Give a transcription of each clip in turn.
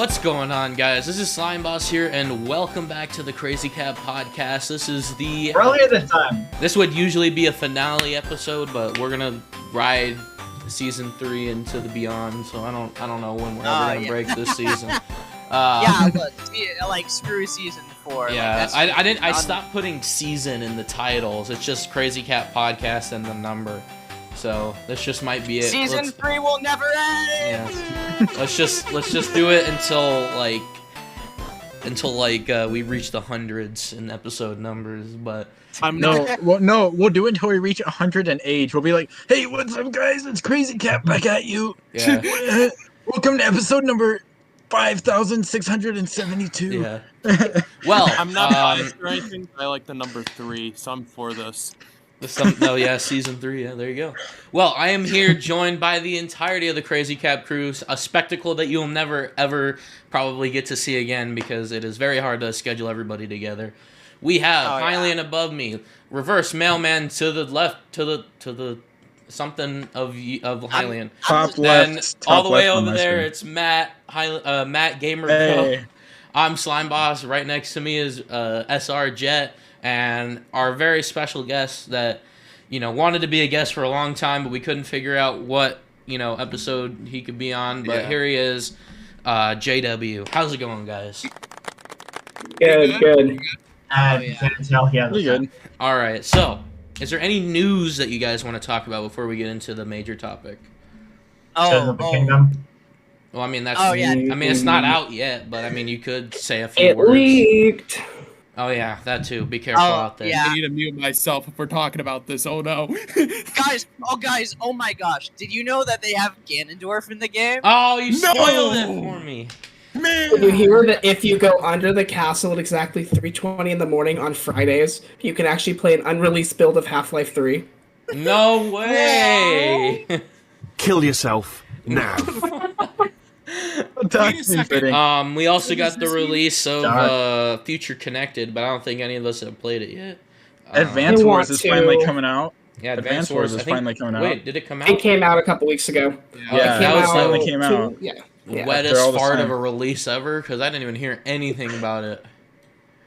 What's going on, guys? This is Slime Boss here, and welcome back to the Crazy Cat Podcast. This is the earlier this time. This would usually be a finale episode, but we're gonna ride season 3 into the beyond. So I don't know when we're ever gonna break this season. But like screw season 4. Yeah, like, I stopped putting season in the titles. It's just Crazy Cat Podcast and the number. So this just might be it. Season 3 will never end. Yeah. let's just do it until we reach the hundreds in episode numbers. But we'll do it until we reach 100 and age. We'll be like, hey, what's up, guys? It's Crazy Cat back at you. Yeah. Welcome to episode number 5,672. Yeah. Well, I'm not biased or anything, but I like the number 3, so I'm for this. Season 3. Yeah, there you go. Well, I am here joined by the entirety of the Crazy Cat crew, a spectacle that you'll never, ever probably get to see again because it is very hard to schedule everybody together. We have, finally and above me, reverse mailman to the left, to the something of Hylian. Top then left. all the way left over there, it's Matt, Matt Gamer Pro. Hey. I'm Slime Boss. Right next to me is SRJett. And our very special guest that, wanted to be a guest for a long time, but we couldn't figure out what, episode he could be on. But here he is, JW. How's it going, guys? Good. Pretty good. All right. So, is there any news that you guys want to talk about before we get into the major topic? Kingdom. Well, I mean, that's. Oh, yeah. I mean, it's not out yet, but I mean, you could say a few It words. leaked. Oh yeah, that too. Be careful out there. Yeah. I need to mute myself if we're talking about this. Oh no. guys, oh my gosh. Did you know that they have Ganondorf in the game? Oh, you spoiled it for me. Did you hear that if you go under the castle at exactly 3:20 in the morning on Fridays, you can actually play an unreleased build of Half-Life 3? No way. Kill yourself now. We also got the release of Future Connected, but I don't think any of us have played it yet. Advance Wars is finally coming out. Yeah, Advance Wars is finally coming out. Wait, did it come out? It came out a couple weeks ago. Yeah, that finally came out. Yeah. Wettest fart of a release ever, because I didn't even hear anything about it.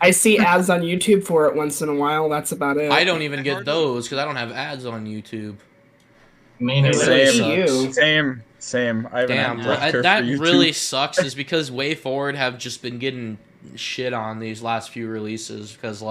I see ads on YouTube for it once in a while. That's about it. I don't even get those, because I don't have ads on YouTube. Same. I Damn, that really sucks. Is because Way Forward have just been getting shit on these last few releases because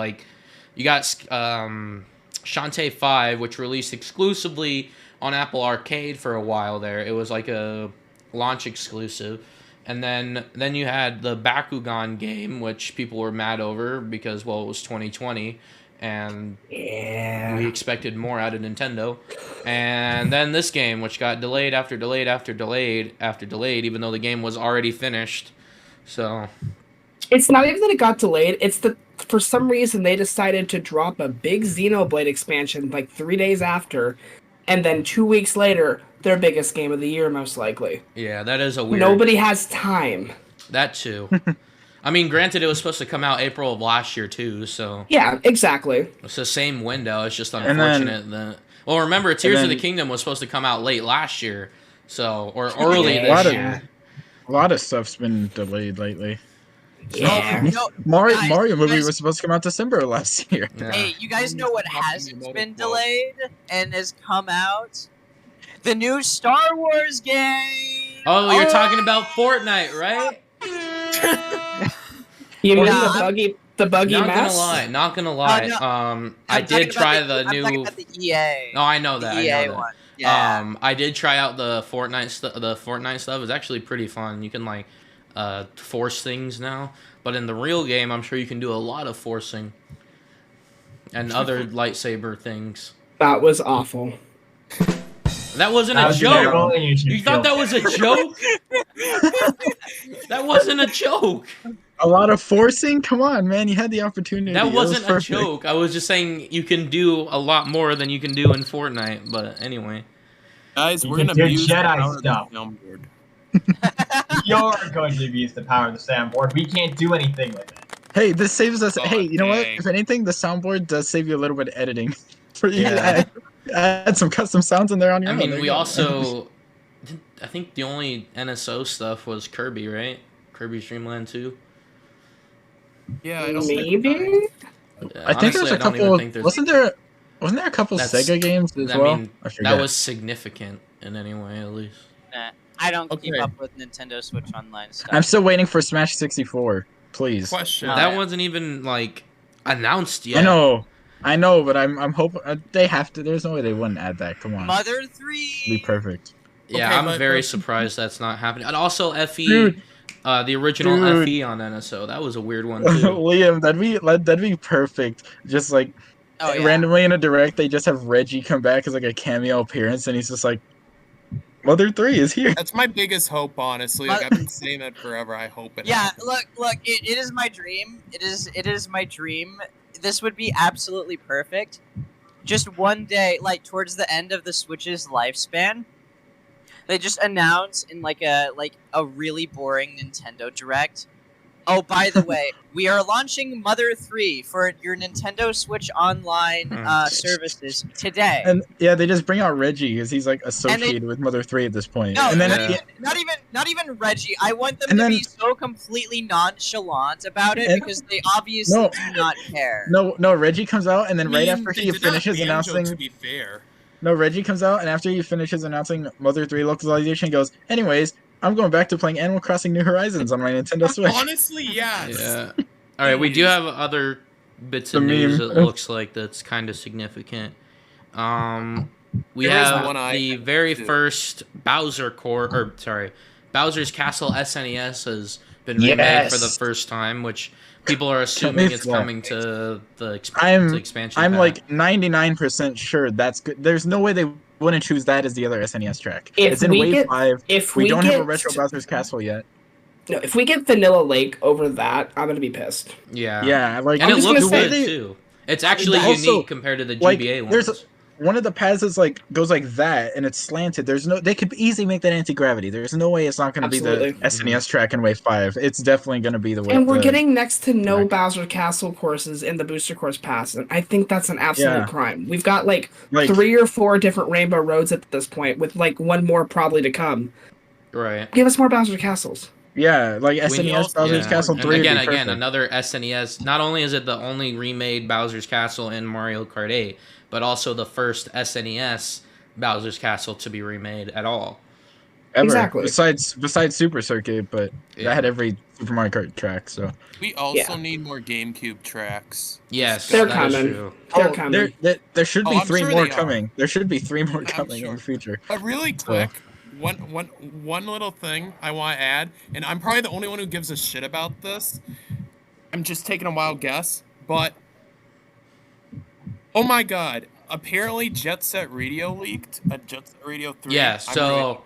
you got Shantae 5, which released exclusively on Apple Arcade for a while there. It was like a launch exclusive, and then you had the Bakugan game, which people were mad over because it was 2020. And we expected more out of Nintendo. And then this game, which got delayed after delayed after delayed after delayed, even though the game was already finished. So it's not even that it got delayed. It's that for some reason they decided to drop a big Xenoblade expansion 3 days after, and then 2 weeks later, their biggest game of the year, most likely. Yeah, that is a weird. Nobody has time. That too. I mean, granted, it was supposed to come out April of last year, too, so... Yeah, exactly. It's the same window, it's just unfortunate that... Well, remember, Tears of the Kingdom was supposed to come out late last year, or early this year. A lot of stuff's been delayed lately. Yeah. Mario movie was supposed to come out December last year. Yeah. Hey, you guys know what hasn't been delayed and has come out? The new Star Wars game! Oh, you're talking about Fortnite, right? You mean the buggy mess? Not gonna lie. I did try the new. I'm talking about the EA. No, I know that. The EA one. Yeah. I did try out the Fortnite stuff. It's actually pretty fun. You can force things now, but in the real game, I'm sure you can do a lot of forcing and other lightsaber things. That was awful. That wasn't a joke. You thought that was a joke? That wasn't a joke. A lot of forcing? Come on, man. You had the opportunity. That wasn't a joke. I was just saying you can do a lot more than you can do in Fortnite. But anyway. Guys, we're going to use Jedi stuff. Soundboard. You're going to abuse the power of the soundboard. We can't do anything with it. Hey, this saves us... hey, you know what? If anything, the soundboard does save you a little bit of editing. For you to add some custom sounds in there on your own. I mean, we also... I think the only NSO stuff was Kirby, right? Kirby's Dream Land 2? Yeah, I don't Maybe. Yeah, I think honestly, there's a I don't even couple. think there's. Wasn't there a couple That's- Sega games as I well? mean, I forget. that was significant in any way, at least. Nah, I don't keep Okay. up with Nintendo Switch Online stuff. I'm still waiting for Smash 64. Please. Question. Oh, That yeah. wasn't even like announced yet. I know, but I'm hoping they have to. There's no way they wouldn't add that. Come on, Mother be 3. perfect. Yeah, Okay, I'm but- very surprised that's not happening. And also FE, Dude. the original Dude. FE on NSO, that was a weird one too. Liam, that'd be perfect. Just like Oh yeah. randomly in a direct, they just have Reggie come back as like a cameo appearance, and he's just like, Mother 3 is here. That's my biggest hope, honestly. Like I've been saying that forever. I hope it. Yeah, happens. look, it is my dream. It is my dream. This would be absolutely perfect. Just one day, like towards the end of the Switch's lifespan, they just announce in like a really boring Nintendo Direct. Oh, by the way, we are launching Mother 3 for your Nintendo Switch Online services today. And yeah, they just bring out Reggie because he's like associated with Mother 3 at this point. No, and then not even Reggie. I want them And to then- be so completely nonchalant about it And- because they obviously No. do not care. no, Reggie comes out, and then I right mean, after they he did that finishes Banjo, announcing. To be fair. No, Reggie comes out, and after he finishes announcing Mother 3 localization, he goes, anyways, I'm going back to playing Animal Crossing New Horizons on my Nintendo Switch. Honestly, yes. Yeah. All right, we do have other bits of The news. meme. It looks like that's kind of significant. We There is have one I the very do. first Bowser's Castle SNES has been remade for the Yes. first time, which people are assuming it's Yeah. coming to the I'm- expansion. I'm pack. like 99% sure that's good. There's no way they wouldn't choose that as the other SNES track. If It's in we Wave get- 5. If We we don't get have a Retro Bowser's Castle yet. no, if we get Vanilla Lake over that, I'm gonna be pissed. yeah, Yeah, like and I'm it just looks gonna say good they- too. It's actually Also, unique compared to the like, GBA ones. there's one of the paths is like goes like that, and it's slanted. There's no, they could easily make that anti-gravity. There's no way it's not going to be Absolutely. the SNES track in Wave 5. It's definitely going to be the way. And we're the- getting next to no Right. Bowser Castle courses in the Booster Course Pass, and I think that's an absolute Yeah. crime. We've got like like 3 or 4 different Rainbow Roads at this point, with like one more probably to come. right. Give us more Bowser Castles. yeah, like SNES also- Bowser's Yeah. Castle And 3. would be again, perfect. another SNES. Not only is it the only remade Bowser's Castle in Mario Kart 8, but also the first SNES Bowser's Castle to be remade at all. Ever. Exactly. Besides Super Circuit, but Yeah. that had every Super Mario Kart track. So We also Yeah. need more GameCube tracks. Yes, They're that is coming. true. They're coming. there should be Oh, I'm 3 sure more they are. coming. There should be 3 more coming in sure. the future. But really quick, one little thing I want to add, and I'm probably the only one who gives a shit about this. I'm just taking a wild guess, but oh my god! Apparently, Jet Set Radio leaked a Jet Set Radio 3. Yeah, I'm so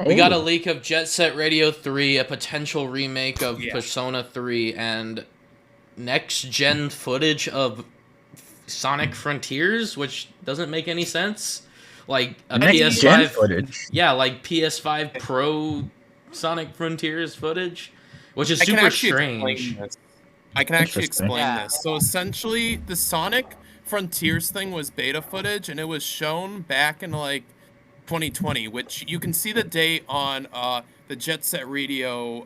we got a Oh. leak of Jet Set Radio 3, a potential remake of Yeah. Persona 3, and next-gen footage of Sonic Frontiers, which doesn't make any sense. Like a Next gen PS5 footage. Yeah, like PS5 Pro Sonic Frontiers footage, which is I can super actually strange. explain this. I can actually Interesting. explain Yeah. this. So essentially, the Sonic Frontiers thing was beta footage, and it was shown back in like 2020, which you can see the date on the Jet Set Radio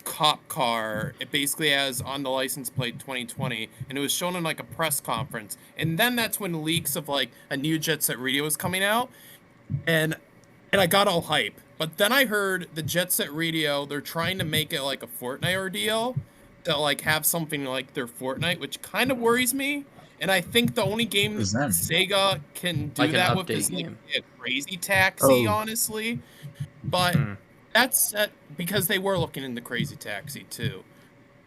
cop car. It basically has on the license plate 2020, and it was shown in like a press conference. And then that's when leaks of like a new Jet Set Radio was coming out, and I got all hype. But then I heard the Jet Set Radio, they're trying to make it like a Fortnite ordeal, to like have something like their Fortnite, which kind of worries me. And I think the only game Who's them? Sega can do Like an that with update is like game. a Crazy Taxi, Oh. honestly. But Hmm. that's because they were looking into Crazy Taxi too.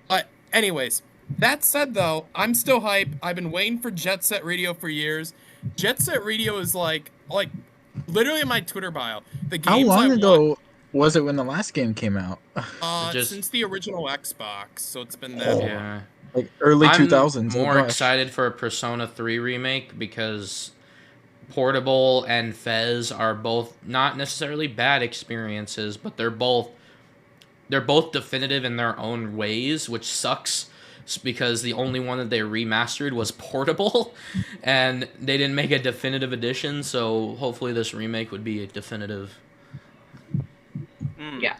But anyways, that said though, I'm still hype. I've been waiting for Jet Set Radio for years. Jet Set Radio is like literally in my Twitter bio. The How games long I ago was it when the last game came out? want, Just- since the original Xbox, so it's been that long. Yeah. Like early I'm 2000s. more Oh, gosh. excited for a Persona 3 remake because Portable and Fez are both not necessarily bad experiences, but they're both definitive in their own ways, which sucks because the only one that they remastered was Portable and they didn't make a definitive edition, so hopefully this remake would be a definitive. Mm. Yeah.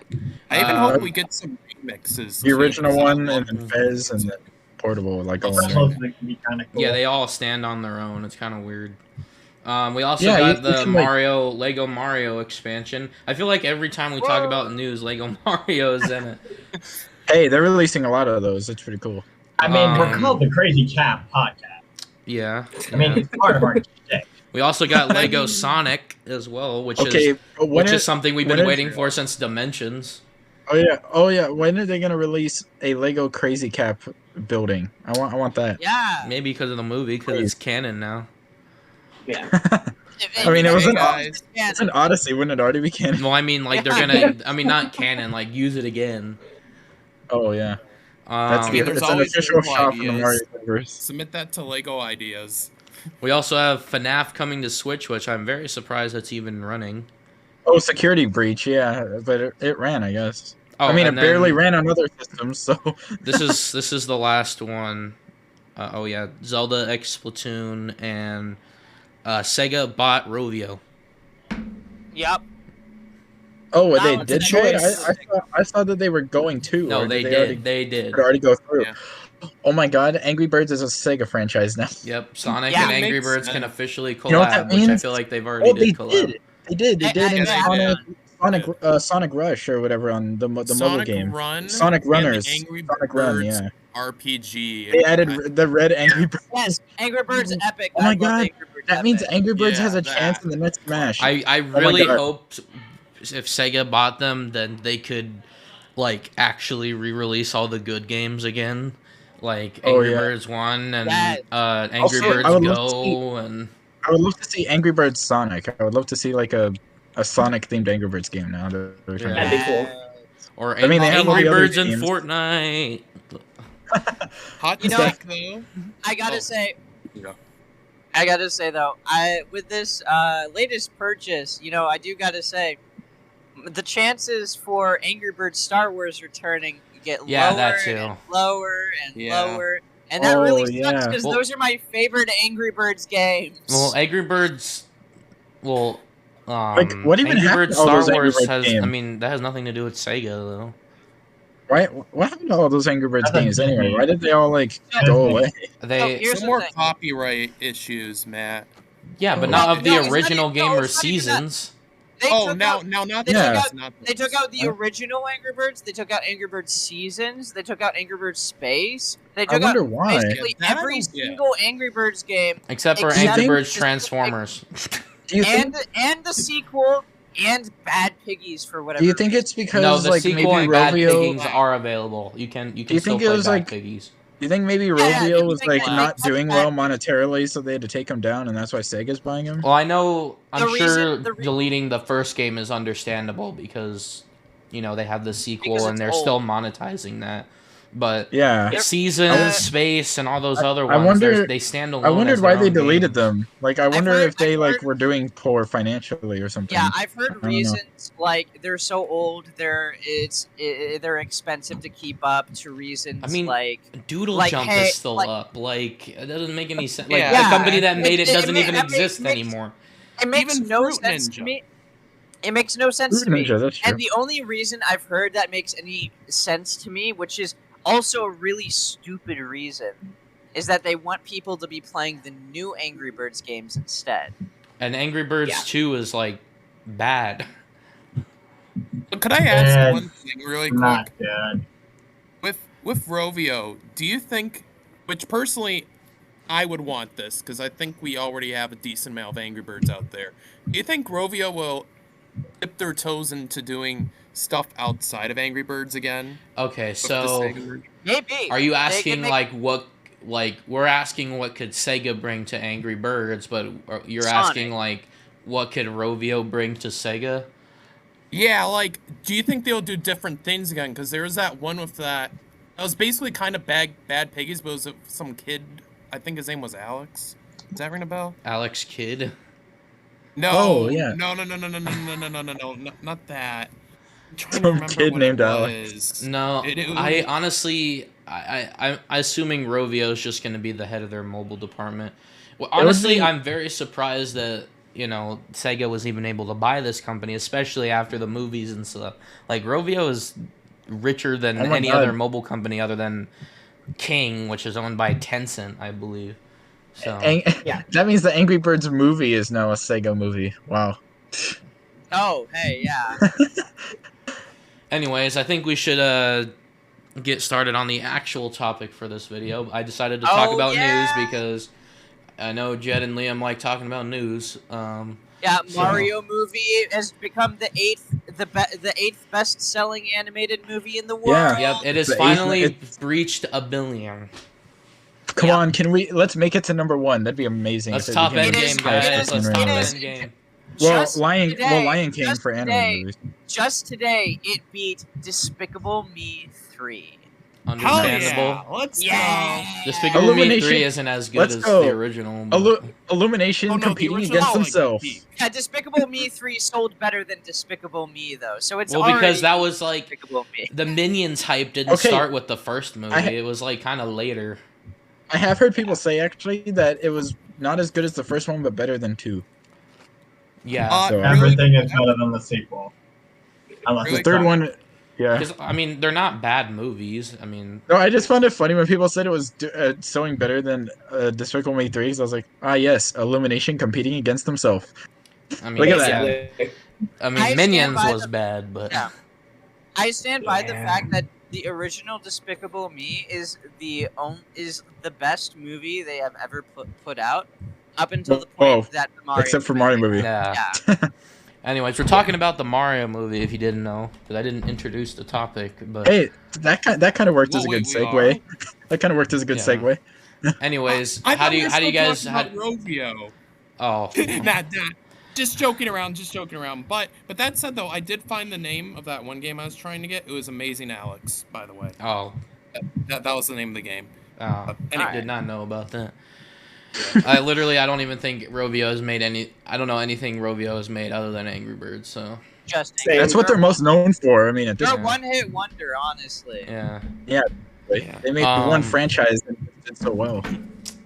I even hope we get some remixes. The too, original 'cause I one, love and then Fez, and then portable, like all in there. Those can be kind of cool. Yeah, they all stand on their own. It's kind of weird. We also Yeah, got you the can, like- Lego Mario expansion. I feel like every time we talk about news, Lego Mario is in it. Hey, they're releasing a lot of those. It's pretty cool. I mean, we're called the Crazy Cat Podcast. Yeah. I mean, it's part of our shtick. We also got Lego Sonic as well, which is something we've been waiting for since Dimensions. Oh yeah. When are they gonna release a Lego Crazy Cap building? I want that. Yeah. Maybe because of the movie, because it's canon now. Yeah. I mean, it was Hey, an Odyssey. Wouldn't it already be canon? Well, I mean, like they're gonna. I mean, not canon. Like use it again. Oh yeah. That's Yeah, the there's it's an always official Lego shop in the ideas. Mario universe. Submit that to Lego Ideas. We also have FNAF coming to Switch, which I'm very surprised that's even running. Oh, security breach. Yeah, but it ran, I guess. Oh, I mean, it and barely then ran on other systems, so. this is the last one. Oh yeah, Zelda X Splatoon and Sega bought Rovio. Yep. Oh, they Now did it's a do it. choice. I saw that they were going to. No, or they already- did. They did. Did already go through. Yeah. Oh my God, Angry Birds is a Sega franchise now. Yep, Sonic Yeah, and it Angry makes Birds can sense. officially collab, You know what that which I means? feel like they've already Oh, they did collab. did. They did. They I- did I- in I- Sonic Rush or whatever on the mobile Sonic game. Run. Sonic and Runners. the Angry Sonic Run, Birds yeah. RPG. They added the red Angry Birds. Yes. Angry Birds Epic. Oh my I love God, Angry Birds That means Epic. Angry Birds Yeah, has a that. chance in the next Smash. I my really God. hoped if Sega bought them, then they could like actually re-release all the good games again, like Oh, Angry yeah. Birds 1 and Yes. Angry Also, Birds I would love to Go and I would love to see Angry Birds Sonic. I would love to see like a Sonic themed Angry Birds game now. They're Yeah. trying That'd be cool. or I mean, they have all Angry the other Birds and games. Fortnite. Hot You know- take though. I gotta Oh. say. Yeah. I gotta say though, with this latest purchase, I do gotta say, the chances for Angry Birds Star Wars returning get Yeah, lower that too. and lower and Yeah. lower, and that Oh, really sucks yeah. because Well- those are my favorite Angry Birds games. Well, Angry Birds. Well, what even Angry happened Birds to all Star those Angry Wars Birds has. I games? mean, that has nothing to do with Sega though. Why? What happened to all those Angry Birds That's a games good anyway? game. Why did they all like Yeah. go away? They here's Some the more thing. copyright issues, Matt. yeah, but Oh. not of No, the it's not original even- game no, or it's not even that. seasons. They Oh, took now out, not they this, took out- not they took this. out the original Angry Birds. They took out Angry Birds Seasons. They took out Angry Birds Space. They I took out wonder why. basically Yeah, that every I don't get. single Angry Birds game, Except for Except- Angry Birds Just- Transformers. Do you think? and the sequel, and Bad Piggies for whatever. Do you think reason. it's because No, the like maybe sequel and Bad Rovio? Piggings are available. You can you still think it play was, Bad like, Piggies. Do you think maybe yeah, Rovio you was think like they, not like, doing cut well back- monetarily, so they had to take him down, and that's why Sega's buying him? Well, I know. I'm The sure reason- the re- deleting the first game is understandable because they have the sequel Because and it's they're old. still monetizing that. But Yeah. Seasons, Uh, Space, and all those I- other I ones, wonder- they stand alone. I wondered as why their they own deleted games. them. Like, I wonder heard- if they I've like heard- were doing poor financially or something. Yeah, I've heard don't know. reasons like they're so old, they're expensive to keep up. To reasons I mean, like Doodle like, Jump hey, is still like- up. Like it doesn't make any sense. Like Yeah. the company that made it It- doesn't it- even it- it exist makes- anymore. it makes Even no Fruit sense to Ninja. me. It makes no sense Fruit to me. Ninja, that's true. And the only reason I've heard that makes any sense to me, which is also a really stupid reason, is that they want people to be playing the new Angry Birds games instead. And Angry Birds Yeah. 2 is like bad. But could I ask Yeah, one thing really quick? Not good. With Rovio, do you think, which personally I would want this because I think we already have a decent amount of Angry Birds out there. Do you think Rovio will dip their toes into doing stuff outside of Angry Birds again? Okay, with the so Sega version? Maybe. are you They asking can make- we're asking what could Sega bring to Angry Birds, but you're Sonic. asking like what could Rovio bring to Sega? Yeah, like, do you think they'll do different things again? Because there was that one with that was basically kind of bad piggies, but it was some kid. I think his name was Alex. Does that ring a bell? Alex Kidd? No. Oh, yeah. No, not that. I'm trying to Some remember kid what named it Alex. was. No, It was- I honestly, I'm assuming Rovio is just going to be the head of their mobile department. Well, It would honestly, be- I'm very surprised that Sega was even able to buy this company, especially after the movies and stuff. Like, Rovio is richer than any other mobile company other than King, which is owned by Tencent, I believe. So yeah, that means the Angry Birds movie is now a Sega movie. Wow. Oh, hey, yeah. Anyways, I think we should get started on the actual topic for this video. I decided to talk about news because I know Jett and Liam like talking about news. Mario movie has become the eighth best-selling animated movie in the world. Yeah. Yep, it has finally breached 1 billion. Come on, let's make it to number 1. That'd be amazing. Let's top end game, guys. Let's top end game. Well, Lion King for anime movies. Just today, it beat Despicable Me 3. Understandable. Yeah, let's go. Despicable Me 3 isn't as good as the original. Illumination competing against themselves. Yeah, Despicable Me 3 sold better than Despicable Me, though. So it's because that was like the Minions hype didn't start with the first movie. It was like kind of later. I have heard people say actually that it was not as good as the first one, but better than 2. Yeah, everything is better than the sequel. The third one. Yeah, because I mean they're not bad movies. I mean, no, I just found it funny when people said it was selling better than Despicable Me 3. Because I was like, yes, Illumination competing against themselves. I mean, look at that. Yeah. I mean, Minions was bad, but I stand by the fact that the original Despicable Me is the best movie they have ever put out up until the point that the Mario except for Mario movie. Yeah. Anyways, we're talking about the Mario movie, if you didn't know, because I didn't introduce the topic. But hey, that kind of worked as a good segue. That kind of worked as a good segue. Anyways, how do you guys? Rovio. Oh, nah, just joking around. But that said, though, I did find the name of that one game I was trying to get. It was Amazing Alex, by the way. Oh, that was the name of the game. Oh, I did not know about that. Yeah. I don't even think Rovio has made any. I don't know anything Rovio has made other than Angry Birds. So that's what they're most known for. I mean, they're a one-hit wonder, honestly. Yeah. They made one franchise that did so well.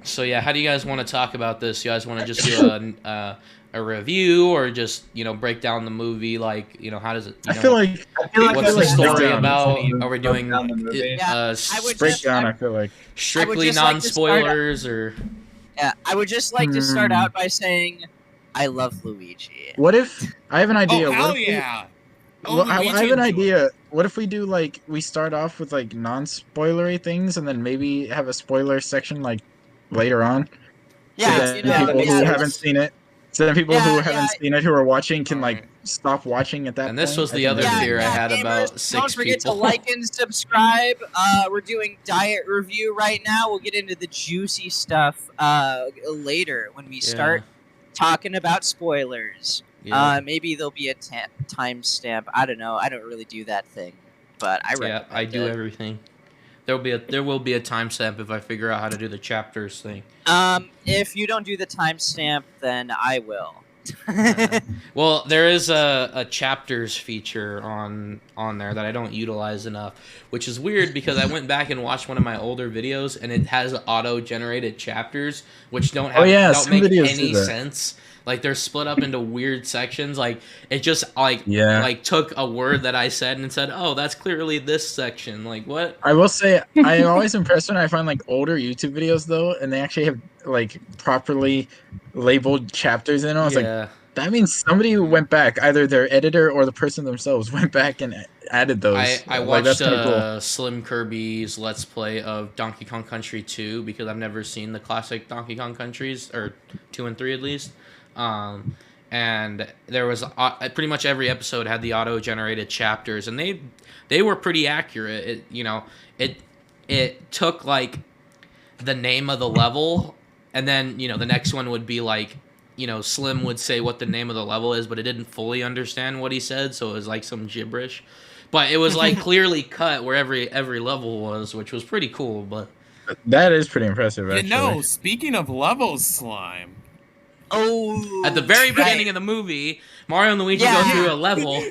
So yeah, how do you guys want to talk about this? You guys want to just do a review or just break down the movie? Like how does it? I feel like what's the story about? Are we doing breakdown? I feel like strictly non-spoilers or. Yeah, I would just like to start out by saying, I love Luigi. What if I have an idea? Oh hell yeah! I have an idea. What if we do we start off with non-spoilery things and then maybe have a spoiler section later on? Yeah, so people who haven't seen it. So then people who haven't seen it who are watching can stop watching at that point. And this was the other fear I had about 6 people. Don't forget to like and subscribe. We're doing diet review right now. We'll get into the juicy stuff later when we start talking about spoilers. Yeah. Maybe there'll be a timestamp. I don't know. I don't really do that thing, but I recommend I do everything. There will be a timestamp if I figure out how to do the chapters thing. If you don't do the timestamp, then I will. Well, there is a chapters feature on there that I don't utilize enough, which is weird because I went back and watched one of my older videos and it has auto-generated chapters, which don't make any sense. They're split up into weird sections. It just took a word that I said and said, "Oh, that's clearly this section." What? I will say I'm always impressed when I find older YouTube videos though, and they actually have properly labeled chapters in. I was that means somebody went back, either their editor or the person themselves went back and added those. I watched cool. Slim Kirby's Let's Play of Donkey Kong Country 2 because I've never seen the classic Donkey Kong Countries, or 2 and 3 at least. And there was pretty much every episode had the auto-generated chapters, and they were pretty accurate. It took the name of the level, and then the next one would be Slim would say what the name of the level is, but it didn't fully understand what he said, so it was some gibberish. But it was clearly cut where every level was, which was pretty cool. But that is pretty impressive. Actually. Speaking of levels, Slime. Oh, at the very beginning of the movie, Mario and Luigi go through a level.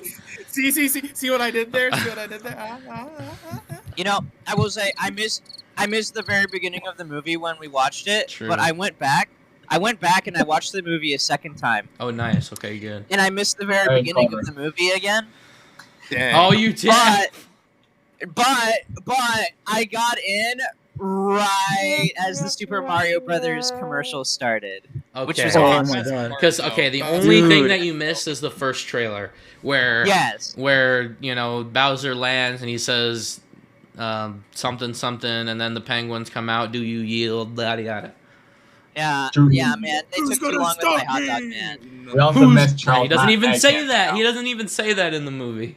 See what I did there? I will say I missed the very beginning of the movie when we watched it. True. But I went back I went back and I watched the movie a second time, Oh, nice. Okay, good. and I missed the very Very beginning clever. of the movie again. Dang. Oh, you did. But I got in right as the Super Mario Brothers commercial started, which Okay. was Oh awesome. my god. Because the only Dude. thing that you missed is the first trailer, where Yes. Bowser lands and he says something something, and then the penguins come out. Do you yield? Yada yada. Yeah, True. yeah, man. They Who's took too gonna long with my stop hot me? dog man. We also missed No, Charles. he doesn't even Martinet say again, that. so. He doesn't even say that in the movie.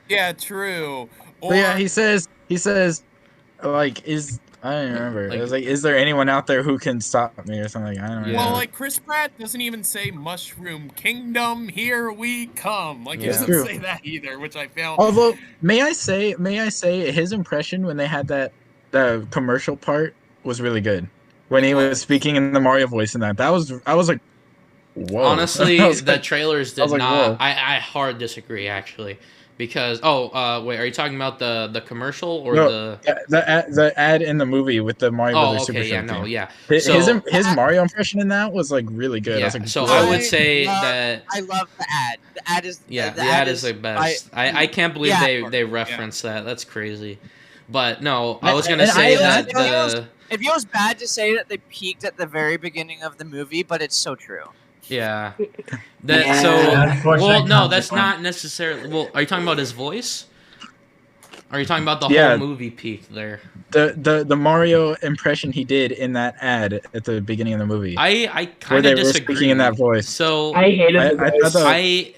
Yeah, true. But yeah, Or- he says, like, I don't remember. Like- It was like, is there anyone out there who can stop me or something? I don't Yeah. remember. Well, like Chris Pratt doesn't even say "Mushroom Kingdom, here we come." Like he Yeah. doesn't True. say that either, which I found. Although, may I say, his impression when they had the commercial part was really good. When he was speaking in the Mario voice and I was like, whoa. Honestly, I was the like- trailers I did was like, not. whoa. I hard disagree actually, because wait, are you talking about the commercial or No, the? the ad in the movie with the Mario Oh, Brothers Super okay, Show yeah, no, theme. yeah. His So his Mario impression in that was like really good. I yeah, was like, so whoa. I would say love- that I love the ad. The ad is yeah, the ad is the best. I can't believe Yeah. they reference that. That's crazy. But no, I And- was gonna and say I- that it the It feels bad to say that they peaked at the very beginning of the movie, but it's so true. yeah. That Yeah. so Unfortunate well no, that's consequence. not necessarily. Well, are you talking about his voice? Are you talking about the Yeah. whole movie peak there? The Mario impression he did in that ad at the beginning of the movie. I Where kind they of were disagree. speaking in that voice. So I hated the I voice. thought that-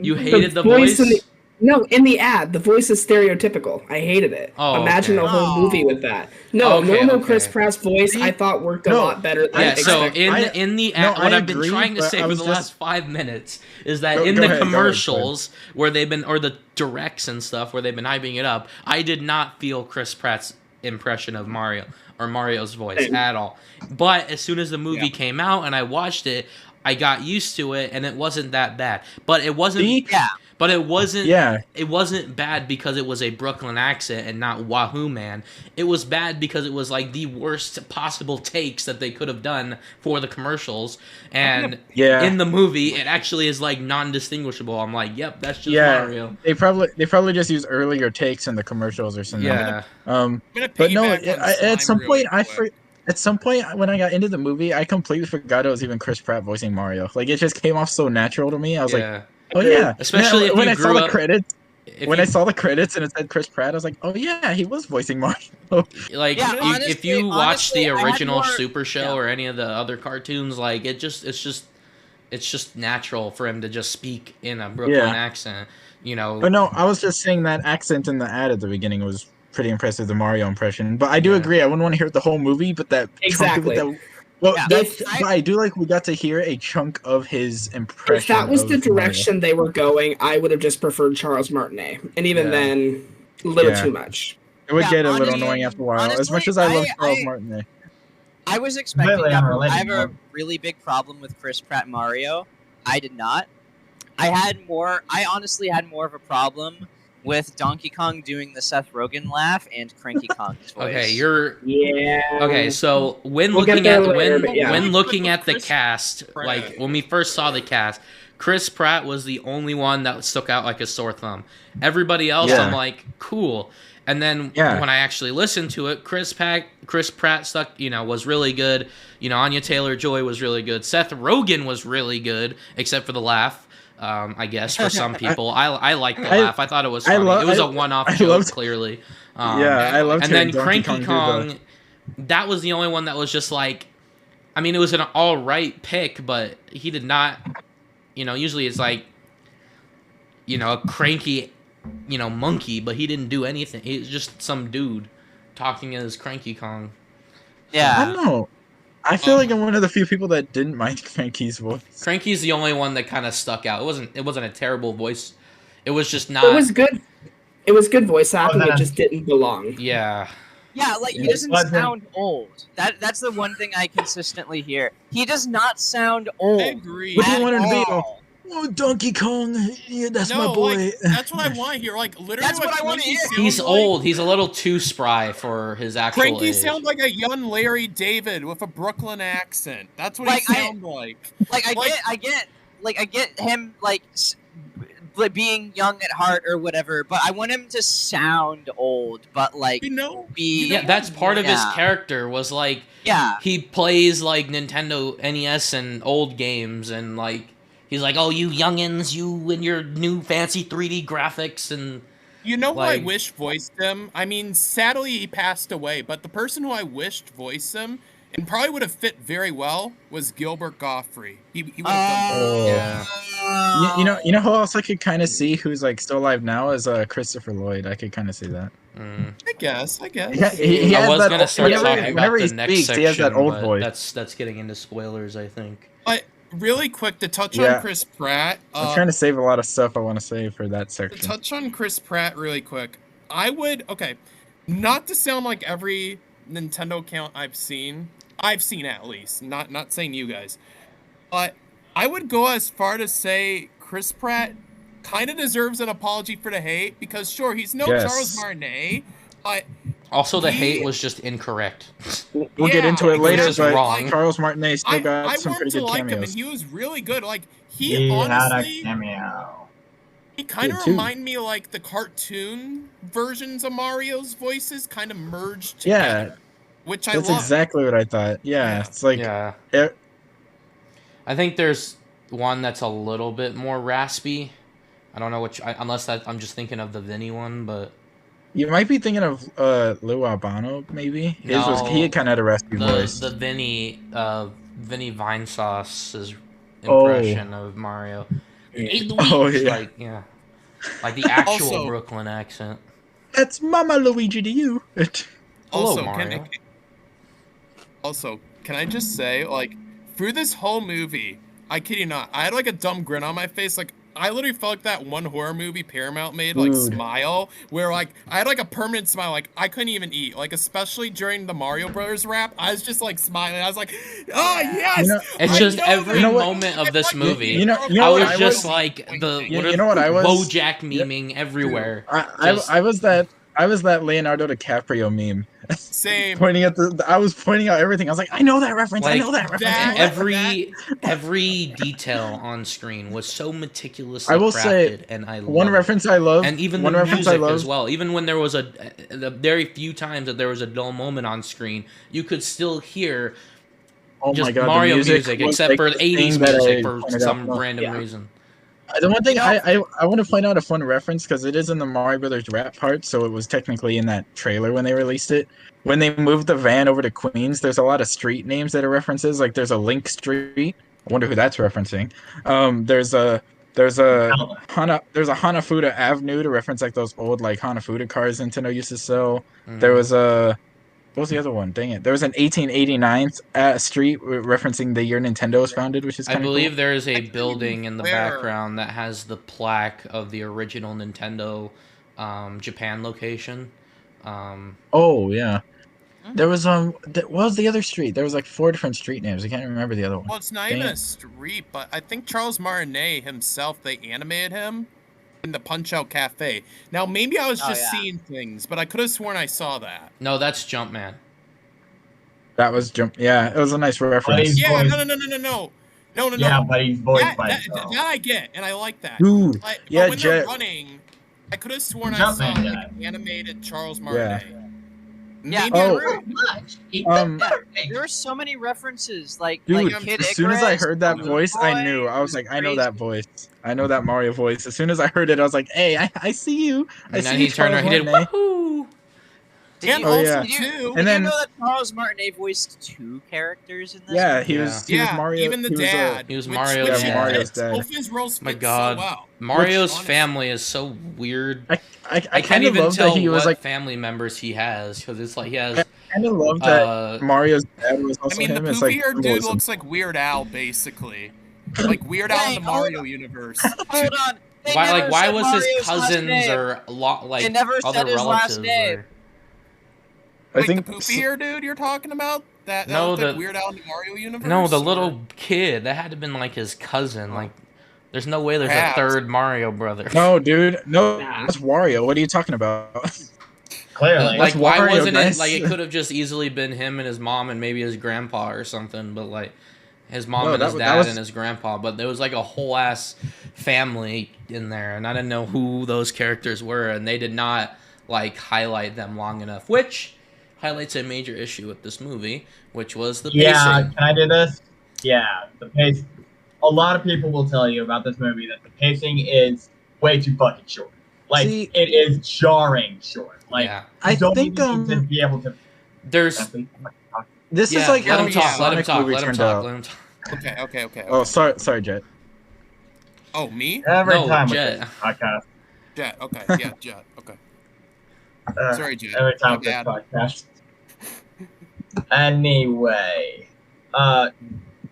You hated the voice voice? in the- No, in the ad, the voice is stereotypical. I hated it. Oh, Imagine okay. a whole Oh. movie with that. No, Okay, normal okay. Chris Pratt's voice See? I thought worked a No. lot better than Yeah, so expected. in the no, ad, what I I've been agree, trying to but say I for was the just- last 5 minutes is that Go- in go the ahead, go ahead, commercials where they've been, or the directs and stuff where they've been hyping it up, I did not feel Chris Pratt's impression of Mario or Mario's voice Same. at all. But as soon as the movie came out and I watched it, I got used to it and it wasn't that bad. But it wasn't. See? Yeah. But it wasn't. Yeah. It wasn't bad because it was a Brooklyn accent and not Wahoo Man. It was bad because it was like the worst possible takes that they could have done for the commercials. And Yeah. in the movie, it actually is like non-distinguishable. I'm like, yep, that's just Yeah. Mario. They probably just use earlier takes in the commercials or something. Yeah. I'm gonna But no, piggyback on at Slime some really point quick. at some point when I got into the movie, I completely forgot it was even Chris Pratt voicing Mario. Like it just came off so natural to me. I was like, Yeah. oh yeah. Especially if when you I saw grew the up- credits. If When you- I saw the credits and it said Chris Pratt, I was like, oh yeah, he was voicing Mario. like Yeah, if honestly- you watch the honestly, I had original more- Super Show yeah. or any of the other cartoons, like it's just natural for him to just speak in a Brooklyn Yeah. accent. You know. But no, I was just saying that accent in the ad at the beginning was pretty impressive, the Mario impression. But I do Yeah. agree, I wouldn't want to hear the whole movie, but that Exactly. chunk of it, well, Yeah. but I do like we got to hear a chunk of his impression. If that was the of Mario. direction they were going, I would have just preferred Charles Martinet. And even Yeah. then, a little Yeah. too much. It would Yeah, get a little honestly- annoying after a while. As honestly, much as I love Charles I- Martinet. I was expecting Completely that. unrelated, I have a though. really big problem with Chris Pratt Mario. I did not. I honestly had more of a problem with Donkey Kong doing the Seth Rogen laugh and Cranky Kong's voice. Okay, you're Yeah. okay. So when We'll get looking there at later, but yeah. when looking at the Chris cast, Pratt. like when we first saw the cast, Chris Pratt was the only one that stuck out like a sore thumb. Everybody else, Yeah. I'm like, cool. And then Yeah. when I actually listened to it, Chris Pratt stuck, was really good. Anya Taylor-Joy was really good. Seth Rogen was really good, except for the laugh. I guess for some people, I liked the laugh. I thought it was funny. It was a one-off joke, loved- clearly. Yeah, I loved And then hearing Donkey Cranky Kong do Kong, that was the only one that was just like, I mean, it was an all right pick, but he did not. Usually it's like, a cranky, monkey, but he didn't do anything. He's just some dude talking as Cranky Kong. I Yeah. don't know. I feel like I'm one of the few people that didn't mind Cranky's voice. Cranky's the only one that kind of stuck out. It wasn't a terrible voice. It was just not. It was good. It was good voice acting. that- It just didn't belong. Yeah. Yeah, like he Yeah. doesn't sound old. That's the one thing I consistently hear. He does not sound old. I agree. What do you at want him to be? all. Oh, Donkey Kong, yeah, that's my No, boy. like, that's what I want to hear. Like, literally, That's what I wanna Cranky hear. sounds He's like- old. He's a little too spry for his actual Cranky age. sounds like a young Larry David with a Brooklyn accent. That's what Like, he sounds like. I get him like being young at heart or whatever, but I want him to sound old, but like You know, be Yeah, that's part of his Yeah. character. Was like yeah. he plays like Nintendo NES and old games, and like he's like, "Oh, you youngins, you and your new fancy 3D graphics," and you know who I like- wish voiced him? I mean, sadly he passed away, but the person who I wished voiced him and probably would have fit very well was Gilbert Gottfried. He would have done. Oh. Yeah. You know who else I could kind of see who's like still alive now is Christopher Lloyd. I could kind of see that. I guess. Yeah, he I has was that gonna start whenever- talking about whenever the he next speaks, section, he has that old but voice. that's getting into spoilers, I think. But really quick to touch Yeah. on Chris Pratt. I'm trying to save a lot of stuff I want to save for that To section. touch on Chris Pratt really quick, I would not to sound like every Nintendo account I've seen at least, not saying you guys, but I would go as far to say Chris Pratt kind of deserves an apology for the hate because sure he's no Yes. Charles Martinet, but Also, the He- hate was just incorrect. We'll get into it Yeah, later, just but wrong. Charles Martinet still I got some want pretty to good like him and cameos. he was really good. Like He he had a honestly, cameo. he kind of Did too. remind me like the cartoon versions of Mario's voices kind of merged Yeah, together, which I that's love. exactly what I thought. Yeah, Yeah. it's like Yeah. it- I think there's one that's a little bit more raspy. I don't know which, unless that I'm just thinking of the Vinny one, but you might be thinking of Lou Albano, maybe. His was No, he kind of had a raspy voice. the Vinny Vinesauce's Oh. impression of Mario. Hey, Luigi! Oh, yeah. Like, yeah. Like the actual Also- Brooklyn accent. That's Mama Luigi to you. Hello, Also, Mario. can I just say, like, through this whole movie, I kid you not, I had like a dumb grin on my face. Like, I literally felt like that one horror movie Paramount made, like Dude. Smile, where like I had like a permanent smile, like I couldn't even eat. Like, especially during the Mario Brothers rap, I was just like smiling. I was like, oh yes! You know- It's I just know every that. You know what- moment of this movie. You know I what was I just was- like the You know what I was? Bojack memeing everywhere. Just- I was that Leonardo DiCaprio meme. Same. Pointing at I was pointing out everything. I was like, I know that reference. I Like, know that reference. that- every detail on screen was so meticulously I will crafted, say, and I One love reference it. I love, And even one the reference I music love as well. Even when there was the very few times that there was a dull moment on screen, you could still hear Oh just my god, Mario the music, was except like for the the 80s thing that music I for pointed some out. random Yeah. reason. The one thing You know- I want to point out a fun reference because it is in the Mario Brothers rap part, so it was technically in that trailer when they released it. When they moved the van over to Queens, there's a lot of street names that are references. Like there's a Link Street. I wonder who that's referencing. There's a Hanafuda Avenue to reference like those old like Hanafuda cars Nintendo used to sell. There was a what was the other one? Dang it! There was an 1889 street referencing the year Nintendo was founded, which is I kind of believe cool. there is a Actually, building in the where- background that has the plaque of the original Nintendo Japan location. Oh yeah, there was what was the other street? There was like 4 different street names. I can't remember the other one. Well, it's not Dang even it. a street, but I think Charles Martinet himself, they animated him in the Punch Out Cafe. Now, maybe I was Oh, just yeah. seeing things, but I could have sworn I saw that. No, that's Jumpman. That was jump. Yeah, it was a nice reference. He's Yeah, voiced- no. Yeah, but he's voiced That, by that, himself. that I get, and I like that. Dude, But yeah, when they're Jet. running, I could have sworn I Jumpman saw guy. like animated Charles Martinet. Yeah. Maybe I'm Oh. wrong. There were so many references, like Dude, Kid as soon as I Icarus, heard that Balloon voice, I Boy, knew. I was like, I know crazy. that voice. I know that Mario voice. As soon as I heard it, I was like, hey, I see you. I And see then you, he turned around, he did Charles Martinet. woohoo! Did And you, Oh, also, yeah. did you, too, did And you then- know that Charles Martinet voiced 2 characters in this? Yeah, movie? he was Mario. even the he was, dad. He was which- Mario's which dad. Mario's fits. dad. Both his roles My fit God. so well. Mario's honestly- family is so weird. I I kind can't of even love tell that he what was like. family members he has because it's like he has. I kind of love that Uh, Mario's dad was I also mean, the him. It's poopy like haired dude symbolism. looks like Weird Al, basically. Like Weird Al in the Wait, Mario universe. Hold on. They why never why said was Mario's his last cousins name. or a lot like They never other said his relatives? last name. Or... I Wait, think the poopy hair dude you're talking about? That No, looks like the- Weird Al in the Mario universe? No, the Or- little kid that had to have been like his cousin. Like There's no way there's Perhaps. a third Mario brother. No, dude. No, Nah. that's Wario. What are you talking about? Clearly. Like, That's why Wario, wasn't it guys. like it could have just easily been him and his mom and maybe his grandpa or something, but like his mom No, and his that dad was- and his grandpa, but there was like a whole ass family in there, and I didn't know who those characters were, and they did not like highlight them long enough, which highlights a major issue with this movie, which was the Yeah, pacing. can I do this? Yeah, the pace. A lot of people will tell you about this movie that the pacing is way too fucking short. Like, See- it is jarring short. Like, Yeah, I you don't think even need to be able to. there's This yeah. is like let how him the talk. Let him Sonic talk. movie Let him turned talk. out. Let him talk. Okay. Oh, sorry, Jet. Oh, me? Every No, time Jet. with this podcast. Jet. Okay. Yeah, Jet. Okay. Uh, Sorry, Jet. Every time My with this bad. podcast. Anyway,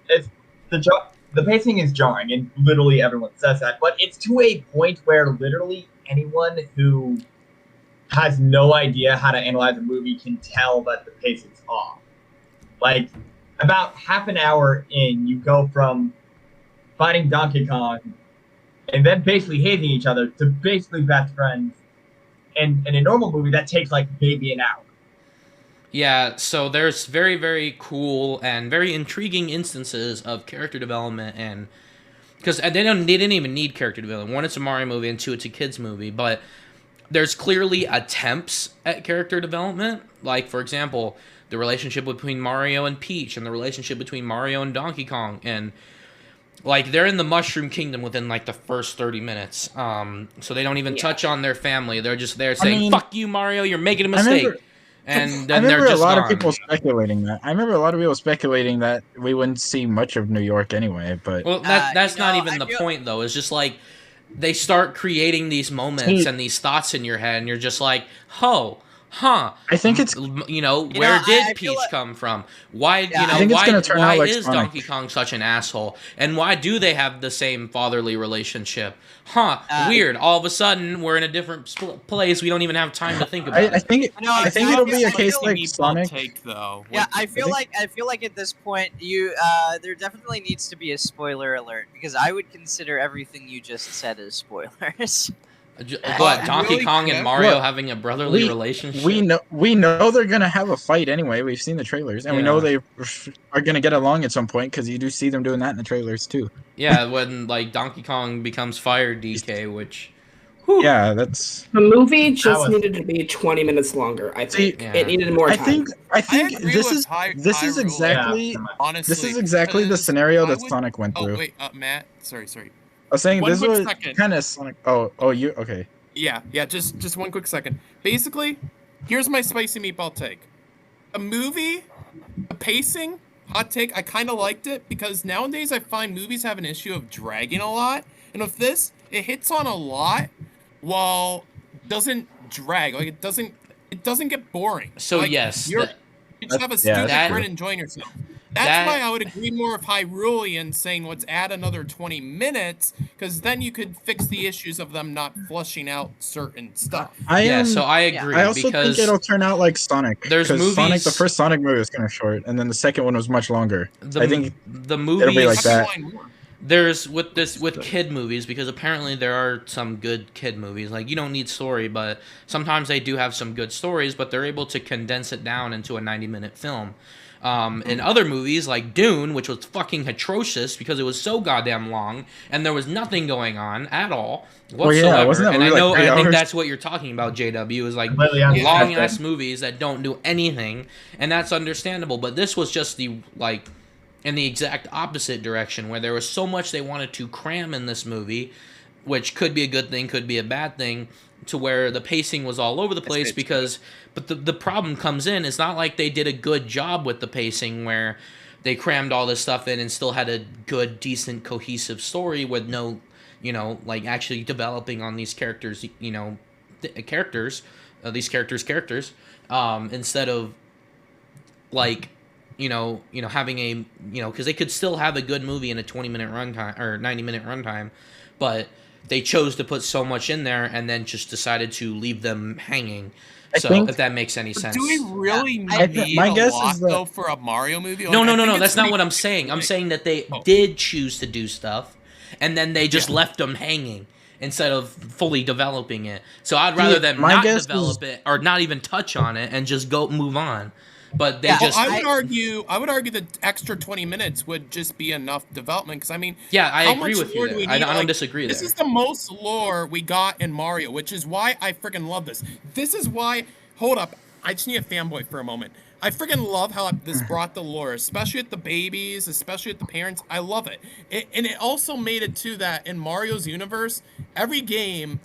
it's the pacing is jarring, and literally everyone says that. But it's to a point where literally anyone who has no idea how to analyze a movie can tell that the pacing's off. Like, about half an hour in, you go from fighting Donkey Kong and then basically hating each other to basically best friends. And in a normal movie, that takes like maybe an hour. Yeah, so there's very, very cool and very intriguing instances of character development, and because they didn't even need character development. One, it's a Mario movie, and two, it's a kids movie. But there's clearly attempts at character development. Like, for example, the relationship between Mario and Peach, and the relationship between Mario and Donkey Kong, and like they're in the Mushroom Kingdom within like the first 30 minutes. So they don't even touch on their family. They're just there saying, "Fuck you, Mario! You're making a mistake." And then they're just a lot gone. of people speculating that. I remember a lot of people speculating that we wouldn't see much of New York anyway. But Well, that's not even I the feel- point, though. It's just like they start creating these moments and these thoughts in your head, and you're just like, "Oh, huh." I think it's Where I did feel Peach like- come from? Why, I think it's why, gonna turn why out like is Sonic. Donkey Kong such an asshole? And why do they have the same fatherly relationship? Weird. All of a sudden, we're in a different place. We don't even have time to think about I it. think No, I think it'll be a I case feel like meatball Sonic. Take, though. Yeah, I feel think- like at this point there definitely needs to be a spoiler alert, because I would consider everything you just said as spoilers. What, Donkey really Kong and quick? Mario Look, having a brotherly relationship? we know they're gonna have a fight anyway. We've seen the trailers, and we know they are gonna get along at some point because you do see them doing that in the trailers too. Yeah, when like Donkey Kong becomes Fire DK, which, whew, Yeah, that's. The movie just was- needed to be 20 minutes longer. I think Yeah. it needed more I time. think agree this with is this is Hyrule. exactly Yeah. Honestly, this is exactly the because scenario I that would- Sonic went Oh through. wait, Matt. Sorry. I was saying One this quick was second. kind of Sonic. Oh, you okay? Yeah. Just one quick second. Basically, here's my spicy meatball take. A movie, a pacing, hot take. I kind of liked it because nowadays I find movies have an issue of dragging a lot, and with this, it hits on a lot while doesn't drag. Like it doesn't get boring. So Like, yes, you just have a Yeah, stupid that's grin true. enjoying yourself. That's That- why I would agree more with Hyrulean saying let's add another 20 minutes, because then you could fix the issues of them not flushing out certain stuff. So I agree I also because think it'll turn out like Sonic. there's 'cause Sonic, movies- the first Sonic movie was kind of short, and then the second one was much longer. the, I think the movies be like that. there's with kid movies, because apparently there are some good kid movies. Like, you don't need story, but sometimes they do have some good stories, but they're able to condense it down into a 90-minute film. In other movies like Dune, which was fucking atrocious because it was so goddamn long and there was nothing going on at all whatsoever. wasn't that And I movie know, like I 3 think hours? that's what you're talking about, JW, is like Completely long unconnected. ass movies that don't do anything, and that's understandable. But this was just the like in the exact opposite direction, where there was so much they wanted to cram in this movie, which could be a good thing, could be a bad thing, to where the pacing was all over the place. But the problem comes in, it's not like they did a good job with the pacing where they crammed all this stuff in and still had a good, decent, cohesive story with no, like actually developing on these characters, these characters, instead of like, having a, because they could still have a good movie in a 20-minute runtime or 90-minute runtime, but they chose to put so much in there and then just decided to leave them hanging. So if that makes any sense. Do we really I need my a guess lot, is that- though, for a Mario movie? No, Like, I think no. it's That's not pretty what I'm saying. I'm like- saying that they Oh. did choose to do stuff, and then they just left them hanging instead of fully developing it. So I'd rather them not develop it or not even touch on it and just move on. But they just. I would argue the extra 20 minutes would just be enough development because I mean. Yeah, I agree with you there. I don't disagree. This is the most lore we got in Mario, which is why I freaking love this. This is why. Hold up, I just need a fanboy for a moment. I freaking love how this brought the lore, especially at the babies, especially at the parents. I love it. And it also made it too that in Mario's universe, every game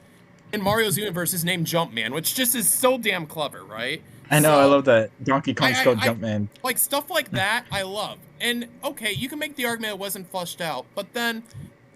in Mario's universe is named Jumpman, which just is so damn clever, right? I know, I love that. Donkey Kong's called Jumpman. Like, stuff like that, I love. And, okay, you can make the argument it wasn't fleshed out, but then,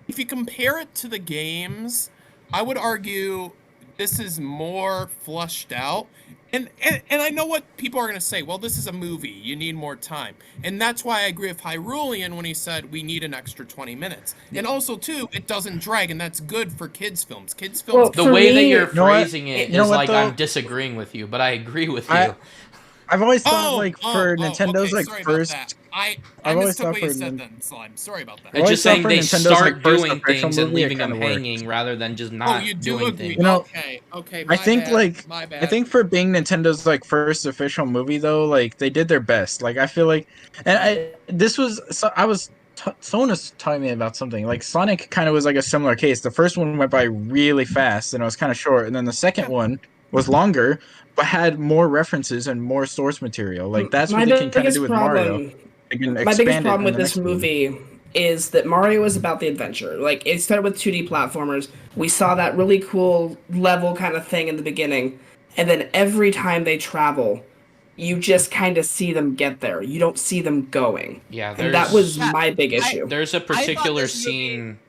if you compare it to the games, I would argue this is more fleshed out. And I know what people are going to say. Well, this is a movie. You need more time. And that's why I agree with Hyrulean when he said we need an extra 20 minutes. And also, too, it doesn't drag, and that's good for kids' films. Kids' films... Well, the way that you're phrasing it is like I'm disagreeing with you, but I agree with you. I've always thought, for Nintendo's, first... I mistook what you said then, Slime. Sorry about that. It's just saying they start doing things and leaving them hanging rather than just not doing things. You know, okay. I think for being Nintendo's first official movie though, they did their best. I feel like, someone was telling me about something. Sonic kind of was a similar case. The first one went by really fast and it was kind of short, and then the second one was longer but had more references and more source material. That's what they can kind of do with Mario. My biggest problem with this movie is that Mario is about the adventure. It started with 2D platformers. We saw that really cool level kind of thing in the beginning. And then every time they travel, you just kind of see them get there. You don't see them going. Yeah, and that was my big issue. There's a particular scene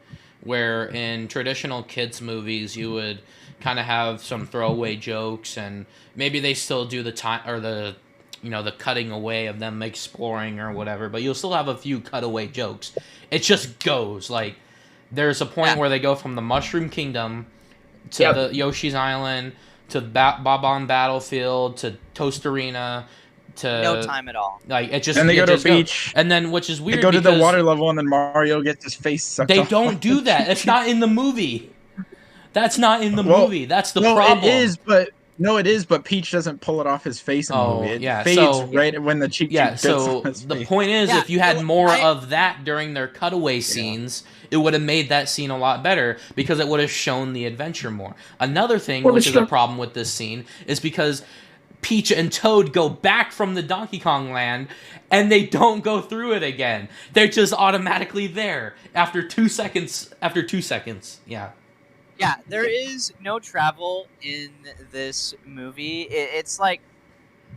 where in traditional kids' movies you would kind of have some throwaway jokes, and maybe they still do the time or the cutting away of them exploring or whatever, but you'll still have a few cutaway jokes. It just goes. There's a point where they go from the Mushroom Kingdom to the Yoshi's Island to Bob-on Battlefield to Toast Arena to... No time at all. It just... And they go to a beach. And then, which is weird, they go to the water level and then Mario gets his face sucked off. They don't do that. It's not in the movie. That's not in the movie. That's the problem. It is, but Peach doesn't pull it off his face in the movie. It fades right when the cheek gets so on his the face. point is, if you had more of that during their cutaway scenes, it would have made that scene a lot better because it would have shown the adventure more. Another thing, which is a problem with this scene, is because Peach and Toad go back from the Donkey Kong land and they don't go through it again. They're just automatically there after 2 seconds. Yeah. Yeah, there is no travel in this movie. It's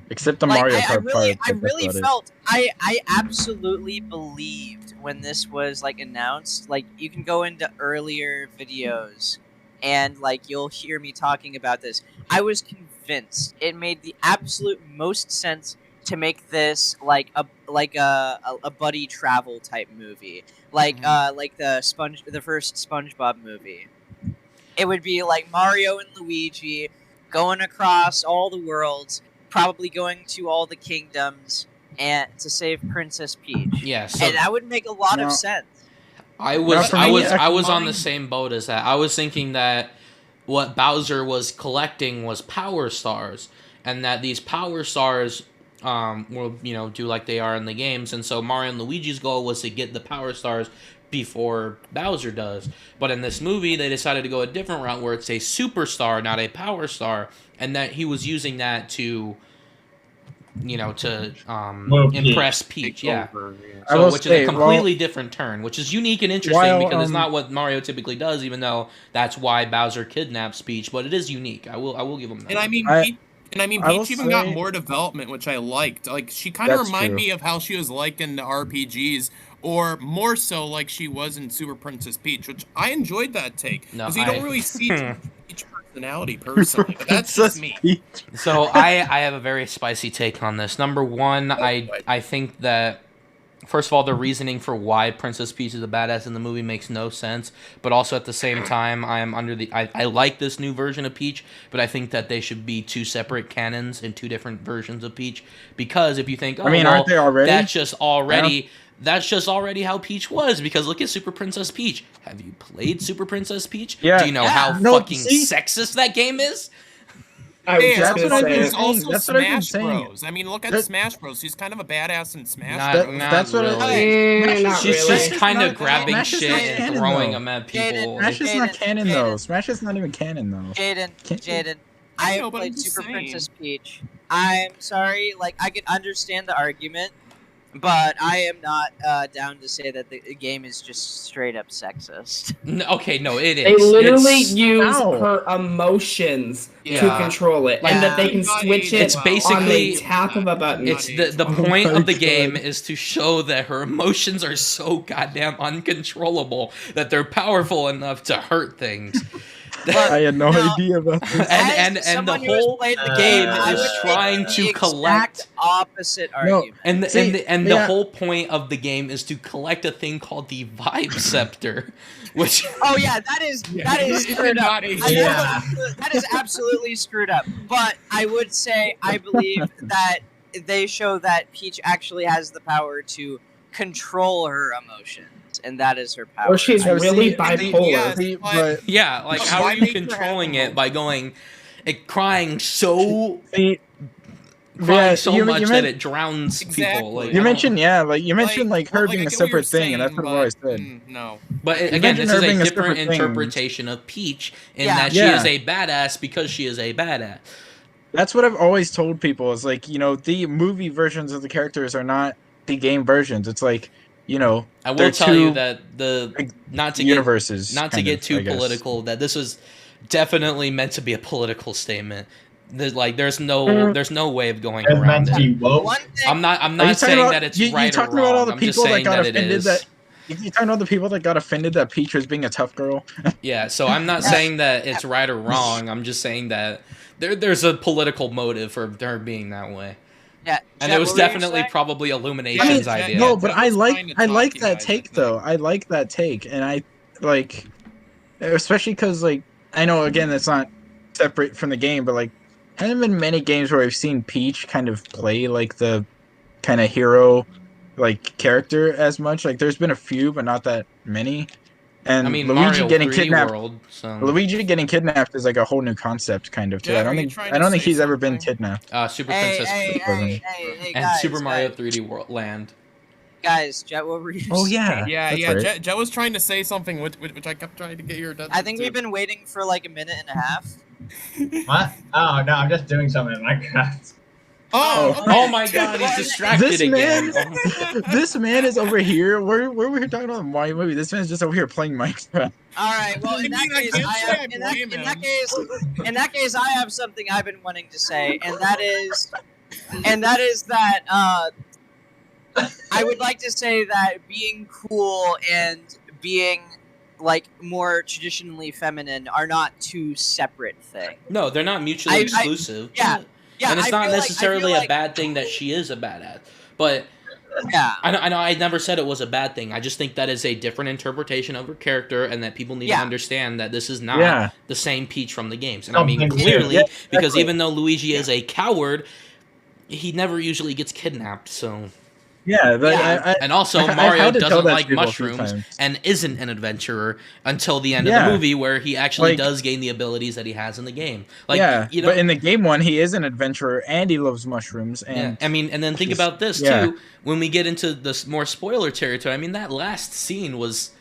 except the Mario Kart part. I really felt I absolutely believed when this was announced. You can go into earlier videos and you'll hear me talking about this. I was convinced it made the absolute most sense to make this a buddy travel type movie, the first SpongeBob movie. It would be Mario and Luigi going across all the worlds, probably going to all the kingdoms, and to save Princess Peach. Yeah, and that would make a lot of sense. I was on the same boat as that. I was thinking that what Bowser was collecting was power stars, and that these power stars will do like they are in the games, and so Mario and Luigi's goal was to get the power stars before Bowser does. But in this movie, they decided to go a different route where it's a superstar, not a power star, and that he was using that to impress Peach. Yeah. So, which is a completely different turn, which is unique and interesting because it's not what Mario typically does, even though that's why Bowser kidnaps Peach, but it is unique. I will give him that. And I mean, Peach even got more development, which I liked. She kind of reminded me of how she was in the RPGs, or more so like she was in Super Princess Peach, which I enjoyed that take. Because you don't really see Peach personality personally, but that's just me. So I have a very spicy take on this. Number one, I think that first of all, the reasoning for why Princess Peach is a badass in the movie makes no sense. But also at the same time, I am under the I like this new version of Peach, but I think that they should be two separate canons and two different versions of Peach. Because if you think, aren't they already? That's just already how Peach was. Because look at Super Princess Peach. Have you played Super Princess Peach? Yeah. Do you know how fucking sexist that game is? That's what I've been saying. also That's what I've been Smash saying. Bros. I mean, look at That- Smash Bros. She's kind of a badass in Smash. That's what really. Not She's really. just kind of not- grabbing Smash is shit not and canon, throwing though. them at people. Smash is not canon though. Smash is not even canon though. Jaden, I I know, have but I'm played just Super saying. Princess Peach. I'm sorry, like I can understand the argument, but I am not down to say that the game is just straight up sexist. No, okay, no, it is. They literally It's- use Ow. her emotions to Yeah. control it, and that they can switch it It's basically- on the tap of a button. It's the Oh point my of the God. game is to show that her emotions are so goddamn uncontrollable that they're powerful enough to hurt things. I had no No. idea about this. and the Someone who has whole played the game I is would trying make to the collect exact opposite No. argument. and the, See, and the yeah. whole point of the game is to collect a thing called the vibe scepter, which Oh yeah, that is screwed up. Yeah. That is absolutely screwed up. But I would say I believe that they show that Peach actually has the power to control her emotions, and that is her power. Or she's I really see- bipolar. Yes, See, but- but yeah, like how Why are you make her controlling have it by going, crying so see, crying yeah, so you much meant- that it drowns Exactly. people? Like, I you don't- mentioned like her being I a get what you're separate thing, and that's saying, what I've always but, said. No. But You again, mentioned this is her being a a different separate thing. interpretation of Peach in Yeah. that she Yeah. is a badass because she is a badass. That's what I've always told people is like, the movie versions of the characters are not the game versions. It's like, I will they're tell you two that not to universes. get kind of, too I guess. political, that this was definitely meant to be a political statement. There's no way of going It's around meant to be it. woke. One thing, I'm Are you not talking saying about- that it's you right or talking about all wrong. the I'm just people that saying got that it offended is. that you talking about the people that got offended that Peach was being a tough girl? Yeah, so I'm not saying that it's right or wrong. I'm just saying that there's a political motive for her being that way. yeah, And Jet, it was what were you definitely saying? probably Illumination's Yeah, idea. No, but Jet I was like trying to I talk like you that guys, take I think. though. I like that take, and I like, especially because like I know again it's not separate from the game, but like hasn't been many games where I've seen Peach kind of play like the kind of hero like character as much. Like there's been a few, but not that many. And I mean, Luigi Mario getting 3D kidnapped. World. So Luigi getting kidnapped is like a whole new concept, kind of. Too. Jet, I don't are you think trying I don't to think say he's ever been something? kidnapped. Super Hey, Princess hey, and guys, Super Mario guys, 3D World Land. Guys, Jet, what were you Oh saying? yeah, Yeah, that's yeah. right. Jet was trying to say something, which I kept trying to get your attention. I think to. we've been waiting for like a minute and a half. What? Oh no, I'm just doing something in Minecraft. Oh, Oh. okay. Oh my god, he's distracted This again. man, this man is over here. Where were we talking about Mario movie? This man's just over here playing Minecraft. All right. Well, in I that mean, I case, can't I say have, I in that, blame in that him. case, in that case, I have something I've been wanting to say, and that is that I would like to say that being cool and being like more traditionally feminine are not two separate things. No, they're not mutually I- exclusive. yeah, Yeah, and it's I not feel like- I necessarily feel a like- bad thing that she is a badass. But Yeah. I know I never said it was a bad thing. I just think that is a different interpretation of her character, and that people need to Yeah. understand that this is not Yeah. the same Peach from the games. And I mean, Something clearly, weird. Yeah, because exactly. even though Luigi is a coward, he never usually gets kidnapped. So, Yeah, but Yeah. and also I've Mario had to tell doesn't that to like people a few mushrooms times. and isn't an adventurer until the end of Yeah. the movie, where he actually Like- does gain the abilities that he has in the game. Like, yeah, you know, but in the game one, he is an adventurer and he loves mushrooms. yeah, And I mean, and then think Just- about this yeah. too. When we get into this more spoiler territory, I mean, that last scene was,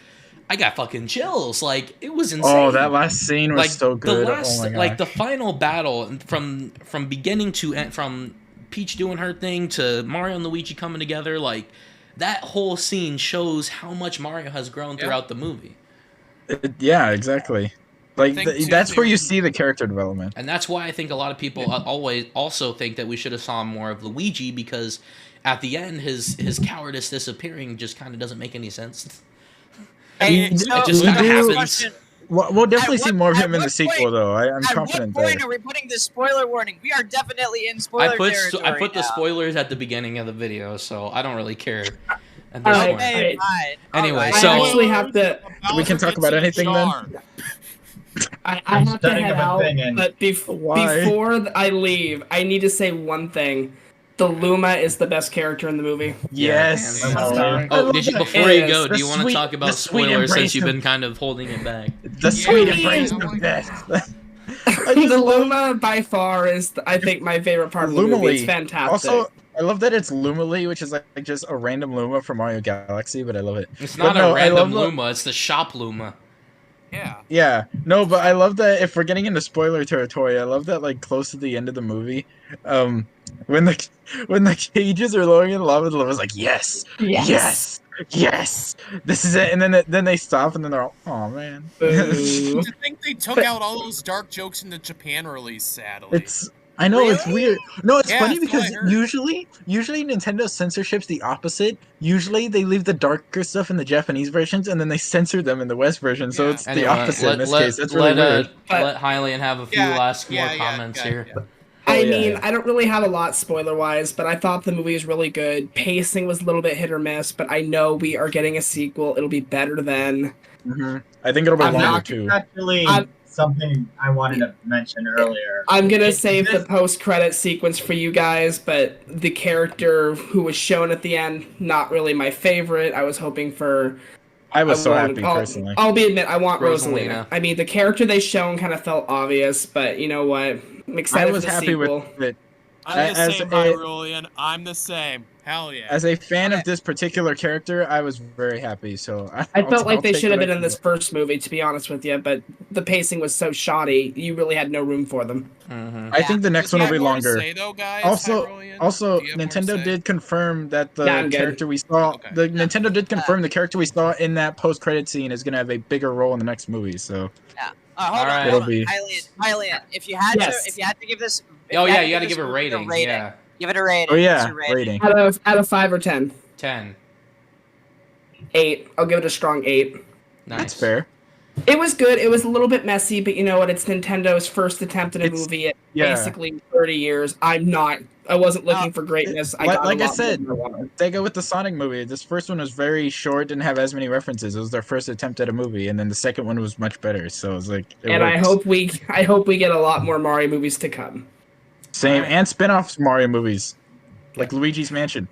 I got fucking chills. Like, it was insane. oh, that last scene was like so good. the last, oh my god! like the final battle from beginning to end, from Peach doing her thing to Mario and Luigi coming together, like that whole scene shows how much Mario has grown Yeah. throughout the movie. Yeah, exactly. Like think too, that's where they- you see the character development. And that's why I think a lot of people always also think that we should have saw more of Luigi, because at the end his cowardice disappearing just kind of doesn't make any sense. Hey, We- so, it just we kinda do- happens. question. We'll definitely At see what- more of at him in the what sequel, point- though. I'm At confident what point that. are we putting this spoiler warning? We are definitely in spoiler territory I put the now. spoilers at the beginning of the video, so I don't really care. at All this right, point. Okay, fine. Anyway, Alright. so- I actually have to. We can talk about anything then? I I'm have to setting head up a out, thing and- but Why? before I leave, I need to say one thing. The Luma is the best character in the movie. Yes. Yeah, hands down. I Oh, love did you, that. before you It go, is. do you want to talk about the sweet spoilers embrace since you've of- been kind of holding it back? The sweet Yeah, embrace I of want- death. The Luma by far is, I think, my favorite part of the movie. It's fantastic. Also, I love that it's Lumily, which is like just a random Luma from Mario Galaxy, but I love it. It's But not no, a I random love Luma, it's the shop Luma. Yeah. Yeah, no, but I love that if we're getting into spoiler territory, I love that like close to the end of the movie, when the cages are lowering in lava, the lava's like, yes, yes, yes, this is it, and then they stop, and then they're all, oh man, Boo. I think they took out all those dark jokes in the Japan release, sadly. it's. I know it's Really? weird. No, it's Yeah, funny that's what because I heard. usually Nintendo censorship's the opposite. Usually they leave the darker stuff in the Japanese versions and then they censor them in the West version. So Yeah. it's Anyway, the opposite in this case. That's really weird. let Hylian have a few last more comments here. Oh, I yeah, mean, yeah. I don't really have a lot spoiler-wise, but I thought the movie was really good. Pacing was a little bit hit or miss, but I know we are getting a sequel. It'll be better than... I think it'll be I'm longer not- too. Actually, I'm- something I wanted to mention earlier. I'm gonna It- save the this- post-credit sequence for you guys, but the character who was shown at the end, not really my favorite. I was hoping for... I was so wanted- happy I'll- personally. I'll be admit, I want Rosalina. Rosalina. I mean, the character they shown kind of felt obvious, but you know what? I'm I excited was for the happy sequel. with it. I'm the as same, a- Hyrulean. I'm the same. Hell yeah. As a fan Okay. of this particular character, I was very happy. So I felt like they take should have what been I in can this get. first movie, to be honest with you, but the pacing was so shoddy, you really had no room for them. Mm-hmm. I think the next Does he one will have be more to longer. say, though, guys? Also, Hyrulean? also Do you have more to Nintendo say? did confirm that the Yeah, I'm good. character we saw, Okay. the Nintendo did confirm the character we saw in that post-credit scene is going to have a bigger role in the next movie. So Hold Alright. on, It'll hold on. be- Hylian, if you had Yes. to give this, Oh yeah, you got gotta to give a rating. Yeah, give it a rating. oh yeah, What's your rating. Out of 5 or 10? 10. 8. I'll give it a strong 8. Nice. That's fair. It was good. It was a little bit messy, but you know what? It's Nintendo's first attempt at a It's- movie in yeah. basically 30 years. I wasn't looking for greatness. I got like a I lot said, more than I wanted. They go with the Sonic movie. This first one was very short, didn't have as many references. It was their first attempt at a movie, and then the second one was much better. So it was like, it And works. I hope we get a lot more Mario movies to come. Same and spin-off Mario movies, like Luigi's Mansion.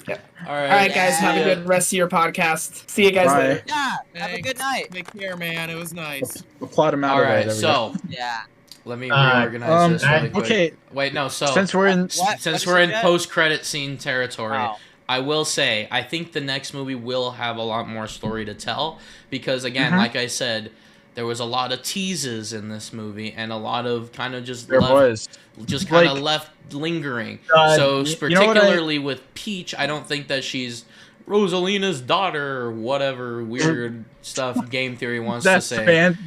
All All right, guys, have a Yeah. good rest of your podcast. See you guys Bye. later. Yeah, have a Thanks. good night. Take care, man. It was nice. We'll plot them out. All of right, there we so Yeah. let me Uh, reorganize this really quick. okay. Wait, no. So Since we're in, What? since is we're it, in Jet? post-credit scene territory, Oh. I will say I think the next movie will have a lot more story to tell because again, Mhm. like I said, there was a lot of teases in this movie and a lot of kind of just there left, was. just kind of like- left lingering. Uh, So you know what I- particularly with Peach, I don't think that she's Rosalina's daughter or whatever weird stuff game theory wants to That's say.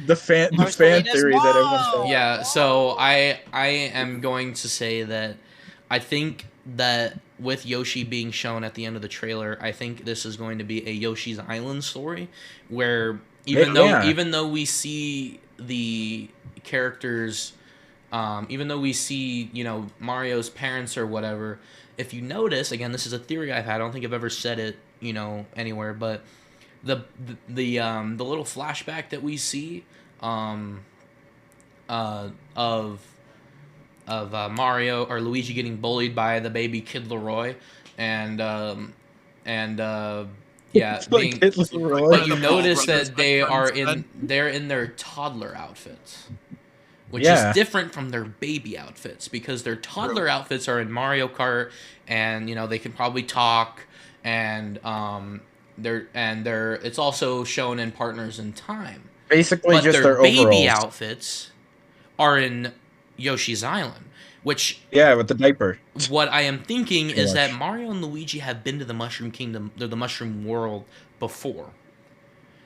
the fan Rosalina's theory that everyone's mom! saying. Yeah, so I am going to say that I think that with Yoshi being shown at the end of the trailer, I think this is going to be a Yoshi's Island story where Yeah. even though we see the characters even though we see, you know, Mario's parents or whatever, if you notice, again, this is a theory I've had, I don't think I've ever said it, you know, anywhere, but the little flashback that we see of Mario or Luigi getting bullied by the baby Kid Leroy and yeah, being, Like Hitler's Roy. but you The Paul notice brothers that they best are friends they're in their toddler outfits, which Yeah. is different from their baby outfits because their toddler outfits are in Mario Kart, and you know they can probably talk, and they're it's also shown in Partners in Time. Basically, But just their their baby overalls. outfits are in Yoshi's Island, which Yeah, with the diaper. what I am thinking Pretty is that much. Mario and Luigi have been to the Mushroom Kingdom, or the Mushroom World before.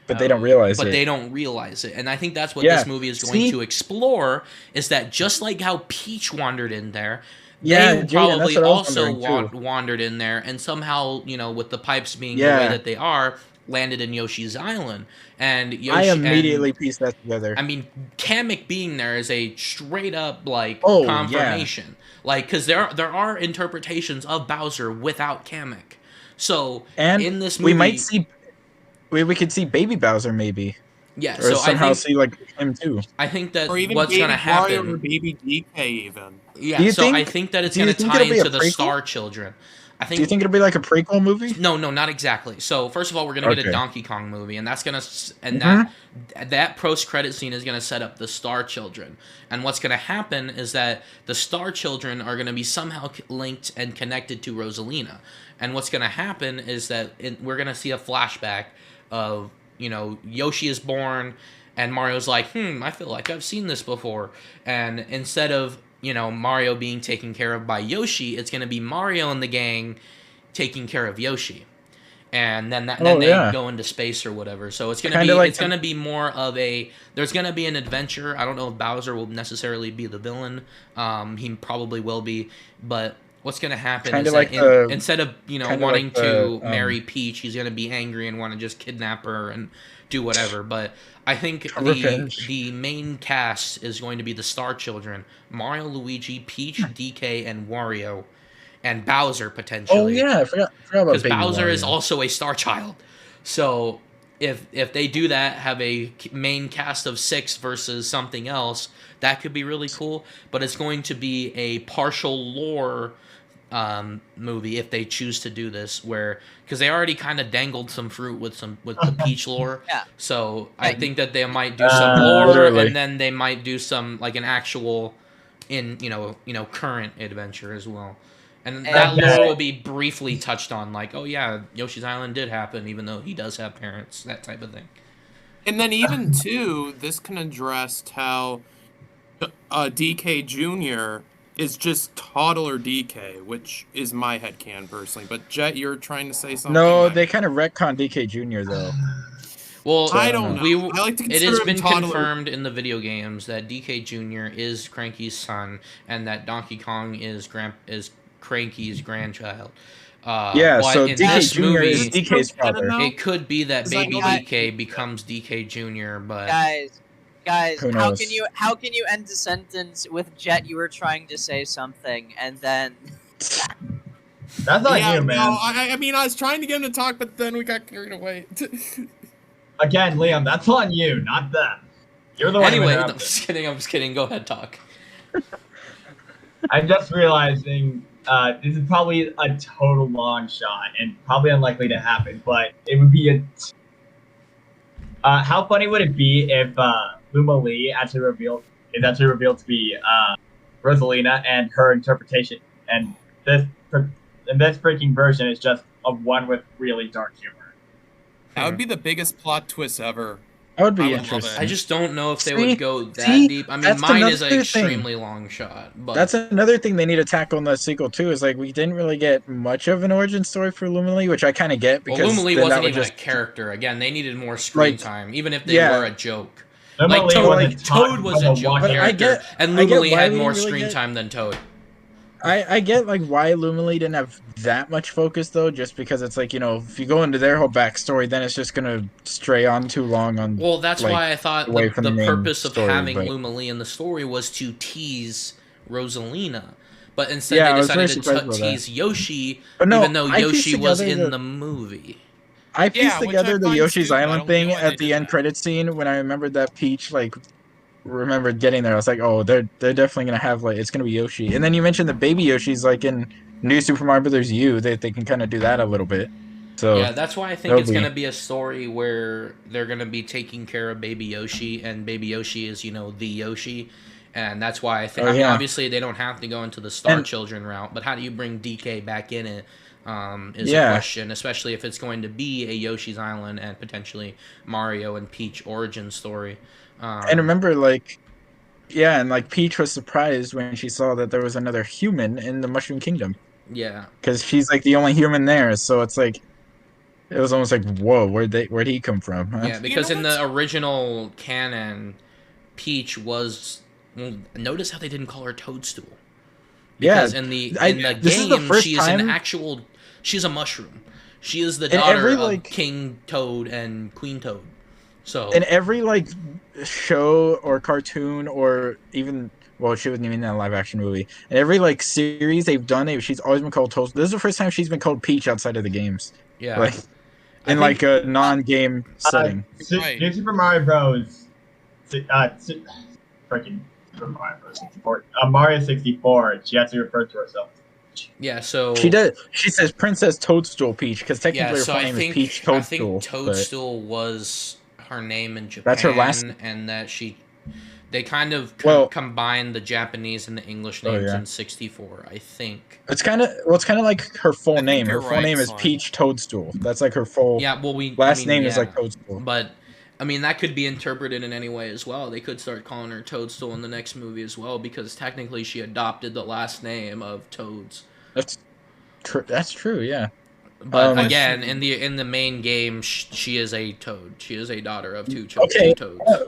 But they don't realize But it. they don't realize it. And I think that's what Yeah. this movie is going See? to explore, is that just like how Peach wandered in there, Yeah, they Jaden, probably that's what I was also wondering, too. wandered in there, and somehow, you know, with the pipes being the Yeah. way that they are, landed in Yoshi's Island. And Yoshi, I immediately and, pieced that together. I mean, Kamek being there is a straight up like Oh, confirmation. Like, because there are interpretations of Bowser without Kamek. So And in this movie, we might see, we could see Baby Bowser maybe, yeah. or So somehow see like him too. I think that Or even what's Baby gonna Wario happen. or Baby DK even. Yeah. Do you So I think- think that it's do you gonna think tie it'll be a into the prequel? Star Children. I think. Do you think it'll be like a prequel movie? No, not exactly. So first of all, we're gonna get a Okay. Donkey Kong movie, and that's gonna and Mhm. that post credit scene is gonna set up the Star Children. And what's gonna happen is that the Star Children are gonna be somehow linked and connected to Rosalina. And what's gonna happen is that we're gonna see a flashback of Yoshi is born, and Mario's like, I feel like I've seen this before. And instead of Mario being taken care of by Yoshi, it's gonna be Mario and the gang taking care of Yoshi, and then they go into space or whatever. So it's gonna gonna be more of a. There's gonna be an adventure. I don't know if Bowser will necessarily be the villain. He probably will be, but what's gonna happen is that instead of wanting to marry Peach, he's gonna be angry and want to just kidnap her and do whatever. But I think the main cast is going to be the Star Children: Mario, Luigi, Peach, DK, and Wario. And Bowser potentially. Oh yeah, I forgot about because Baby Bowser Wario. is also a star child. So if they do that, have a main cast of 6 versus something else, that could be really cool. But it's going to be a partial lore movie if they choose to do this, because they already kind of dangled some fruit with the Peach lore. Yeah. So I think that they might do some lore, literally. and then they might do some like an actual current adventure as well. And that lore will be briefly touched on, like, oh yeah, Yoshi's Island did happen, even though he does have parents, that type of thing. And then even too, this can address how DK Jr. is just toddler DK, which is my headcanon personally. But Jet, you're trying to say something? No, they kind of retcon DK Jr. though. Well, I don't know. I like to it consider has him been toddler. confirmed in the video games that DK Jr. is Cranky's son, and that Donkey Kong is Cranky's grandchild. Yeah, but so in DK this Jr. movie, is DK's father. it could be that Is that baby not- DK becomes DK Jr., but Guys, Who how knows? can you end a sentence with Jet? You were trying to say something, and then That's not Yeah, you, man. no, I mean, I was trying to get him to talk, but then we got carried away. Again, Liam, that's on you, not them. You're the one who anyway, no, I'm interrupted. just kidding. Go ahead, talk. I'm just realizing this is probably a total long shot and probably unlikely to happen, but it would be how funny would it be if Luma Lee is actually revealed to be Rosalina, and her interpretation, and this freaking version is just of one with really dark humor. That would be the biggest plot twist ever. That would be I would love interesting. it. I just don't know if they See- would go that see, deep. I mean, that's mine is an another thing. extremely long shot, but That's another thing they need to tackle in the sequel too. Is like we didn't really get much of an origin story for Lumily, which I kind of get because Luma Lee then that wasn't would even just a character. Again, they needed more screen Like, time, even if they yeah. were a joke. Luma Like Lee Toad, wasn't taught Toad was a how to joke walk But I character, get- and I get Luma Lee why had we more didn't really screen get- time than Toad. I get like why Lumily didn't have that much focus though, just because it's like if you go into their whole backstory, then it's just gonna stray on too long on. Well, that's like, why I thought away the from the main purpose of story, having but- Luma Lee in the story was to tease Rosalina. But instead Yeah, I they was very decided surprised to about that. tease Yoshi, But no, even though I pieced Yoshi was together in the- the movie. I pieced Yeah, which I together the find Yoshi's stupid. I Island don't thing get why at they the did end that. credit scene when I remembered that Peach remembered getting there. I was like, oh, they're definitely gonna have it's gonna be Yoshi. And then you mentioned the baby Yoshi's in New Super Mario Brothers U. They can kind of do that a little bit. So Yeah, that's why I think that'll it's be- going to be a story where they're going to be taking care of Baby Yoshi, and Baby Yoshi is, the Yoshi. And that's why I think, Oh, I mean, yeah. obviously they don't have to go into the Star And- Children route, but how do you bring DK back in it is Yeah. a question, especially if it's going to be a Yoshi's Island and potentially Mario and Peach origin story. And remember, and Peach was surprised when she saw that there was another human in the Mushroom Kingdom Yeah. because she's the only human there. So it's it was almost like, whoa, where'd he come from? Huh? Yeah, because know in the original canon, Peach was... Well, notice how they didn't call her Toadstool. Because in the this is the game, first she is an time- actual... She's a mushroom. She is the And daughter every, of King Toad and Queen Toad. So in every like show or cartoon or even she wasn't even in a live action movie. In every like series they've done, she's always been called Toast. This is the first time she's been called Peach outside of the games. yeah, Like I in think like a non-game setting. Right. New Super Mario Bros. Freaking Super Mario Bros. 64. Mario 64. She has to refer to herself. yeah. So She does. She says Princess Toadstool Peach because technically yeah. her So full I name think is Peach I Toadstool. think Toadstool was her name in Japan, That's her last- and that they kind of Well- combined the Japanese and the English Oh, names yeah. in 64. I think. It's kind of like her full I think name. Her you're full right, name is Slime. Peach Toadstool. That's like her full Yeah. Well, last name is like Toadstool. But I mean, that could be interpreted in any way as well. They could start calling her Toadstool in the next movie as well, because technically she adopted the last name of Toads. That's true. That's true. Yeah. But again, in the main game, she is a Toad. She is a daughter of two Toads.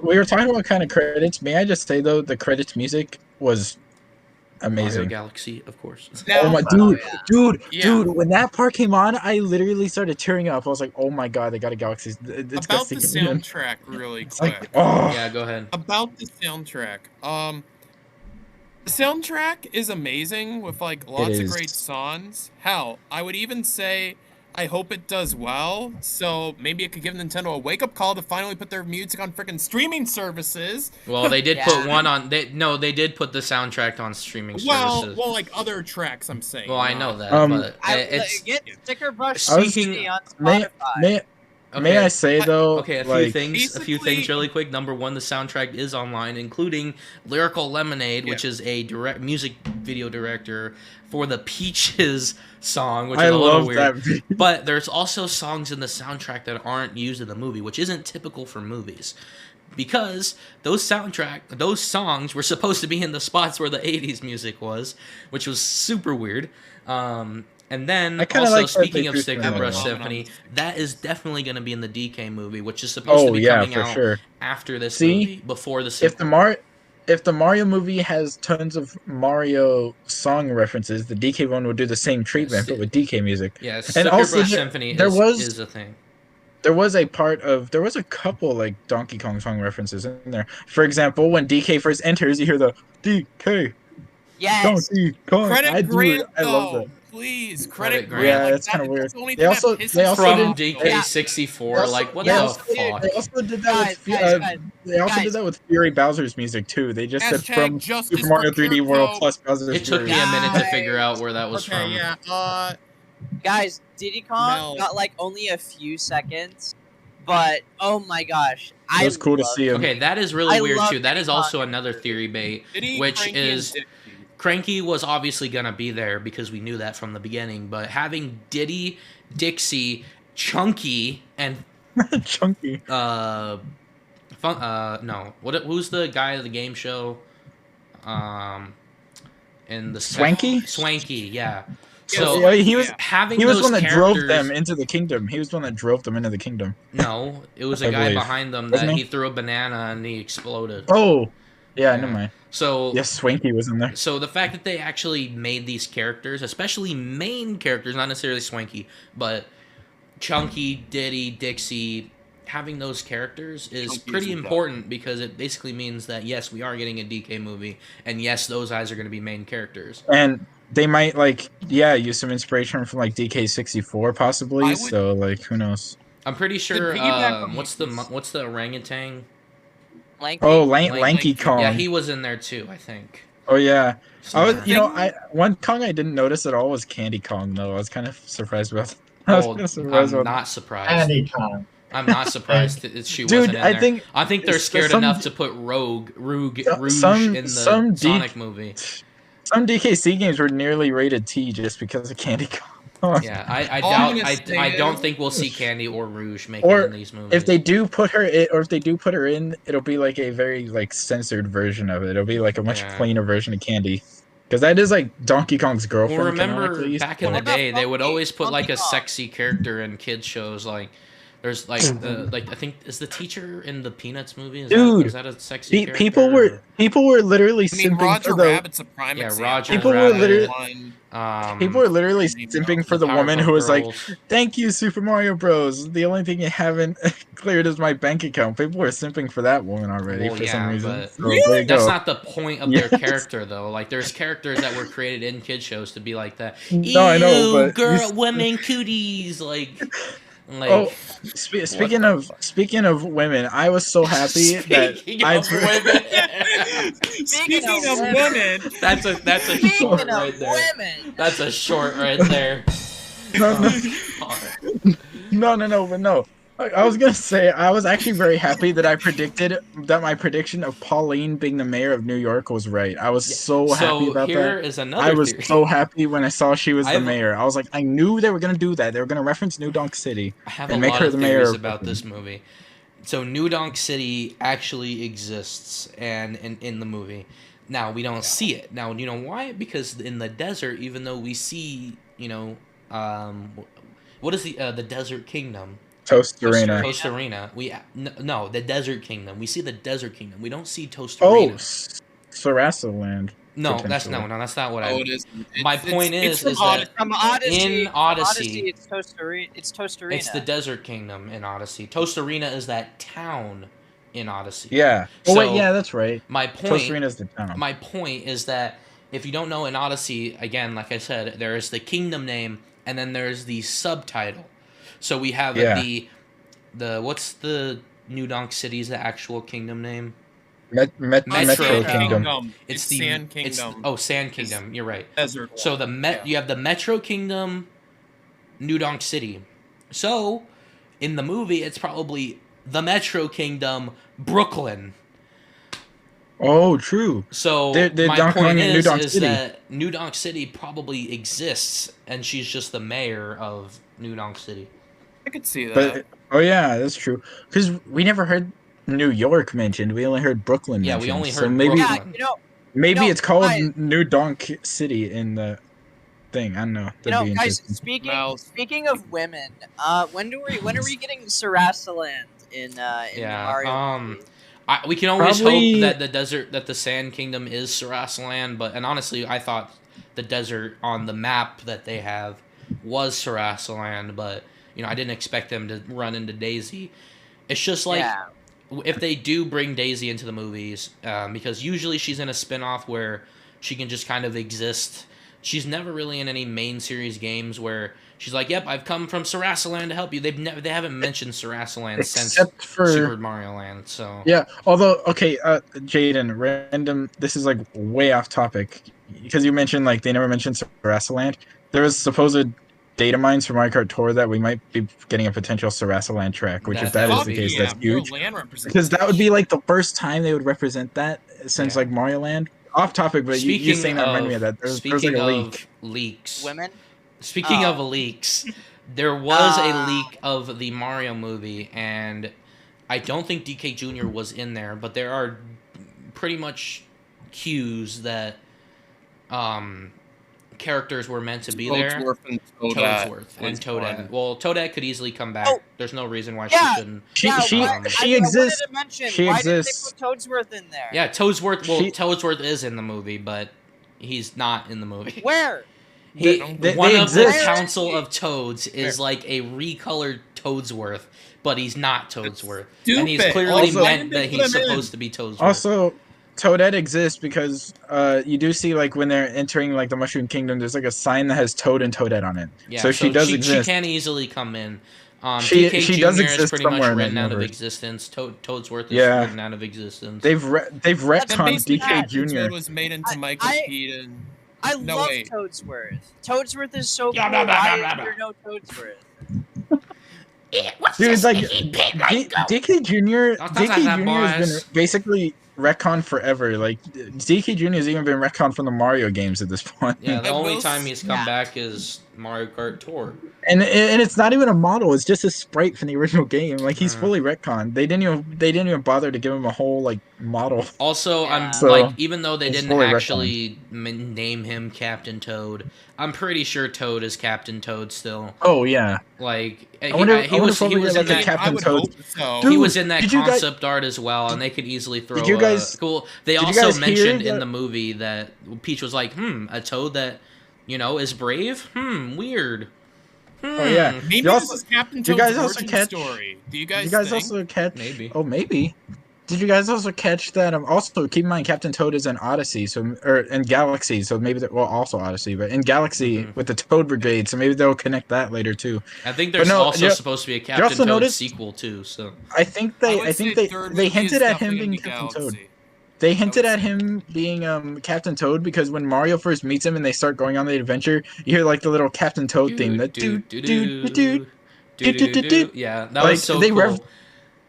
We were talking about kind of credits. May I just say though, the credits music was Mario amazing. Galaxy, of course. Oh my dude, Yeah. when that part came on, I literally started tearing up. I was like, "Oh my god, they got a Galaxy." It's got About the Sticky Man. soundtrack, really It's quick. like, oh, Yeah, go ahead. About the soundtrack. The soundtrack is amazing with like lots of is. great songs. Hell, I would even say I hope it does well. So maybe it could give Nintendo a wake up call to finally put their music on freaking streaming services. Well, they did Yeah. put one on. They did put the soundtrack on streaming services. Well, like other tracks, I'm saying. Well, I know that, but it's Get Sticker Brush Speaking- CD on may Spotify. may I say though? Okay, a few like, things basically- really quick. Number one, the soundtrack is online, including Lyrical Lemonade, which is a direct music video director for the Peaches song, which is I a little love weird. that. video. But there's also songs in the soundtrack that aren't used in the movie, which isn't typical for movies. Because those songs were supposed to be in the spots where the 80s music was, which was super weird. And then I kinda also, like that speaking they of threw Sticker some Brush of that. Symphony, that is definitely going to be in the DK movie, which is supposed to Oh be yeah, coming for out sure. after this See? movie, before the If sequel. the Mario movie has tons of Mario song references, the DK one would do the same treatment, Yes, but with DK music. Yeah, Sticker also Brush there- Symphony there was- is a thing. There was a couple like Donkey Kong song references in there. For example, when DK first enters, you hear the DK Yes. Donkey Kong. Credit Grant, I love though. that. Please, Credit credit Grant. Grant. Yeah, Like, it's kinda weird. That's the only They thing also- that pisses they also me From off. DK64, like, what They the also- fuck? They also did that Guys, with guys, they also guys. did that with Fury Bowser's music too. They just said Hashtag from justice Super Mario for 3D World Kirko. plus Bowser's It took Fury. me a minute to Guys. figure out where that was Okay, from. yeah. Guys, Diddy Kong Mel. got like only a few seconds, but oh my gosh, It was cool to love- see him. Okay, that is really I weird love too. That Diddy is also Kong. another theory bait, Diddy, which Cranky, is and Dixie. Cranky was obviously gonna be there because we knew that from the beginning. But having Diddy, Dixie, Chunky, and Chunky. no, who's the guy of the game show? In the Swanky? Swanky, yeah. Yeah, So Yeah, he was yeah. having he was those one that drove characters- them into the kingdom. He was one that drove them into the kingdom. No, it was a I guy believe. behind them Wasn't that he? he threw a banana and he exploded. Oh, yeah, Yeah. never mind. So Yes, Swanky was in there. So the fact that they actually made these characters, especially main characters, not necessarily Swanky, but Chunky, Diddy, Dixie, having those characters is Chunky pretty is the important because it basically means that yes, we are getting a DK movie, and yes, those guys are going to be main characters. And they might use some inspiration from like DK64 possibly. I would- So like, who knows? I'm pretty sure. piggyback on What's the orangutan? Lanky. Oh, Lanky Lanky Kong. Yeah, he was in there too, I think. Oh yeah. I was, Somewhere. one Kong I didn't notice at all was Candy Kong though. I was kind of surprised about. I was Oh, kinda surprised I'm about- not surprised. Andy Kong. I'm not surprised that she Dude, wasn't in I there. think I think they're scared some- enough to put Rouge some- in the some Sonic movie. some DKC games were nearly rated T just because of Candy Kong. Yeah, I All I'm doubt. gonna say I don't is- think we'll see Candy or Rouge make it Or in these movies. If they do put her in, it'll be like a very like censored version of it. It'll be like a much Yeah. plainer version of Candy, because that is like Donkey Kong's girlfriend. Well, remember canonically, back in the so- What about day, they would Funky- always put like a Funky Kong? sexy character in kids shows. Like There's like I think is the teacher in the Peanuts movie? Dude, is that a sexy character? People were literally I mean, simping Roger for the Rabbit's a prime Yeah, example. Roger people Rabbit. were literally One, people were literally you know, simping for the woman Powerpuff who was like, Girls. "Thank you, Super Mario Bros. The only thing you haven't cleared is my bank account." People were simping for that woman already Well, for some yeah, reason. but So there you that's go. not the point of their character, though. Like, there's characters that were created in kid shows to be like that. No, I know, but girl, women, cooties, like. Oh, speaking of women, I was so happy that Speaking of women, that's a Speaking short of right there. women, That's a short right there. No, but no. I was gonna say I was actually very happy that I predicted that my prediction of Pauline being the mayor of New York was right. I was so happy about here that. is another I was theory. so happy when I saw she was the I've- mayor. I was like, I knew they were gonna do that. They were gonna reference New Donk City I have and a make lot her of the mayor theories of about Brooklyn. this movie. So New Donk City actually exists, and in the movie, now we don't see it. Now you know why? Because in the desert, even though we see, what is the Desert Kingdom? Toast Arena. Toast Arena. No, the Desert Kingdom. We see the Desert Kingdom. We don't see Toast Oh, Arena. Sarasa Land. No, that's potentially. that's not what I. it is. My point is from that from Odyssey, in Odyssey, it's Toast Arena. It's Toast Arena. it's the Desert Kingdom in Odyssey. Toast Arena is that town in Odyssey. Yeah. Oh So, wait, yeah, that's right. My Toast point. Arena is the town. My point is that if you don't know, in Odyssey, again, like I said, there is the kingdom name, and then there's the subtitle. So we have the what's the New Donk City's the actual kingdom name? Metro Kingdom. It's the Sand Kingdom. Sand Kingdom. You're right. Desert. So you have the Metro Kingdom, New Donk City. So in the movie, it's probably the Metro Kingdom, Brooklyn. Oh, true. So they're my point is City. that New Donk City probably exists, and she's just the mayor of New Donk City. I could see that. But oh yeah, that's true. Because we never heard New York mentioned. We only heard Brooklyn mentioned. Yeah, we only heard so maybe Brooklyn. Yeah, maybe it's called guys, New Donk City in the thing. I don't know. That'd be guys. interesting. Speaking of women, when are we getting Sarasa Land in the Mario movie? We can always Probably- hope that the Sand Kingdom is Sarasa Land, and honestly, I thought the desert on the map that they have was Sarasa Land, but I didn't expect them to run into Daisy. It's just like if they do bring Daisy into the movies, because usually she's in a spin-off where she can just kind of exist. She's never really in any main series games where she's like, "Yep, I've come from Sarasa Land to help you." They haven't mentioned Sarasa Land since Except for Super Mario Land. So yeah. Although okay, Jaden, random. This is like way off topic because you mentioned like they never mentioned Sarasa Land. There was supposed data mines for Mario Kart Tour that we might be getting a potential Sarasa Land track, which if that is the case, that's huge. Because that would be like the first time they would represent that since like Mario Land. Off topic, but you saying that reminded me of that. There's like a leak. Leaks. Women. Speaking of leaks, there was a leak of the Mario movie, and I don't think DK Jr. was in there, but there are pretty much cues that characters were meant to be there. Toadsworth and Toadette. Well, Toadette could easily come back. There's no reason why she shouldn't. She exists. She exists. Why did they put Toadsworth in there? Yeah, Toadsworth. Well, Toadsworth is in the movie, but he's not in the movie. Where? One of the Council of Toads is like a recolored Toadsworth, but he's not Toadsworth. And he's clearly meant that he's supposed to be Toadsworth. Also, Toadette exists because you do see like when they're entering like the Mushroom Kingdom, there's like a sign that has Toad and Toadette on it. Yeah, so she does exist. She can easily come in. She DK does Jr. exist is pretty much somewhere in written that out of universe. existence. Toadsworth is written out of existence. They've retconned DK Jr. Toad was made into Michael Keaton. I love Toadsworth. Toadsworth is so cool. Why is there no Toadsworth? Dude, it's like DK Jr. has been basically retconned forever. Like DK Jr. has even been retconned from the Mario games at this point. Yeah, the only time he's come back is Mario Kart Tour. And it's not even a model; it's just a sprite from the original game. Like he's fully retconned. They didn't even bother to give him a whole like model. Also, Yeah. I'm like, even though they It's didn't fully actually name him Captain Toad, I'm pretty sure Toad is Captain Toad still. Oh yeah. Like I wonder he was if we in get, like, a that. Captain I would Toad. hope so. Dude, He was in that did you guys- concept art as well, and they could easily throw. you guys- cool. They did you also guys hear mentioned in that- the movie that Peach was like, a Toad that, is brave. Weird. Oh yeah. Maybe You this also- is Captain did you Toad's guys also origin catch- story. Do you Did guys, you guys think? also catch? Maybe. Oh, maybe. Did you guys also catch that? Also, keep in mind, Captain Toad is in Odyssey, or in Galaxy, so maybe also Odyssey, but in Galaxy with the Toad Brigade, so maybe they'll connect that later too. I think there's no, also you- supposed to be a Captain also Toad notice- sequel too. So I think they third they movie hinted is at him definitely being gonna be Captain Toad. Galaxy. They hinted would at him being Captain Toad because when Mario first meets him and they start going on the adventure, you hear like the little Captain Toad theme. That Yeah, that Like, was so they cool. rev-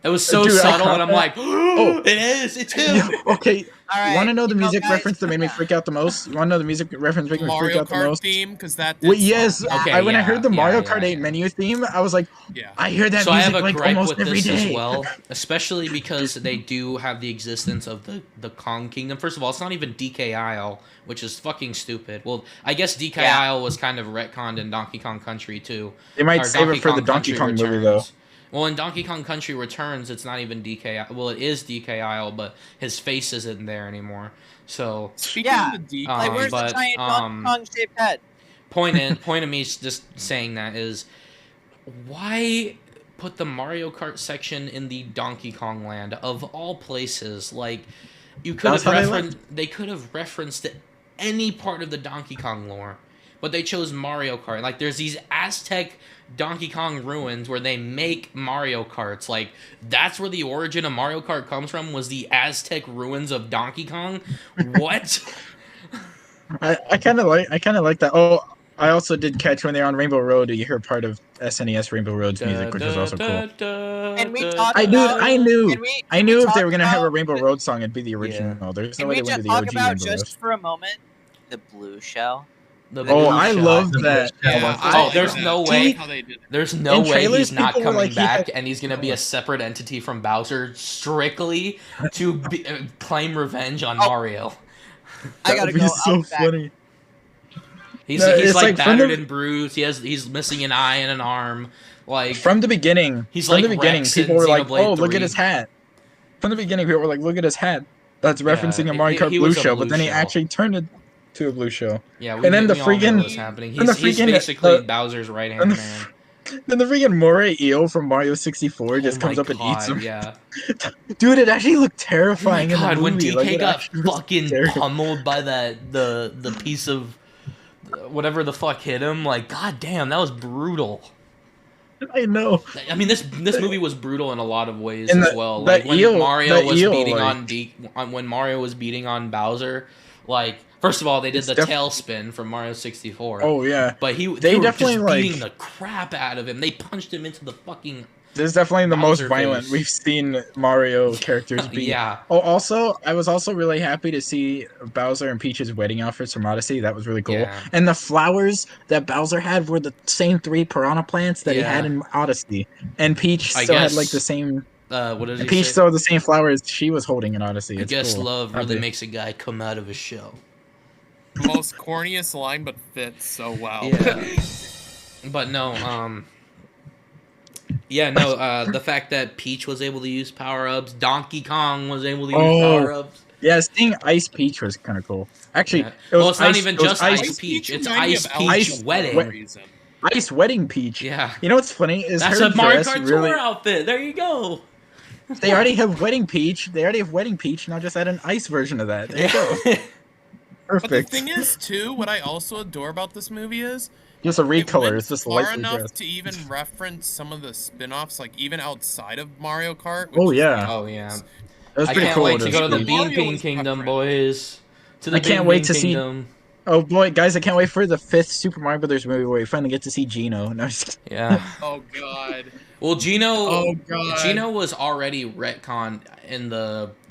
It was so Dude, I subtle, caught and I'm that. like, oh, it is. It's him. Okay, All right, you want to know the music guys, reference that made me freak out the most? You want to know the music reference making me freak Mario out the Kart most? theme, because that. Well, did yes, something. Okay, when I heard the yeah, Mario yeah, Kart 8 yeah. menu theme, I was like, Yeah. I hear that So I music have a like gripe almost with every this day. as well, especially because they do have the existence of the Kong Kingdom. First of all, it's not even DK Isle, which is fucking stupid. Well, I guess DK Yeah. Isle was kind of retconned in Donkey Kong Country too. They might Or save it for the Donkey Country Kong movie though. Returns. Well, in Donkey Kong Country Returns, it's not even DK. Well, it is DK Isle, but his face isn't there anymore. So Speaking Yeah. of the Like, where's but, the giant Donkey Kong-shaped head? point of me just saying that is, why put the Mario Kart section in the Donkey Kong land of all places? Like, you could That's have how they referenced. They could have referenced any part of the Donkey Kong lore, but they chose Mario Kart. Like, there's these Aztec Donkey Kong ruins where they make Mario Karts. Like, that's where the origin of Mario Kart comes from, was the Aztec ruins of Donkey Kong. What? I kind of like that. Oh, I also did catch when they're on Rainbow Road. You hear part of SNES Rainbow Road's music, which is also cool. Can we talk I knew Can we if they were gonna have a talk Rainbow about- Road song, it'd be the original. There's no Can way we they wouldn't just do the talk OG about Rainbow Road. just for a moment the blue shell? The Oh, blue I shell. love that. Yeah, Oh, there's no I way. like how they did it. There's no In way trailers, he's not people were coming like, he back, had- and he's gonna be a separate entity from Bowser, strictly to claim revenge on Mario. I gotta go. so back. funny. He's No, he's it's like like from battered the- and bruised. He's missing an eye and an arm. Like, From the beginning, He's from like the beginning, Rex people in were like, Xenoblade "Oh, look 3. at his hat." From the beginning, people were like, "Look at his hat." That's referencing a Mario Kart he Blue was a shell, blue but then he shell. actually turned it to a blue shell. yeah, and then the we all know freaking- what's happening. and the He's freaking- basically Bowser's right hand and the man. Then the freaking Moray eel from Mario 64 just Oh comes my up and eats God, him. Yeah. Dude, it actually looked Oh my terrifying God, in the when movie. DK Like, it got actually was fucking scary. pummeled by the piece of whatever the fuck hit him, like, god damn, that was brutal. I know. I mean, this movie was brutal in a lot of ways And as the- well. the Like when eel- Mario the was eel, beating like- when Mario was beating on Bowser, like, first of all, they did It's the def- tailspin from Mario 64. Oh yeah, But they they were definitely, just like- beating the crap out of him. They punched him into the fucking this is definitely the most Bowser violent face. we've seen Mario characters be. yeah. Oh, also, I was also really happy to see Bowser and Peach's wedding outfits from Odyssey. That was really cool. Yeah. And the flowers that Bowser had were the same 3 piranha plants that he Yeah. had in Odyssey. And Peach I still had guess- like the same. What did he Peach say? still had the same flowers she was holding in Odyssey. I It's guess cool. love really Happy. makes a guy come out of his shell. Most corniest line, but fits so well. Yeah. But no, yeah, no, the fact that Peach was able to use power-ups, Donkey Kong was able to use Oh. power-ups. Yeah, seeing Ice Peach was kind of cool. Actually, Yeah. it was Well, it's not ice, even it was just ice, Ice Peach, it's reminded me Ice of Peach Alice Wedding. for some reason. Ice Wedding Peach. Yeah. You know what's funny is That's her a Mario dress Kart really. Tour outfit. There you go. They already have Wedding Peach. They already have Wedding Peach. Now just add an ice version of that. There you go. But the Perfect. thing is, too, what I also adore about this movie is Just a it recolor. went It's just far lightly enough dressed. to even reference some of the spin-offs, like even outside of Mario Kart. Oh which is, yeah, Oh, yeah. that was I pretty can't cool. wait to go to the see. Bean Mario King was Kingdom, different. boys. To the I can't Bean wait King to see- Kingdom. Oh boy, guys, I can't wait for the 5th Super Mario Brothers movie where we finally get to see Geno. No, just kidding. Yeah. Oh god. Well, Oh god. Gino was already retconned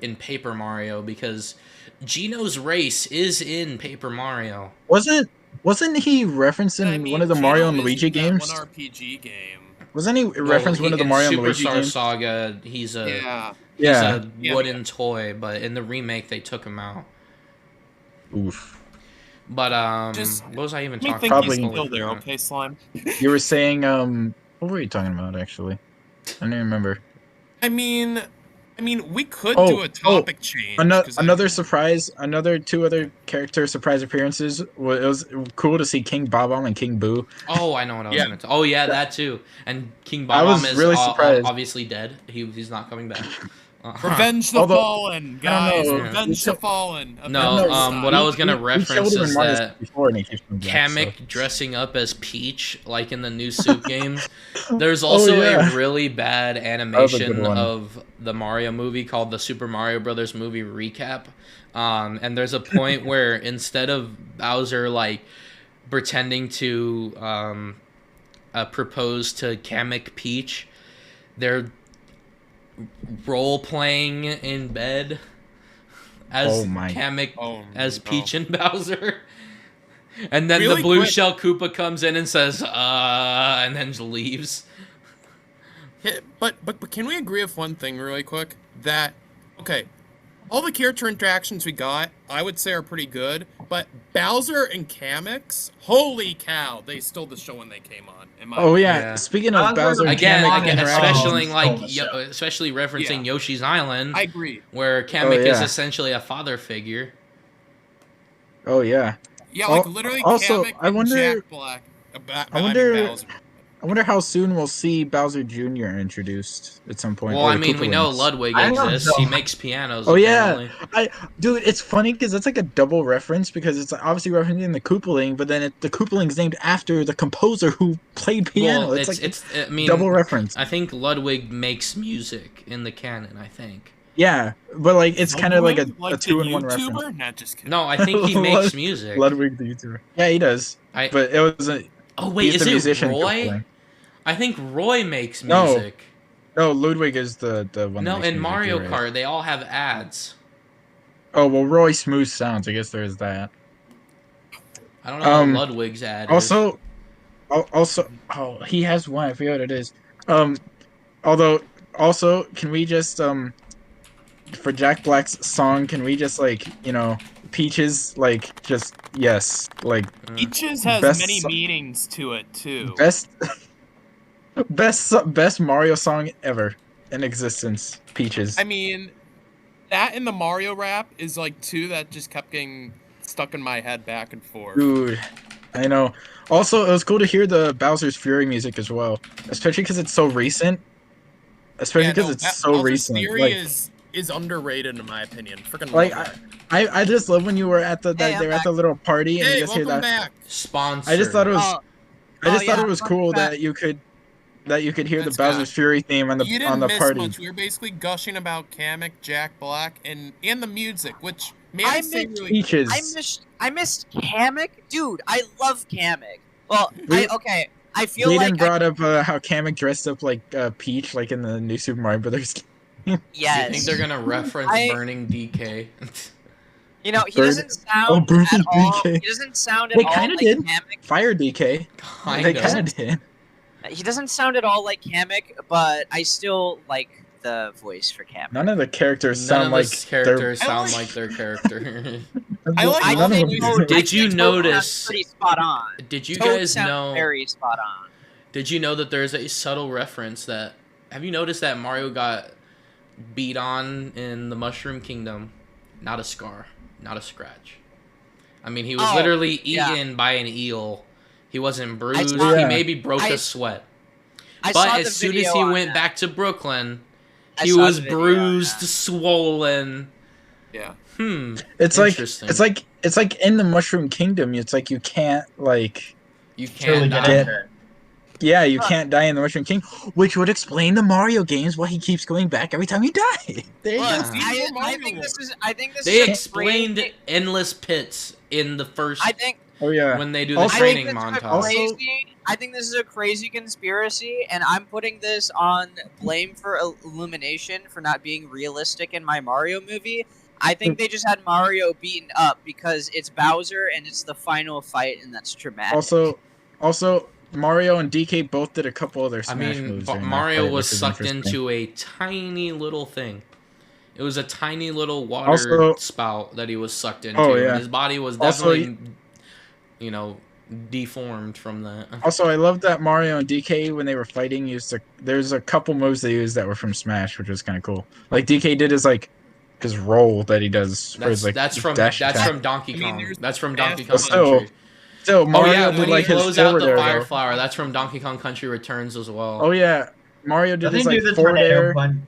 in Paper Mario because Gino's race is in Paper Mario. wasn't Wasn't he referenced in one of the Mario and Luigi games? One RPG game. Wasn't he referenced one of the Mario and Luigi games? Superstar Saga, he's a Yeah. wooden toy, but in the remake they took him out. Oof. But what was I even talking about? about? Probably still there, okay, Slime. You were saying what were you talking about actually? I don't even remember. I mean, we could do a topic change. Another surprise, two other character surprise appearances. It was cool to see King Bob-omb and King Boo. Oh, I know what I was going to. Oh yeah, that too. And King I was Bob-omb is really surprised. Obviously dead. He's not coming back. Revenge the fallen, guys. Revenge the fallen. No, what I was gonna reference is that Kamek dressing up as Peach, like in the new Soup games. There's also a really bad animation of the Mario movie called the Super Mario Brothers movie recap. And there's a point where instead of Bowser like pretending to propose to Kamek Peach, they're role playing in bed as Kamek as Peach and Bowser, and then the blue shell Koopa comes in and says and then leaves. Yeah, but can we agree with one thing really quick? That all the character interactions we got, I would say, are pretty good. But Bowser and Kamek's, holy cow, they stole the show when they came on. Speaking of Bowser and again, especially referencing Yoshi's Island. I agree. Where Kamek is essentially a father figure. Oh yeah. Yeah, like literally. Also, Kamek and Jack Black. I wonder how soon we'll see Bowser Jr. introduced at some point. Well, I mean, we know Ludwig exists. He makes pianos. Oh yeah, dude, it's funny because it's like a double reference because it's obviously referencing the Koopaling, but then the Koopaling's named after the composer who played piano. Well, it's double reference. I think Ludwig makes music in the canon. I think. Yeah, but like it's kind of like a 2-in-1 reference. Not just kidding. No, I think he makes music. Ludwig the YouTuber. Yeah, he does. But it was a. Oh wait, is it Roy? I think Roy makes music. No, Ludwig is the one. No, in Mario Kart, they all have ads. Oh well, Roy smooth sounds. I guess there is that. I don't know what Ludwig's ad is. Also, he has one. I forget what it is. Also, can we just for Jack Black's song, can we just Peaches Peaches has many meanings to it too. Best Mario song ever in existence. Peaches. I mean, that and the Mario rap is like two that just kept getting stuck in my head back and forth. Dude, I know. Also, it was cool to hear the Bowser's Fury music as well, especially because it's so recent. Bowser's Fury is underrated in my opinion. Freaking I just love when you were at the little party and you just hear that. Back. Sponsor. I just thought it was cool that you could hear the Bowser's Fury theme on the party. Much. We were basically gushing about Kamek, Jack Black, and the music, which I missed Kamek, dude. I love Kamek. Well, I feel like Jaden brought up how Kamek dressed up like Peach, like in the new Super Mario Brothers game. Yes. Do you think they're gonna reference Burning DK? You know, he doesn't sound at all. He doesn't sound at all like Kamek. Fire DK. They kind of did. He doesn't sound at all like Kamek, but I still like the voice for Kamek. None of the characters sound like their character. Did you notice? Pretty spot on. Did you guys know? Very spot on. Did you know that there's a subtle reference that? Have you noticed that Mario got beat on in the Mushroom Kingdom? Not a scar, not a scratch. I mean, he was literally eaten by an eel. He wasn't bruised. He maybe broke a sweat. But as soon as he went back to Brooklyn, he was bruised, swollen. Yeah. It's like in the Mushroom Kingdom. It's like you can't you can't die. Yeah, you can't die in the Mushroom King, which would explain the Mario games why he keeps going back every time you die. There you go. I think this they explained endless pits in the first. Oh yeah. When they do the training montage. I think this is a crazy conspiracy, and I'm putting this on blame for Illumination for not being realistic in my Mario movie. I think they just had Mario beaten up because it's Bowser and it's the final fight, and that's dramatic. Also, Mario and DK both did a couple of their Smash moves. during that Mario fight, was which is sucked interesting. into a tiny little thing. It was a tiny little water spout that he was sucked into. Oh, yeah. And his body was definitely, deformed from that. Also, I love that Mario and DK, when they were fighting, there's a couple moves they used that were from Smash, which was kind of cool. Like DK did his roll that he does for his That's from Donkey Kong. That's from Donkey Kong Country. Still, Mario did when like he his blows out the forward air, fire though. flower, that's from Donkey Kong Country Returns as well. Oh yeah, Mario did his like the forward air, one.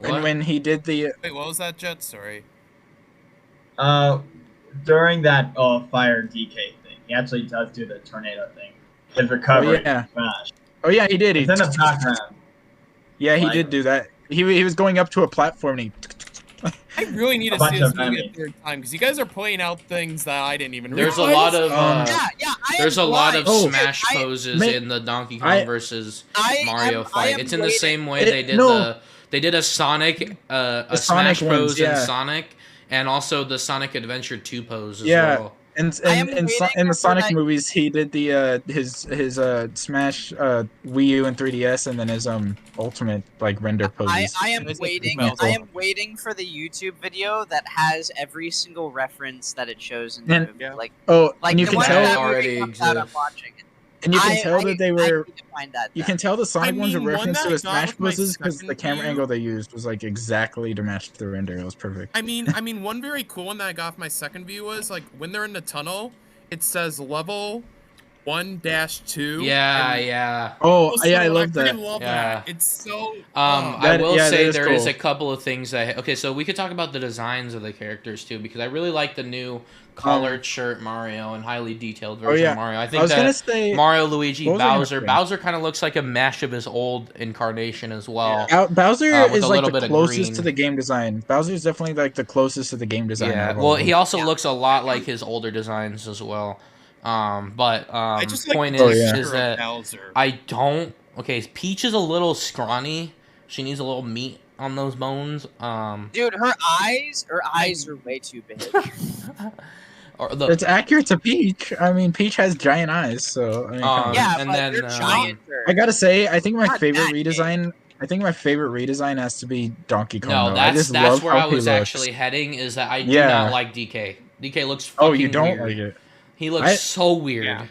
and when he did the Wait, what was that, Jett? Sorry. During that fire DK thing, he actually does do the tornado thing. His recovery. Smash. Oh yeah, he did. It's in the background. Yeah, he did do that. He was going up to a platform and I really need to see this movie a third time because you guys are playing out things that I didn't even realize. There's a lot of there's a lot of Oh, Smash poses in the Donkey Kong versus Mario fight. It's in the same way they did a Sonic Smash pose in Sonic, and also the Sonic Adventure 2 pose as well. And in the Sonic movies, he did the his Smash Wii U and 3DS, and then his ultimate like render poses. I am waiting for the YouTube video that has every single reference that it shows in the movie. Like and you can tell already exists. I'm watching it. And you can tell that they were. You can tell the Sonic ones are reference to the Smash poses because the camera angle they used was like exactly to match the render. It was perfect. I mean, one very cool one that I got off my second view was like when they're in the tunnel, it says level 1-2. Yeah. Oh, yeah, I love that. It's so. I will say there is a couple of things that. Okay, so we could talk about the designs of the characters too, because I really like the new collared shirt Mario and highly detailed version of Mario. I think that Mario, Luigi, Bowser kind of looks like a mash of his old incarnation as well. Bowser is like the closest to the game design. Bowser is definitely like the closest to the game design. Yeah, well, he also looks a lot like his older designs as well. Point is that Bowser. I don't. Okay, Peach is a little scrawny. She needs a little meat on those bones. Dude, her eyes are way too big. It's accurate to Peach. I mean, Peach has giant eyes, so. I mean, and then I gotta say, I think my favorite redesign. I think my favorite redesign has to be Donkey Kong. No, that's where I was actually heading. Is that I do not like DK. DK looks fucking weird. Oh, you don't like it? He looks so weird. Yeah.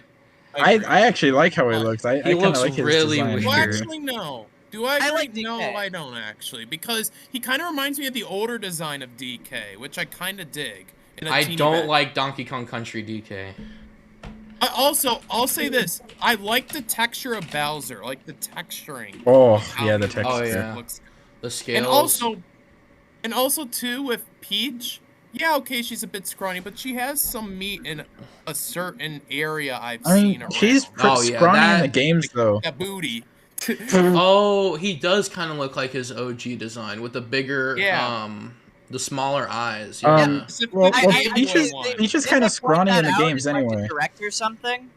I actually like how he looks. I looks like his really design. weird. Well, actually, no. Do I agree? like DK. No, I don't actually, because he kind of reminds me of the older design of DK, which I kind of dig. I don't like Donkey Kong Country DK. I'll say this: I like the texture of Bowser, like the texturing. Oh yeah, the texture. Oh yeah, looks the scales. And also too with Peach. Yeah, okay, she's a bit scrawny, but she has some meat in a certain area I've seen around. She's scrawny in the games, though. That booty. Oh, he does kind of look like his OG design with the bigger, the smaller eyes. Yeah. Peach is kind of scrawny in the games anyway. Like a direct or something.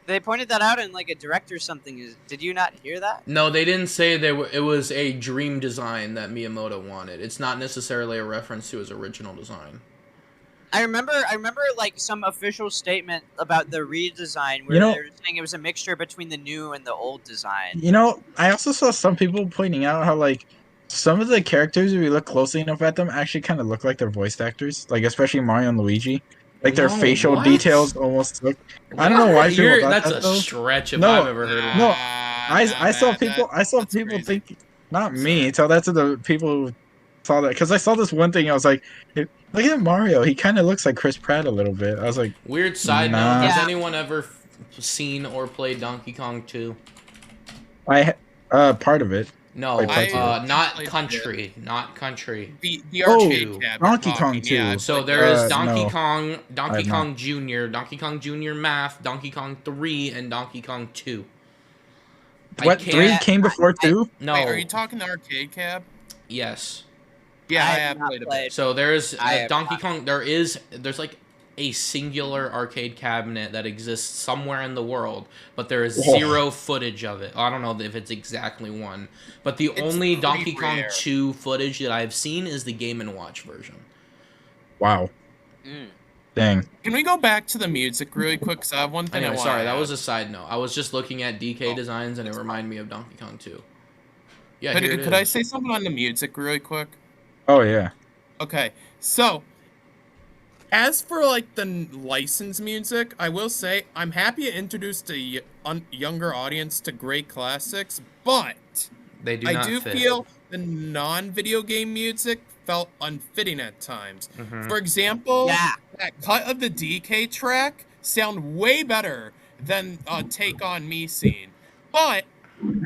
They pointed that out in like a direct or something. Did you not hear that? No, they didn't say it was a dream design that Miyamoto wanted. It's not necessarily a reference to his original design. I remember like some official statement about the redesign where they were saying it was a mixture between the new and the old design. You know, I also saw some people pointing out how like some of the characters, if you look closely enough at them, actually kind of look like they're voiced actors. Like especially Mario and Luigi. Like their facial details almost look. I don't know why people thought that's a stretch if I've ever heard of it. No, I saw people think, not me. So that's the people who saw that, because I saw this one thing. I was like, look at Mario. He kind of looks like Chris Pratt a little bit. I was like, weird side note. Has anyone ever seen or played Donkey Kong 2? Part of it. No, not Country. Not Country. The arcade tab. Donkey Kong 2. Yeah, so there is Donkey Kong, Donkey Kong Jr., Donkey Kong Jr. Math, Donkey Kong 3, and Donkey Kong 2. What, 3 came before 2? No. Wait, are you talking the arcade cab? Yes. Yeah, I have played a bit. So there's Donkey Kong. There's like a singular arcade cabinet that exists somewhere in the world, but there is zero footage of it. I don't know if it's exactly one, but the only Donkey Kong 2 footage that I've seen is the Game & Watch version. Wow. Mm. Dang. Can we go back to the music really quick? Because I have one thing Anyway, I want sorry, to that add. was a side note. I was just looking at DK Oh, designs and it that's reminded me of Donkey Kong 2. Yeah, here it Could I is. say something on the music really quick? Oh yeah. Okay, so as for like the licensed music, I will say I'm happy it introduced a younger audience to great classics, but They do I not do fit. feel the non-video game music felt unfitting at times. Mhm. For example, Yeah. that cut of the DK track sound way better than Take On Me scene. But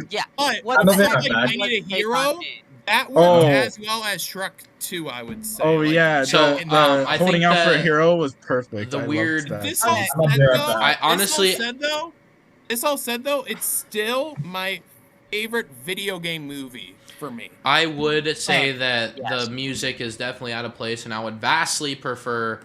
Yeah. but What I'm the a bit heck bad. I was Need a Take On Hero, Me? that worked Oh. as well as Shrek 2, I would say. Oh Like, yeah. So, The I holding think out for a that hero was perfect. the I weird- loved that. This all Okay. I'm a said bit though, bad. honestly- this all said though, it's still my favorite video game movie for me. I would say that Yes. the music is definitely out of place, and I would vastly prefer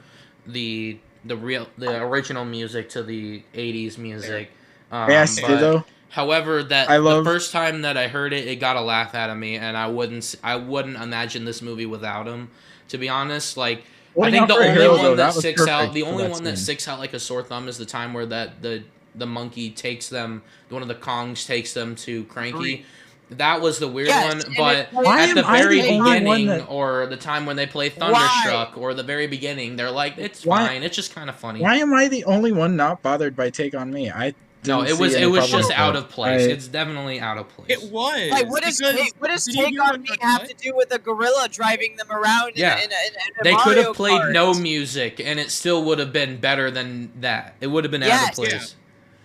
the original music to the 80s music. Yes, But though. however, that I the love- first time that I heard it, it got a laugh out of me, and I wouldn't imagine this movie without him. To be honest, like I Holding think out the for a only hero, one though, that that was sticks out, perfect the for only that one that scene. sticks out like a sore thumb is the time where the monkey takes them, one of the Kongs takes them to Cranky. That was the weird Yes, one, and but it- Why at the am I very the only one beginning, that- or the time when they play Thunderstruck, or the very beginning, they're like, it's Why- fine, it's just kind of funny. Why am I the only one not bothered by Take On Me? I No, didn't it was see any just problems out with of place. I- It's definitely out of place. It was. Like, what does because did you Take hear On when Me the have cut- to do with a gorilla driving them around Yeah. in a They could Mario have played Kart? no music, and it still would have been better than that. It would have been out Yes. of place.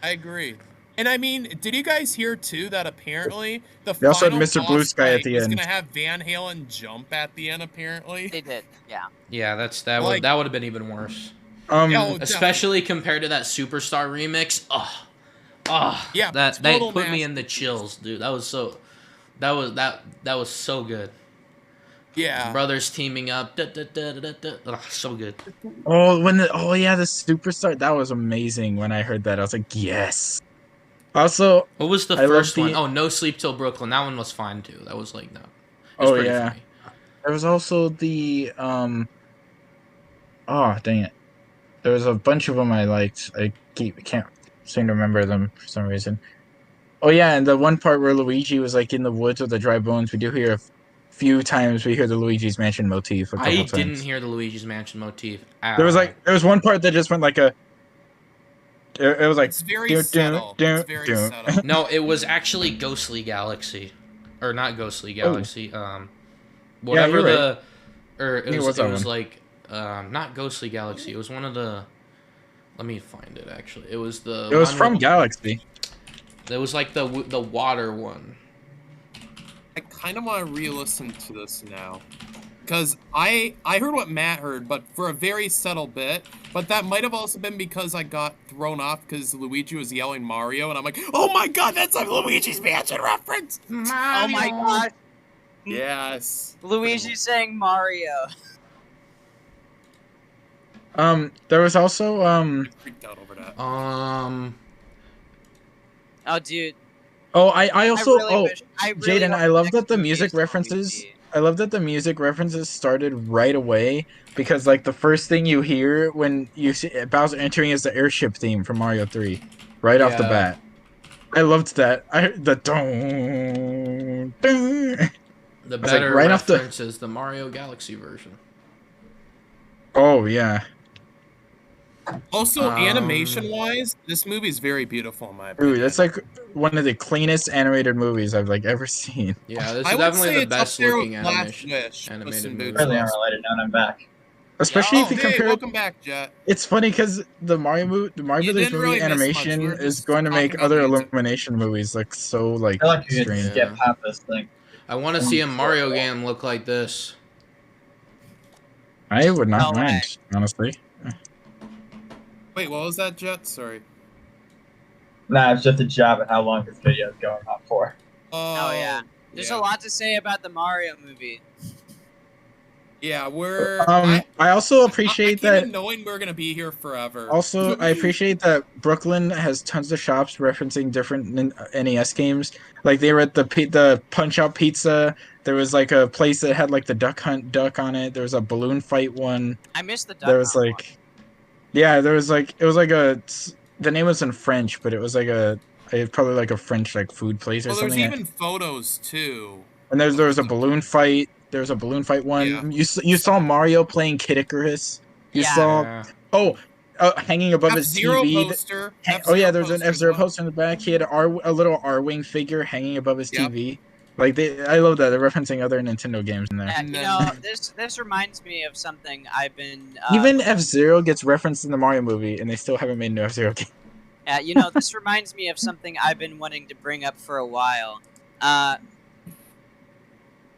I agree. And I mean, did you guys hear too that apparently the They also had final Mr. Blue boss Sky at fight the was end. gonna have Van Halen jump at the end? Apparently, They did, yeah. Yeah, that Like- would have been even worse. Yo, Especially compared to that Superstar remix. Yeah, that total put me in the masterpiece. chills, dude. That was so good. yeah. Brothers teaming up, so good. oh yeah, the superstar, that was amazing. When I heard that, I was like, yes. Also, What was the I love first one? the- Oh, No Sleep Till Brooklyn. That one was fine too. That was like no. It was Oh, pretty yeah. funny. there was also the oh dang it, there was a bunch of them I liked. Can't seem to remember them for some reason. Oh yeah, and the one part where Luigi was like in the woods with the dry bones, we do hear a few times we hear the Luigi's Mansion motif a couple I times. didn't hear the Luigi's Mansion motif. At There was all. like there was one part that just went like a. It was like It's very dun, dun, subtle. dun, It's very dun. subtle. No, it was actually Ghostly Galaxy, or not Ghostly Galaxy. Whatever you're the, or it It was was that one. like not Ghostly Galaxy. It was one of the. Let me find it. Actually, it was the. It was one from with- Galaxy. It was like the water one. I kind of want to re-listen to this now, because I heard what Matt heard, but for a very subtle bit. But that might have also been because I got thrown off because Luigi was yelling Mario, and I'm like, oh my god, that's a Luigi's Mansion reference. Oh my gosh, Yes. Luigi saying Mario. There was also I freaked out over that. Oh, dude. Oh, I also really Jaden, hope I love next that the movie music is Luigi. references. I love that the music references started right away because like the first thing you hear when you see Bowser entering is the airship theme from Mario 3, right off the Yeah. bat. I loved that. The dong, dong. The like, better right off the- reference is the Mario Galaxy version. Oh yeah, Also, animation-wise, this movie is very beautiful in my opinion. dude, that's like one of the cleanest animated movies I've like ever seen. Yeah, this I is would definitely say the it's up best there looking with Last animation. Wish, animated Puss in movie. Boots. Really unrelated. Now I'm back. Especially Oh, if you hey, compare it. welcome back, Jet. It's funny because the Mario You Brothers didn't movie really miss much. animation We were is just going to talking make about other music. Illumination movies look so like I feel like you could strange. skip half this thing. I want to see a Mario game look like this. I would not No way. mind, honestly. Wait, what was that, Jet? Sorry. Nah, it's just a jab at how long this video is going on for. Oh yeah. There's a lot to say about the Mario movie. Yeah, we're. I also appreciate I that. came in knowing we're gonna be here forever. Also, I appreciate that Brooklyn has tons of shops referencing different NES games. Like they were at the Punch Out Pizza. There was like a place that had like the Duck Hunt duck on it. There was a balloon fight one. I missed the duck. There was like, yeah, there was like it was like the name was in French, but it was like probably like a French like food place or something. There's even photos too. And there was a balloon fight. There was a balloon fight one. Yeah. You saw Mario playing Kid Icarus. You saw hanging above his TV. Poster. There's an F-Zero poster in the back. He had a little R-Wing figure hanging above his TV. Like I love that they're referencing other Nintendo games in there. And you know, this reminds me of something I've been. Even F-Zero gets referenced in the Mario movie, and they still haven't made an F-Zero game. You know, this reminds me of something I've been wanting to bring up for a while.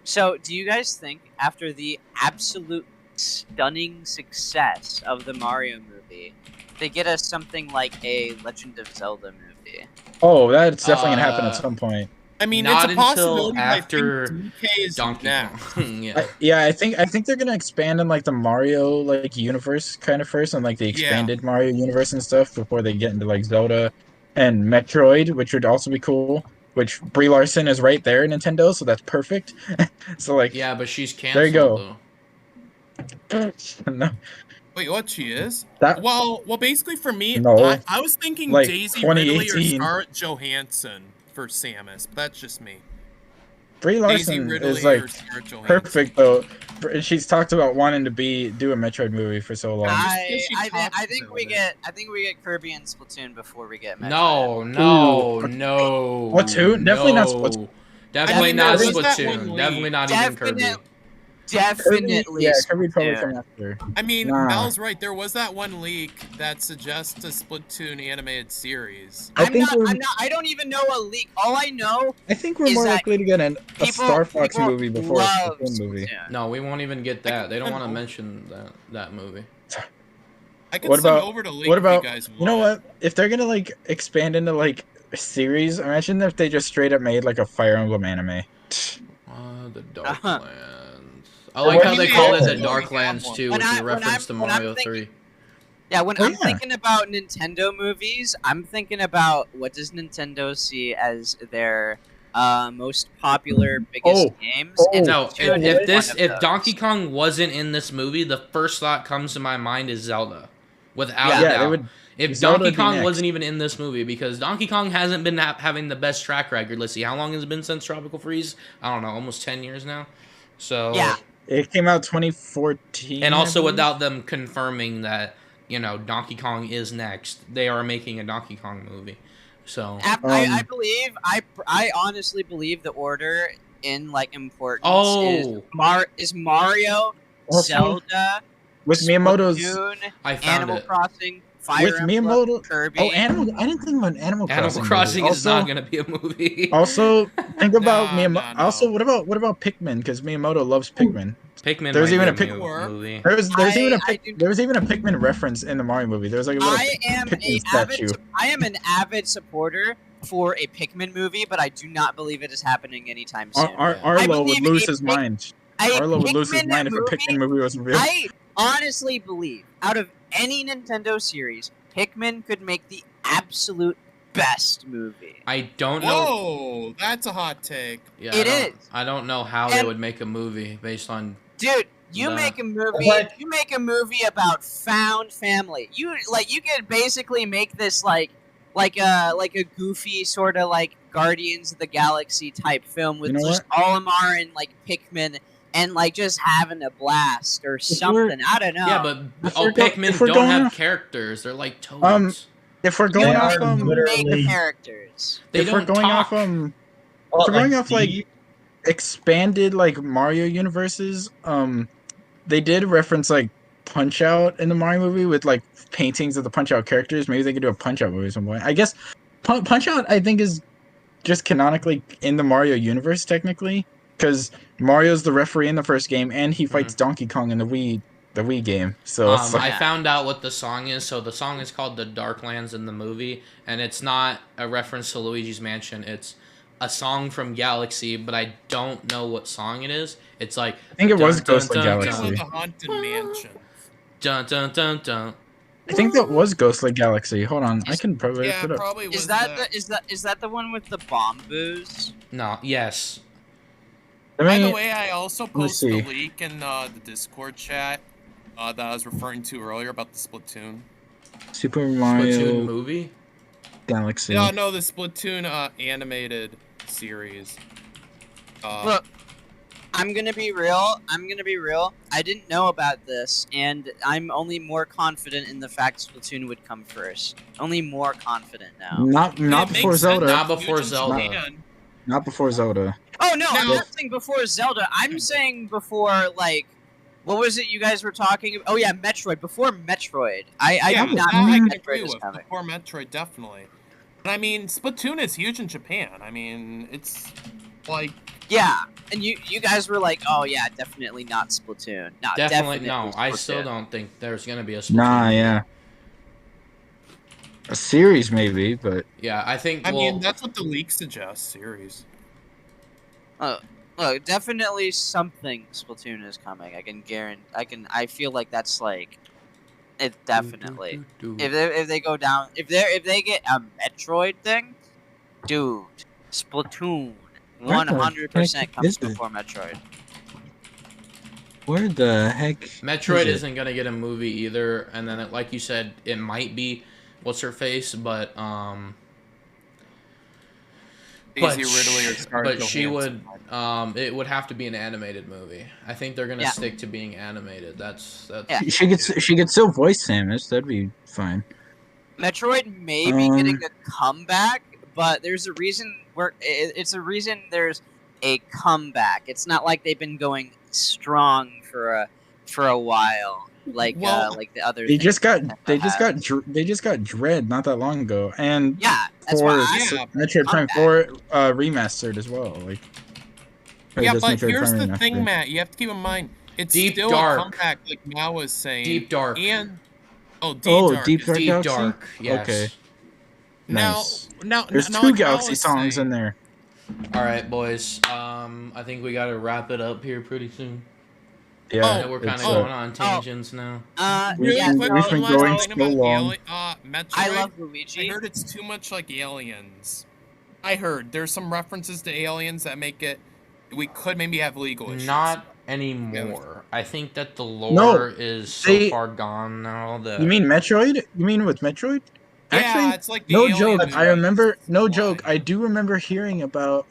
So, do you guys think, after the absolute stunning success of the Mario movie, they get us something like a Legend of Zelda movie? Oh, that's definitely gonna happen at some point. I mean, not it's a possibility after Donkey Kong. I think they're gonna expand on like the Mario like universe kind of first, and like the expanded Mario universe and stuff before they get into like Zelda and Metroid, which would also be cool. Which Brie Larson is right there, Nintendo, so that's perfect. So like, yeah, but she's canceled. There you go. No. Wait, what? She is? That, well, basically for me, no, I was thinking like Daisy Ridley or Scarlett Johansson for Samus, but that's just me. Brie Larson is like perfect though. She's talked about wanting to do a Metroid movie for so long. I think we get Kirby and Splatoon before we get Metroid. No. Splatoon? Definitely not Splatoon. Definitely not Splatoon. Definitely not even Kirby. Definitely. Kirby probably come after. I mean, Mel's right. There was that one leak that suggests a Splatoon animated series. I don't even know a leak. All I know. I think we're more likely to get a Star Fox movie before a Splatoon movie. No, we won't even get that. They don't want to mention that movie. I can send over to leak if you guys want. You know what? If they're gonna like expand into like a series, imagine if they just straight up made like a Fire Emblem anime. The Darklands. I like how they call it the Darklands too, which is a reference to Mario 3. Yeah, when I'm thinking about Nintendo movies, I'm thinking about what does Nintendo see as their most popular, biggest games. If Donkey Kong wasn't in this movie, the first thought comes to my mind is Zelda, without a doubt. If Donkey Kong wasn't even in this movie, because Donkey Kong hasn't been having the best track record. Let's see, how long has it been since Tropical Freeze? I don't know, almost 10 years now. So yeah. It came out 2014. And also without them confirming that, Donkey Kong is next. They are making a Donkey Kong movie. So I honestly believe the order in like importance is Mario, Zelda, with Miyamoto's Animal Crossing, Fire Emblem, Kirby. I didn't think about Animal Crossing. Animal Crossing is not going to be a movie. Also, think about Miyamoto. Also, what about Pikmin? Because Miyamoto loves Pikmin. Pikmin. There's even a Pikmin movie. There was even a Pikmin reference in the Mario movie. There was like a little Pikmin statue. I am an avid supporter for a Pikmin movie, but I do not believe it is happening anytime soon. Arlo would lose his mind. Arlo would lose his mind if a Pikmin movie wasn't real. I honestly believe, out of any Nintendo series, Pikmin could make the absolute best movie. I don't know. Oh, that's a hot take. Yeah, I don't know how they would make a movie based on. Dude, you make a movie. You make a movie about found family. You could basically make this like a goofy sort of like Guardians of the Galaxy type film with just Olimar and like Pikmin. And like just having a blast or something. I don't know. Yeah, but Pikmin don't have characters. They're like toads. If we're going off characters, if we're going off like expanded like Mario universes, they did reference like Punch Out in the Mario movie with like paintings of the Punch Out characters. Maybe they could do a Punch Out movie at some point. I guess Punch Out I think is just canonically in the Mario universe technically. Because Mario's the referee in the first game, and he fights Donkey Kong in the Wii game. So I found out what the song is. So the song is called "The Darklands" in the movie, and it's not a reference to Luigi's Mansion. It's a song from Galaxy, but I don't know what song it is. It's like I think it was dun, Ghostly dun, dun, Galaxy. With the Haunted Mansion. dun dun dun dun. I think that was Ghostly Galaxy. Hold on, I can probably Yeah, look it up. probably was Is that the one with the bamboos? No, yes. I By the mean, way, I also me posted a see. leak in the Discord chat that I was referring to earlier about the Splatoon. Super Splatoon Mario movie. Galaxy. No, the Splatoon animated series. Look, I'm gonna be real. I didn't know about this, and I'm only more confident in the fact Splatoon would come first. Only more confident now. Not It before makes sense. Zelda. Not before Huge in Zelda. Japan. Not before Zelda. Oh no, I'm No. not saying before Zelda. I'm saying before, like, what was it you guys were talking about? Oh yeah, Metroid. Before Metroid. I Yeah, do not that I think can agree Metroid is with. coming. Before Metroid, definitely. But I mean, Splatoon is huge in Japan. I mean, it's like Yeah, and you guys were like, oh yeah, definitely not Splatoon. No, Definitely no. Splatoon. I still don't think there's gonna be a Splatoon. Nah, movie. yeah. A series maybe, but Yeah, I think. I well, mean, that's what the leak suggests. Series. Look, definitely something Splatoon is coming. I can guarantee. I feel like that's like, it definitely. If they go down, if they get a Metroid thing, dude, Splatoon, 100% comes is it? before Metroid. where the heck? Metroid is it? isn't gonna get a movie either, and then like you said, it might be what's her face, but Daisy Ridley or Scarlett but she would Johansson. it would have to be an animated movie. I think they're gonna Yeah. stick to being animated. That's Yeah. She could still voice Samus. That'd be fine. Metroid may be getting a comeback, but there's a reason it's a reason there's a comeback. It's not like they've been going strong for a while, like the other. They just got have. they just got Dread not that long ago, and Yeah, that's for why Metroid Prime comeback. 4 remastered as well. Like, or Yeah, just but Metroid here's Prime the Remastered. thing, Matt. You have to keep in mind it's Deep still Dark. a comeback, like Mal was saying. Deep Dark. And Deep Oh, Dark. Deep is- Dark Deep Galaxy? Dark. Yes. Okay. Now, Nice. now, There's now, two like Mal Galaxy was songs saying, in there. All right, boys. I think we gotta wrap it up here pretty soon. Yeah, I know we're kind of it's, going on tangents now. We've yeah, been- no, we've been no, going no, so about long. Metroid. I love I Luigi. heard it's too much like Aliens. I heard there's some references to Aliens that make it. We could maybe have legal issues. Not anymore. I think that the lore No, is so they- far gone now that You mean Metroid? You mean with Metroid? Yeah, Actually, it's like the no Alien joke. movie. I remember. No Why? joke. I do remember hearing about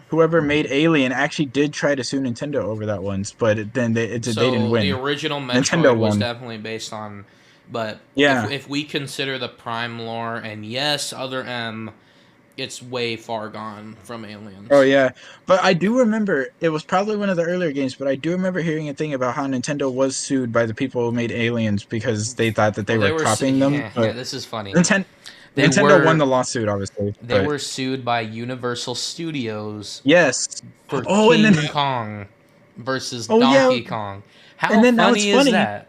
whoever made Alien actually did try to sue Nintendo over that once, but then they didn't win. the original Nintendo Metroid was won. definitely based on, but Yeah. if we consider the Prime lore and yes, other M, it's way far gone from Aliens. Oh yeah, but I do remember it was probably one of the earlier games, but I do remember hearing a thing about how Nintendo was sued by the people who made Aliens because they thought that they Well, were copying them. Yeah, But this is funny. They Nintendo were- won the lawsuit, obviously. They but- were sued by Universal Studios yes. for Oh, and King then- Kong versus Oh, yeah. Donkey Kong. How And then now funny it's funny. is that?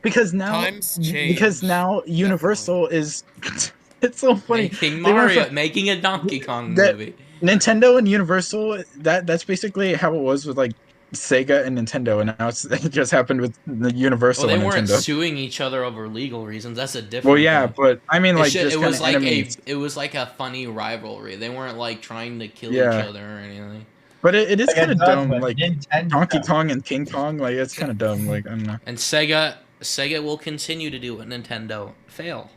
Because now, Times change. because now Universal is. It's so funny. Making They went Mario, from- making a Donkey Kong that- movie. Nintendo and Universal. That's basically how it was with like Sega and Nintendo, and now it just happened with the Universal Well, they and weren't Nintendo. suing each other over legal reasons. That's a different. Well, yeah, thing. but I mean, like, It just was kind of like enemies. it was like a funny rivalry. They weren't like trying to kill Yeah. each other or anything. But it is Like, kind it of does dumb, with like Nintendo. Donkey Kong and King Kong. Like, it's kind of dumb. Like, I don't know. And Sega will continue to do what Nintendo fail.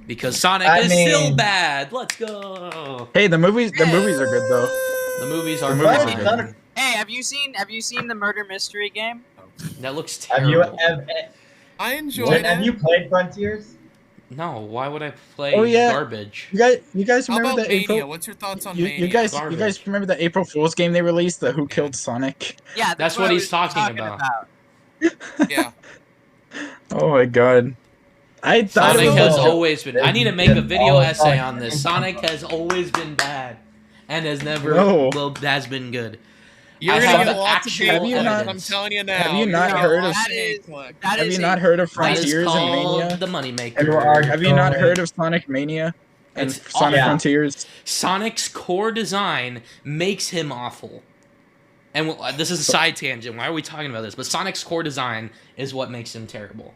Because Sonic I is still mean- bad. Let's go. Hey, the movies are good though. The movies are The movies fine. are good. Hey, have you seen the murder mystery game? That looks Have you terrible. I enjoyed have it. you played Frontiers? No, why would I play Oh, yeah. garbage? You guys How remember about the Mania? April? What's your thoughts on You Mania? guys Garbage. remember the April Fool's game they released? The Who Killed Sonic? Yeah, That's what I he's was talking about. Yeah. Oh my god! I thought Sonic it was has a- always been. I need to make a video Oh, essay oh, on this. oh. Sonic has always been bad, and has never No. has been good. You're I gonna have get lots of actual hate Have you clicks, not- I'm telling you now. have you You're not gonna heard get of- lots That hate is- clicks. That Have is you a- not heard of That is Frontiers and called Mania? the Moneymaker. Edward, Have you not heard of Sonic Mania? And It's Sonic awful. Frontiers. Sonic's core design makes him awful. And this is a side tangent. Why are we talking about this? But Sonic's core design is what makes him terrible.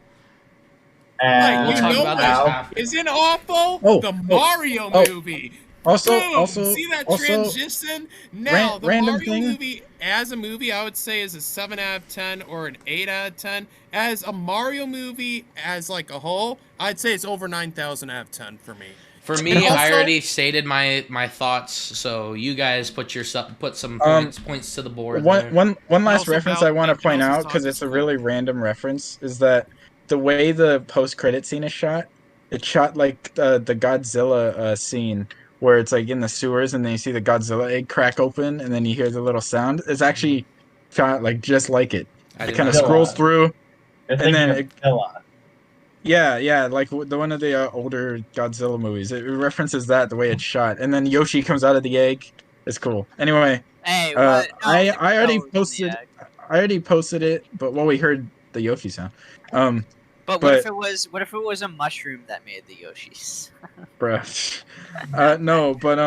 And We'll talk about this now, after. Isn't awful? Oh, The oh, Mario oh. movie. Also, Boom! See that also, transition? Now, the random Mario thing. movie, as a movie, I would say is a 7 out of 10 or an 8 out of 10. As a Mario movie, as like a whole, I'd say it's over 9,000 out of 10 for me. For me, And I also- already stated my thoughts, so you guys put some points to the board. there. One last also reference I want to Bowser's point out, because talk it's is a cool. really random reference, is that the way the post-credit scene is shot, it's shot like the Godzilla scene, where it's like in the sewers, and then you see the Godzilla egg crack open, and then you hear the little sound. It's actually shot like just like it. I It did kind of not- scrolls through. you're And thinking then of it- Godzilla. Yeah, like the one of the older Godzilla movies. It references that the way it's shot, and then Yoshi comes out of the egg. It's cool. Anyway, Hey, what? No, I already no, posted. yeah. I already posted it, but we heard the Yoshi sound. But what if it was? What if it was a mushroom that made the Yoshis? Bruh. No, but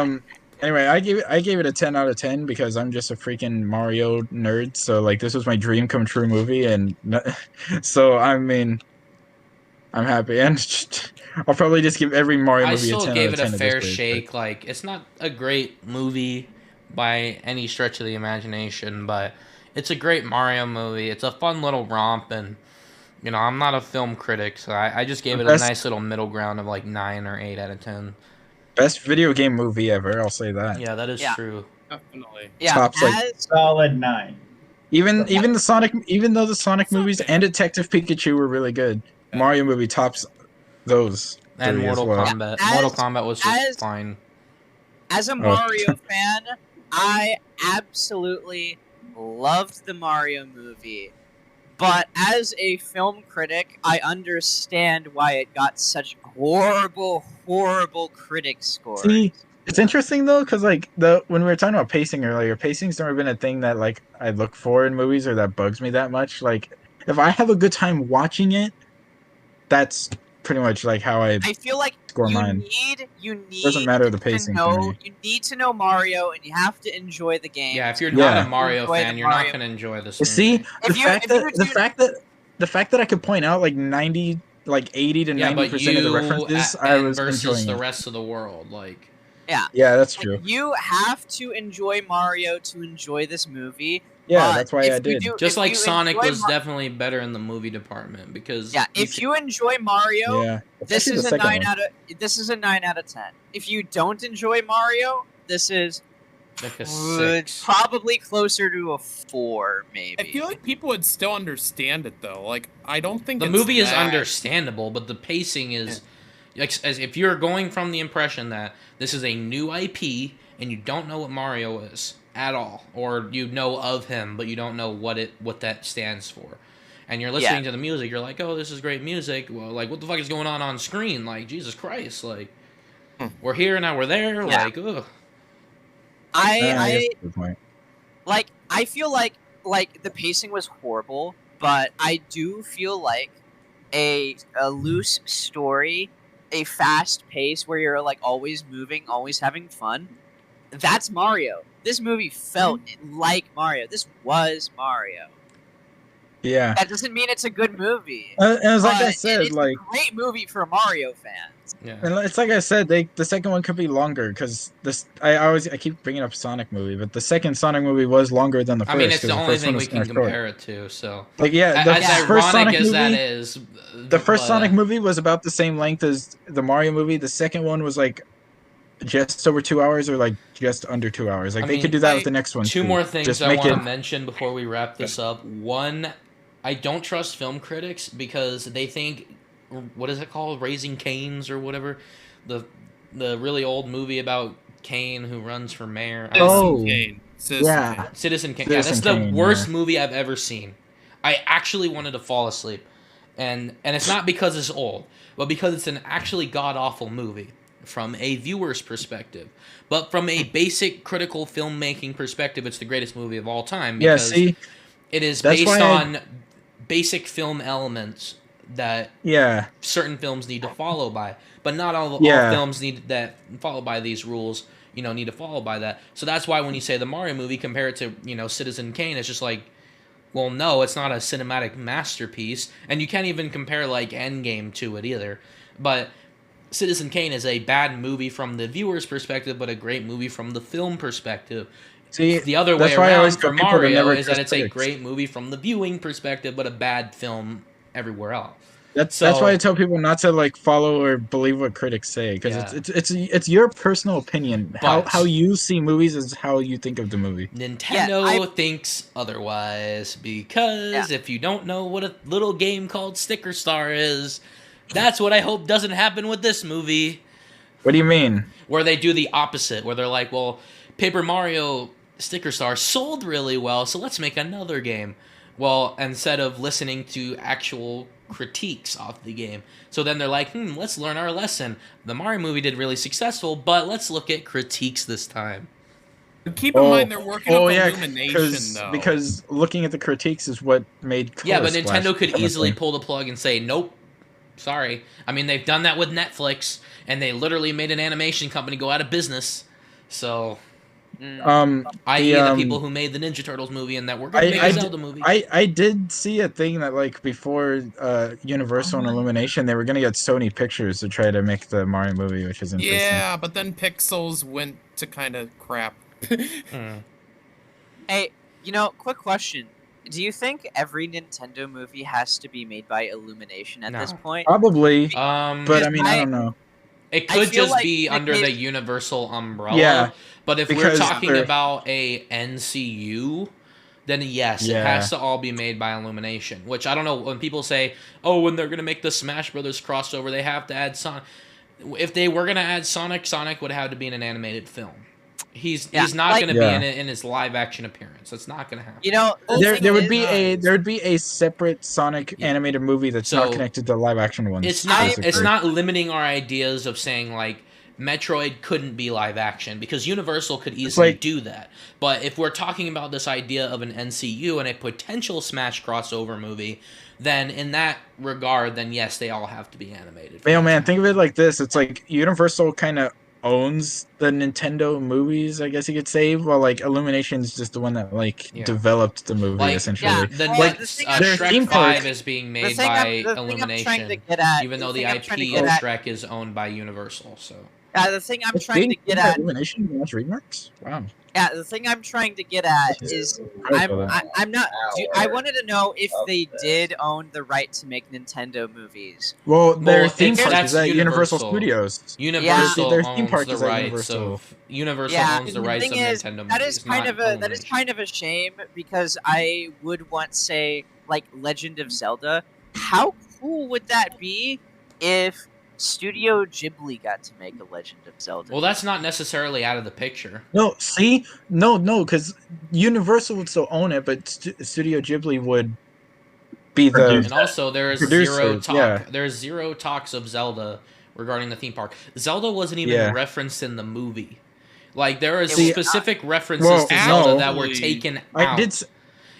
anyway, I gave it a 10 out of 10 because I'm just a freaking Mario nerd. So like this was my dream come true movie, and so I mean, I'm happy, and I'll probably just give every Mario I movie a still 10 gave out it of 10 a at fair this rate, shake. Like, it's not a great movie by any stretch of the imagination, but it's a great Mario movie. It's a fun little romp, and you know, I'm not a film critic, so I just gave it a Best- nice little middle ground of like 9 or 8 out of 10. Best video game movie ever. I'll say that. Yeah, that is Yeah. true. Definitely. Yeah, Tops, like- as Solid 9. Even the Sonic, even though the Sonic movies and Detective Pikachu were really good, Mario movie tops those. And three as Mortal well. Kombat. As- Mortal Kombat was just as- fine. as a Mario fan, I absolutely loved the Mario movie. But as a film critic, I understand why it got such horrible, horrible critic scores. See, it's interesting though, because like when we were talking about pacing earlier, pacing's never been a thing that like I look for in movies or that bugs me that much. Like if I have a good time watching it, that's pretty much like how I I feel like score you mine. need Doesn't matter the to pacing for know me. you need to know Mario, and you have to enjoy the game. Yeah, if you're Yeah. not a Mario Enjoy the fan, you're not Mario- going to enjoy this You see, movie. the If you- fact if you that were the to- fact that I could point out like 80 to Yeah, but 90% of the you references, I and was versus enjoying the it. rest of the world, like... Yeah, that's Like, true. you have to enjoy Mario to enjoy this movie. Yeah, but that's why if I you did. do- Just if like you Sonic enjoy was definitely better in the movie department, because... Yeah, if you enjoy Mario, Yeah, this especially is the a second 9 one. out of this is a 9 out of 10. If you don't enjoy Mario, this is Like a 6. probably closer to a 4, maybe. I feel like people would still understand it though. Like I don't think The it's movie is that- understandable, but the pacing is... Like, as if you're going from the impression that this is a new IP, and you don't know what Mario is at all, or you know of him, but you don't know what that stands for. And you're listening to the music, you're like, oh, this is great music. Well, like, what the fuck is going on screen? Like, Jesus Christ, like, we're here, now we're there, Yeah. like, ugh. I that's a good point. like I feel like the pacing was horrible, but I do feel like a loose story, a fast pace where you're like always moving, always having fun. That's Mario. This movie felt like Mario. This was Mario. Yeah, That doesn't mean it's a good movie. and it's like I but said, it's like. a great movie for Mario fans. Yeah. And it's like I said, the second one could be longer because this. I keep bringing up Sonic movie, but the second Sonic movie was longer than the first. I mean, it's 'cause the only first one thing we was can kinda short. compare it to, so... Like yeah, the As first ironic Sonic as movie, that is... the first but, Sonic movie was about the same length as the Mario movie. The second one was like just over 2 hours, or like just under 2 hours. Like I they mean, could do that with the next one. Two too. more things Just I make want to it. mention before we wrap this up. One, I don't trust film critics because they think, what is it called, Raising Cane's or whatever, the really old movie about Kane who runs for mayor. I don't know. Oh. Kane. Citizen Yeah. Kane. Citizen Kane. Citizen Yeah, that's the Kane, worst yeah. movie I've ever seen. I actually wanted to fall asleep, and it's not because it's old, but because it's an actually god awful movie from a viewer's perspective. But from a basic critical filmmaking perspective, it's the greatest movie of all time. Yeah, Because see, it is that's based why I- on basic film elements that certain films need to follow by, but not all films need that follow by these rules. Need to follow by that. So that's why when you say the Mario movie, compare it to Citizen Kane, it's just like, well, no, it's not a cinematic masterpiece, and you can't even compare like Endgame to it either. But Citizen Kane is a bad movie from the viewer's perspective, but a great movie from the film perspective. See, the other way around for Mario is that it's a great movie from the viewing perspective, but a bad film everywhere else. That's why I tell people not to like follow or believe what critics say, because it's your personal opinion. How you see movies is how you think of the movie. Nintendo thinks otherwise, because if you don't know what a little game called Sticker Star is, that's what I hope doesn't happen with this movie. What do you mean? Where they do the opposite, where they're like, well, Paper Mario Sticker Star sold really well, so let's make another game. Well, instead of listening to actual critiques of the game. So then they're like, let's learn our lesson. The Mario movie did really successful, but let's look at critiques this time. Keep in mind they're working on Illumination, though. Because looking at the critiques is what made Color but Nintendo could easily pull the plug and say, nope, sorry. I mean, they've done that with Netflix, and they literally made an animation company go out of business. So... i.e. the people who made the Ninja Turtles movie and that were going to make a Zelda movie. I did see a thing that like before Universal and Illumination, they were going to get Sony Pictures to try to make the Mario movie, which is interesting. Yeah, but then Pixels went to kind of crap. Hey, quick question. Do you think every Nintendo movie has to be made by Illumination at this point? Probably. But I mean, I don't know. It could just be under the Universal umbrella. Yeah. But if we're talking about a NCU, then yes, it has to all be made by Illumination. Which I don't know, when people say, oh, when they're going to make the Smash Brothers crossover, they have to add Sonic. If they were going to add Sonic, Sonic would have to be in an animated film. He's not going to be in it in his live action appearance. That's not going to happen. There would be a separate Sonic animated movie that's not connected to live action ones. It's not limiting our ideas of saying like Metroid couldn't be live action, because Universal could easily do that. But if we're talking about this idea of an NCU and a potential Smash crossover movie, then in that regard, then yes, they all have to be animated. Man, think of it like this. It's like Universal kind of owns the Nintendo movies, I guess you could say, while like Illumination is just the one that developed the movie essentially. Yeah, Shrek 5 is being made by Illumination, even though the IP of Shrek is owned by Universal. So the thing I'm trying to get at. Illumination wants remarks? Wow. Yeah, the thing I'm trying to get at is I'm not. I wanted to know if they did own the right to make Nintendo movies. Well, their theme park is at Universal Studios. Universal owns the rights of Universal owns the rights of Nintendo movies. That is kind of a shame, because I would want to say like Legend of Zelda. How cool would that be if Studio Ghibli got to make a Legend of Zelda? Well, that's not necessarily out of the picture. No, because Universal would still own it, but Studio Ghibli would be the. And also, there's zero talk. Yeah. There's zero talks of Zelda regarding the theme park. Zelda wasn't even referenced in the movie. Like there are specific references to Zelda that were taken out.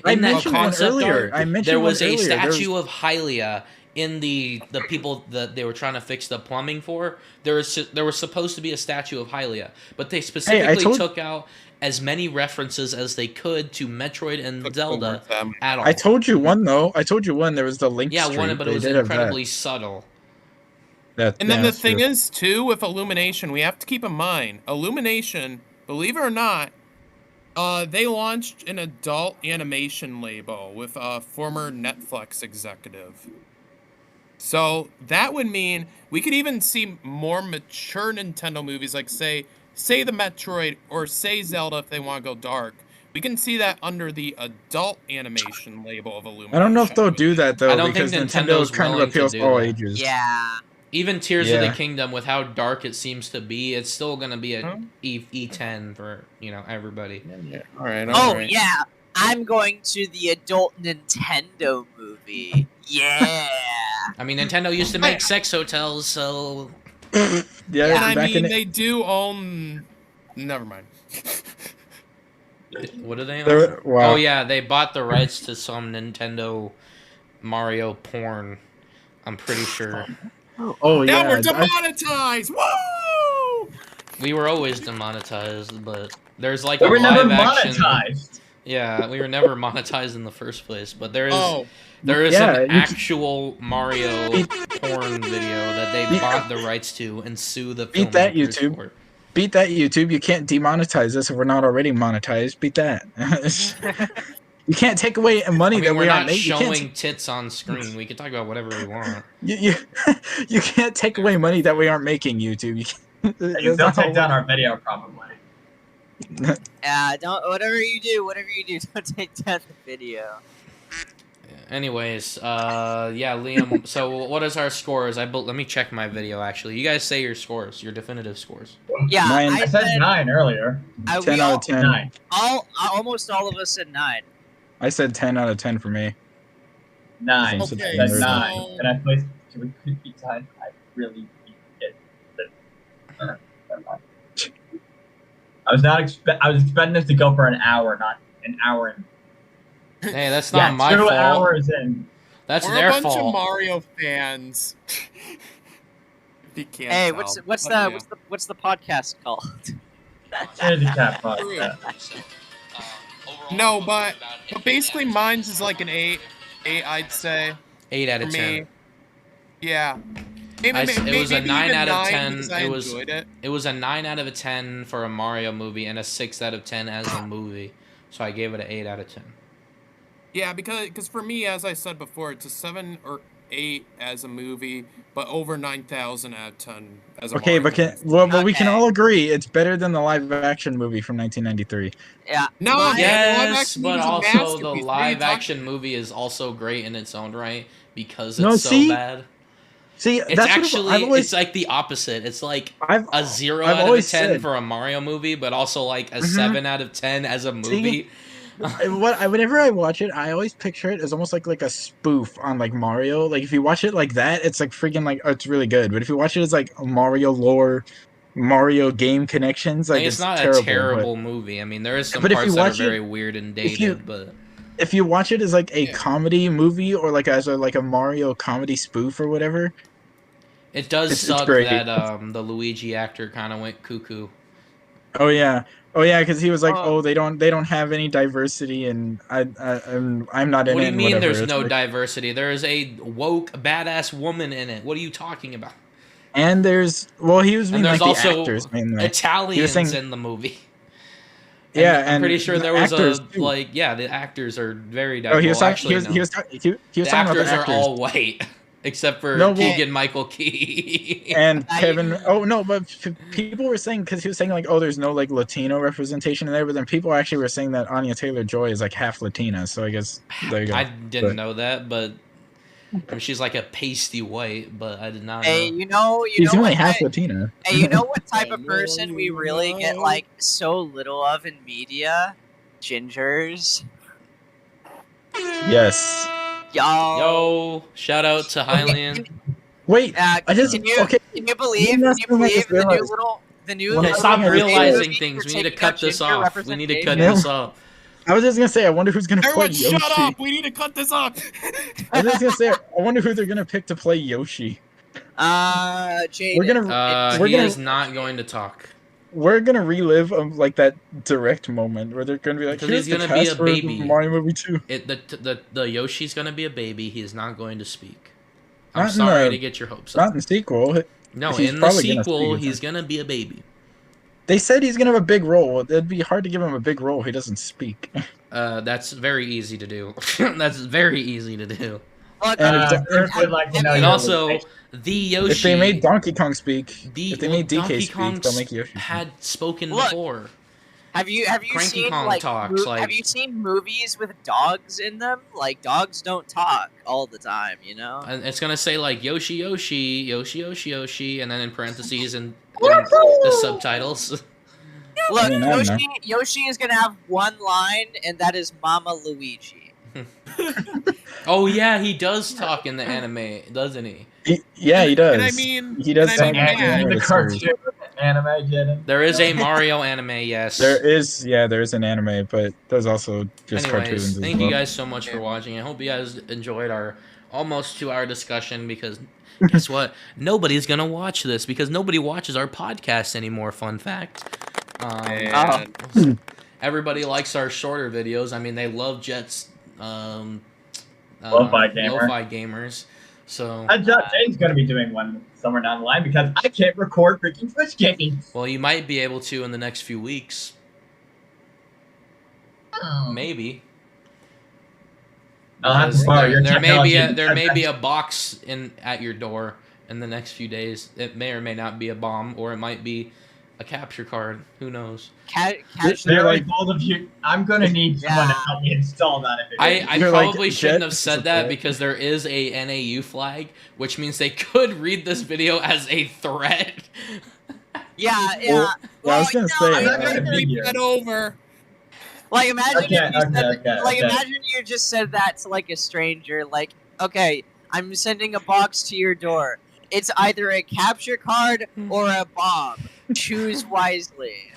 I mentioned one earlier. There was a statue of Hylia in the people that they were trying to fix the plumbing for. There was supposed to be a statue of Hylia, but they specifically took out as many references as they could to Metroid and Zelda at all. I told you one though. There was the Link Street. One, but it was incredibly subtle. And then the thing is too, with Illumination, we have to keep in mind, Illumination, believe it or not, they launched an adult animation label with a former Netflix executive. So that would mean we could even see more mature Nintendo movies, like say the Metroid or say Zelda if they want to go dark. We can see that under the adult animation label of Illumination. I don't know if they'll do that though, because Nintendo's kind of appeals to all ages. Yeah. Even Tears of the Kingdom, with how dark it seems to be, it's still gonna be a E10 for everybody. Yeah. All right. Yeah. I'm going to the adult Nintendo movie. Yeah. I mean, Nintendo used to make sex hotels, so. They do own. Never mind. What do they own? Oh yeah, they bought the rights to some Nintendo Mario porn. I'm pretty sure. Oh yeah. Now we're demonetized. Woo! We were always demonetized, but there's like We a were never live action. monetized. Yeah, we were never monetized in the first place, but there is Oh, Yeah, an actual Mario porn video that they bought the rights to and sue the Beat that, filmmakers YouTube. for. Beat that, YouTube. You can't demonetize us if we're not already monetized. Beat that. You can't take away money I mean, that we're we not aren't making. showing tits on screen. We can talk about whatever we want. You can't take away money that we aren't making, YouTube. They'll take down our video probably. Don't whatever you do, don't take down the video. Anyways, yeah, Liam. So, what is our scores? Let me check my video. Actually, you guys say your scores, your definitive scores. Yeah, Nine. I said 9 earlier. 10 out of 10. 9. Almost all of us said 9. I said 10 out of 10 for me. 9. Okay, I said so- 9. And I placed. Can we keep time? I really get it. Never mind. I was expecting us to go for an hour, not an hour and. Hey, that's not my 2 fault. hours in. That's we're their a bunch fault. of Mario fans. If you can't Hey, tell. what's But the podcast called? Handicap podcast. No, but basically mine's is like an 8, I'd say. 8 out For of me. 10. Yeah. It was a 9 out of 10. Enjoyed it. It was a 9 out of 10 for a Mario movie and a 6 out of 10 as a movie. So I gave it an 8 out of 10. Yeah, because for me, as I said before, it's a 7 or 8 as a movie, but over 9,000 out of 10 as a Okay, Mario but movie. we can all agree it's better than the live action movie from 1993. Yeah. No, Mine- the live Yes, action but movie's a also the masterpiece. What are you live talking- action movie is also great in its own right because it's No, so see? bad. See, It's that's actually what I've always, it's like the opposite. It's like I've a 0 I've out of a always 10 said- for a Mario movie, but also like a Mhm. 7 out of 10 as a movie. Whenever I watch it, I always picture it as almost like a spoof on like Mario. Like if you watch it like that, it's like freaking like it's really good. But if you watch it as like Mario lore, Mario game connections, like It's not terrible, a terrible movie. I mean, there is some But if parts you that are watch it- very weird and dated, you- but If you watch it as like a Yeah. comedy movie or like as like a Mario comedy spoof or whatever, it does It's suck great. that the Luigi actor kind of went cuckoo. oh yeah, because he was like, Oh. they don't have any diversity, and I'm not in What do it. you mean whatever. there's It's no like- diversity? There is a woke, badass woman in it. What are you talking about? And there's he was And being like there's the also actors mainly. Italians saying- in the movie. Yeah, I'm pretty sure the there was actors, a too. the actors are very Oh, diverse. he was talking. Actually, no. He was the talking about actors the actors. are all white except for No, well- Keegan Michael Key. And I- Kevin. Oh no, but people were saying because he was saying like, oh, there's no like Latino representation in there, but then people actually were saying that Anya Taylor-Joy is like half Latina. So I guess there you go. I didn't But- know that, but I mean, she's like a pasty white, but I did not Hey, know. She's know only what half type- Latina. Hey, you know what type of person we really get like so little of in media? Gingers. Yes. Y'all. Yo, shout out to Hylian. Wait, I just can you okay. believe? Let Can me you believe just the new realize- little the new? When I Okay, little stop Hylian movie realizing for things. We need to taking cut out this ginger off. We need to cut representation? this off. I was just gonna say, I wonder who's gonna play Everyone, Yoshi. shut up! We need to cut this off. I was just gonna say, I wonder who they're gonna pick to play Yoshi. Jaden. We're gonna We're He gonna- is not going to talk we're gonna relive like that direct moment where they're gonna be like, Because here's he's the gonna be cast a for baby. Mario movie 2. The Yoshi's gonna be a baby. He is not going to speak. Not I'm in sorry the- to get your hopes Not up. in the sequel. No, he's in the probably gonna sequel, speak. he's gonna be a baby. They said he's gonna have a big role. It'd be hard to give him a big role if he doesn't speak. That's very easy to do. That's very easy to do. Look, And Earth would like to know And your also, location. the Yoshi. if they made Donkey Kong speak, if they well, made DK Donkey speak, Kong they'll make Yoshi. had spoken Look, before. have you Cranky seen Kong like talks, like- have you seen movies with dogs in them? Like dogs don't talk all the time, you know. And it's gonna say like Yoshi Yoshi Yoshi Yoshi Yoshi, and then in parentheses and the subtitles. Look, I mean, I don't know. Yoshi is gonna have one line, and that is Mama Luigi. Oh yeah, he does talk in the anime, doesn't he? Yeah, he does. And I mean, he does and I sound mean, like yeah, the the animated series. cartoon. anime, Jaden? There is a Mario anime, yes. There is an anime, but there's also just cartoons Anyways, as thank you well. guys so much for watching. I hope you guys enjoyed our almost 2-hour discussion because guess what? Nobody's going to watch this because nobody watches our podcast anymore, fun fact. Everybody likes our shorter videos. I mean, they love Jett's Lo-fi gamers. So Jaden's going to be doing one somewhere down the line because I can't record freaking Twitch games. well, you might be able to in the next few weeks. Maybe. I'll have to borrow your there technology. may be a box at your door in the next few days. It may or may not be a bomb, or it might be a capture card. Who knows? They're like both of you. I'm gonna need someone to help me install that. I probably shouldn't have said that because there is a NAU flag, which means they could read this video as a threat. Yeah. Well, I was gonna say. I'm not gonna be Get over. Like imagine Okay. imagine you just said that to like a stranger. Like, okay, I'm sending a box to your door. It's either a capture card or a bomb. Choose wisely.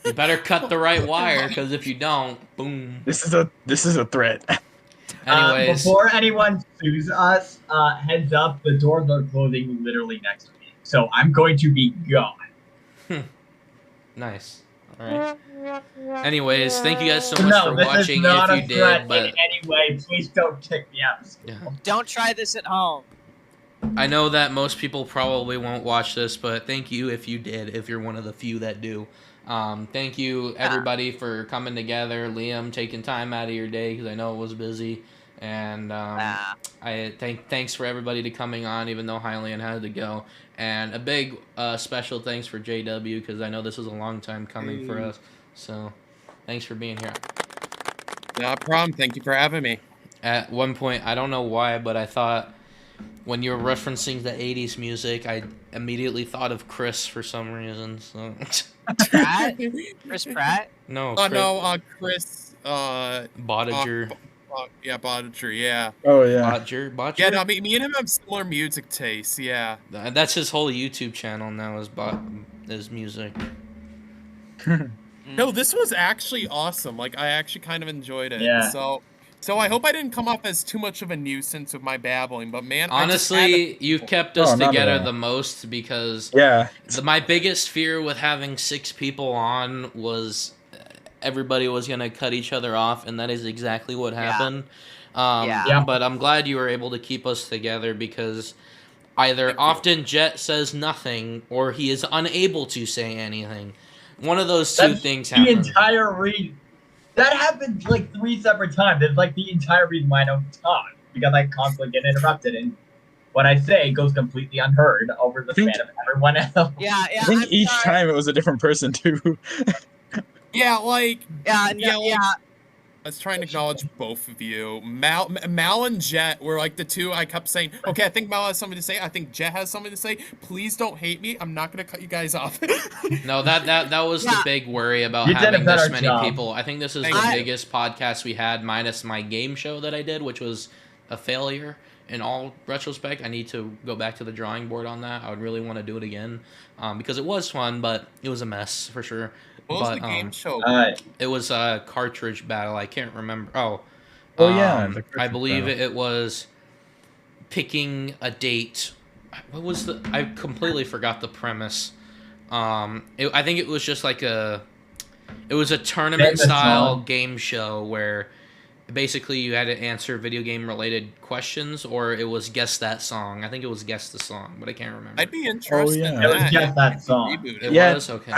You better cut the right wire, because if you don't, boom. This is a threat. Anyways, before anyone sues us, heads up, the doors are closing literally next week, so I'm going to be gone. Nice. All right. Anyways, thank you guys so much for watching. Is not if you a threat did, but in any way, please don't kick me out of school. yeah. Don't try this at home. I know that most people probably won't watch this, but thank you if you did, if you're one of the few that do. Thank you, everybody, for coming together. Liam, taking time out of your day, because I know it was busy. And thanks for everybody to coming on, even though Hylian had to go. And a big special thanks for JW, because I know this was a long time coming for us. So thanks for being here. No problem. Thank you for having me. At one point, I don't know why, but I thought when you were referencing the 80s music, I immediately thought of Chris for some reason. So. Pratt? Chris Pratt? No. Oh, Chris, no, Chris... Bodiger. Yeah, Bodiger, yeah. Oh, yeah. Bodger? Yeah, no, me and him have similar music tastes, yeah. That's his whole YouTube channel now, is music. No, this was actually awesome. Like, I actually kind of enjoyed it. Yeah. So I hope I didn't come off as too much of a nuisance with my babbling, but man, honestly, you've kept us together the most because my biggest fear with having 6 people on was everybody was gonna cut each other off, and that is exactly what happened. But I'm glad you were able to keep us together because either often Jett says nothing or he is unable to say anything. One of those two things happened. The entire reason. That happened like 3 separate times. It's like the entire reason why I don't talk. Because I constantly get interrupted. And what I say goes completely unheard over the span of everyone else. Yeah. I think each time it was a different person, too. Yeah, like... Yeah. Let's try and acknowledge both of you. Mal and Jett were like the two I kept saying, okay, I think Mal has something to say. I think Jett has something to say. Please don't hate me. I'm not going to cut you guys off. No, that was the big worry about having this many people. I think this is the biggest podcast we had, minus my game show that I did, which was a failure. In all retrospect, I need to go back to the drawing board on that. I would really want to do it again because it was fun, but it was a mess for sure. What was the game show? It was a cartridge battle. I can't remember. I believe it was picking a date. What was I completely forgot the premise. I think it was just like it was a tournament style game show where basically you had to answer video game related questions, or it was guess that song. I think it was guess the song, but I can't remember. I'd be interested in It was guess that song. It was? Okay.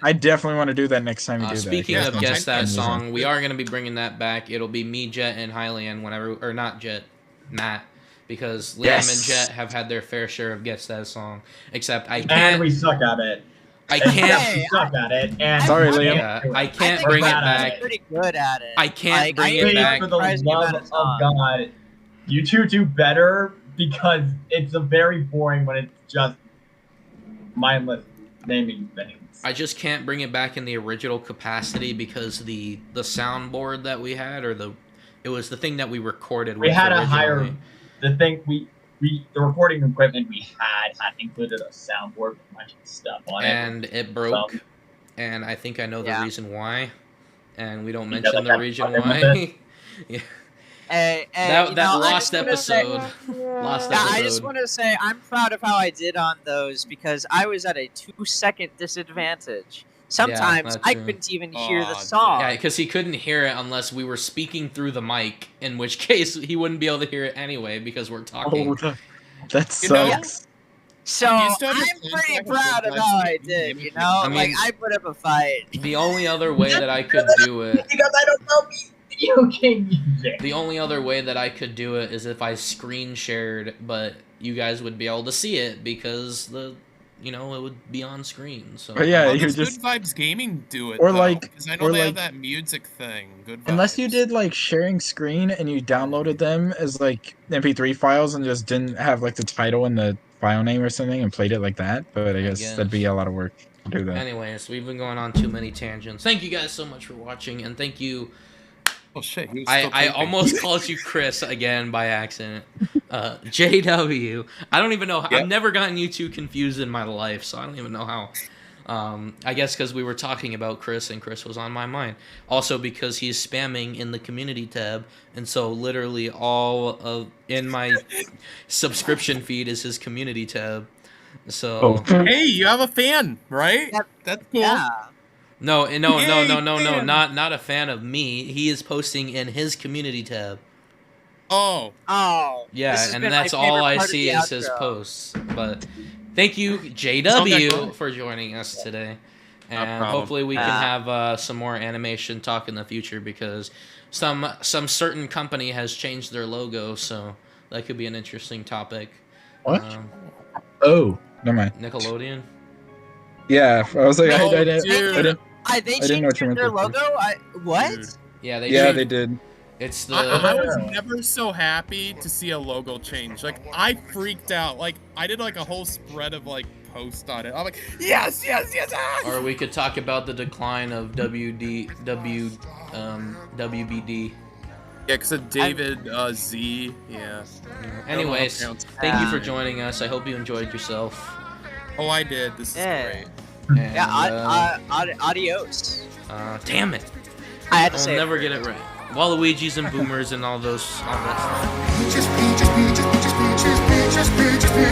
I definitely want to do that next time you do that. Speaking of guess that song, we are going to be bringing that back. It'll be me, Jett, and Hylian or not Jett, Matt, because Liam and Jett have had their fair share of guess that song. Except I can't. And we suck at it. I can't. We suck at it. And sorry, Liam. Yeah, I can't bring it back. Pretty good at it. I can't bring it back. For the love of God, you two do better because it's a very boring when it's just mindless naming things. I just can't bring it back in the original capacity because the soundboard that we had, or it was the thing that we recorded. We had a higher. The thing the recording equipment we had included a soundboard with a bunch of stuff on it. And it broke. So, and I think I know the reason why. And we don't You mention never the had reason fun with why. Yeah. Hey, That lost episode. Lost episode. I just want to say I'm proud of how I did on those because I was at a 2-second disadvantage. Sometimes that's I true. couldn't even hear the Aw, song. Yeah, because he couldn't hear it unless we were speaking through the mic, in which case he wouldn't be able to hear it anyway because we're talking. Oh, that You know- sucks. So You still have I'm to pretty contact proud with of the how I guys. did, you know? I mean- like, I put up a fight. The only other way that I could do it, because I don't know video game music. the only other way that I could do it is if I screen shared, but you guys would be able to see it because it would be on screen. So But yeah, How you does just Good Vibes Gaming do it? Or though? like- 'Cause I know or they have like- that music thing. Good Vibes. unless you did like sharing screen and you downloaded them as like MP3 files and just didn't have like the title and the file name or something and played it like that. But I guess that'd be a lot of work to do that. Anyways, we've been going on too many tangents. Thank you guys so much for watching, and thank you. Oh shit! He was I still typing. almost called you Chris again by accident. JW. I don't even know. Yep. I've never gotten you two confused in my life, so I don't even know how. I guess because we were talking about Chris, and Chris was on my mind. Also because he's spamming in the community tab, and so literally all of in my subscription feed is his community tab. So Hey, you have a fan, right? Yep. That's cool. Yeah. no, Yay, fan. not a fan of me. He is posting in his community tab. Oh, Oh. Yeah, this has and been that's my favorite all I part of see the is his outro. posts. But thank you, Okay, JW, cool. for joining us today. No And problem. hopefully we can have some more animation talk in the future because some certain company has changed their logo, so that could be an interesting topic. What? Oh, never mind. Nickelodeon. Yeah, I was like, Oh, I didn't dude. They didn't know what changed you meant their there first. logo? What? Dude. Yeah, they Yeah, did. they did. It's the I was never so happy to see a logo change. Like, I freaked out. Like, I did like a whole spread of like posts on it. I'm like, yes, yes, yes. Ah! or we could talk about the decline of WBD. Yeah, because of David Z. Yeah. Anyways, I don't know how to thank you for pronounce it. joining us. I hope you enjoyed yourself. Oh, I did. This is Yeah. great. And, Yeah, adios. damn it. I had to I'll say it never first. get it right. Waluigi's and boomers and all that stuff. Peaches, peaches, peaches, peaches, peaches, peaches, peaches, peaches.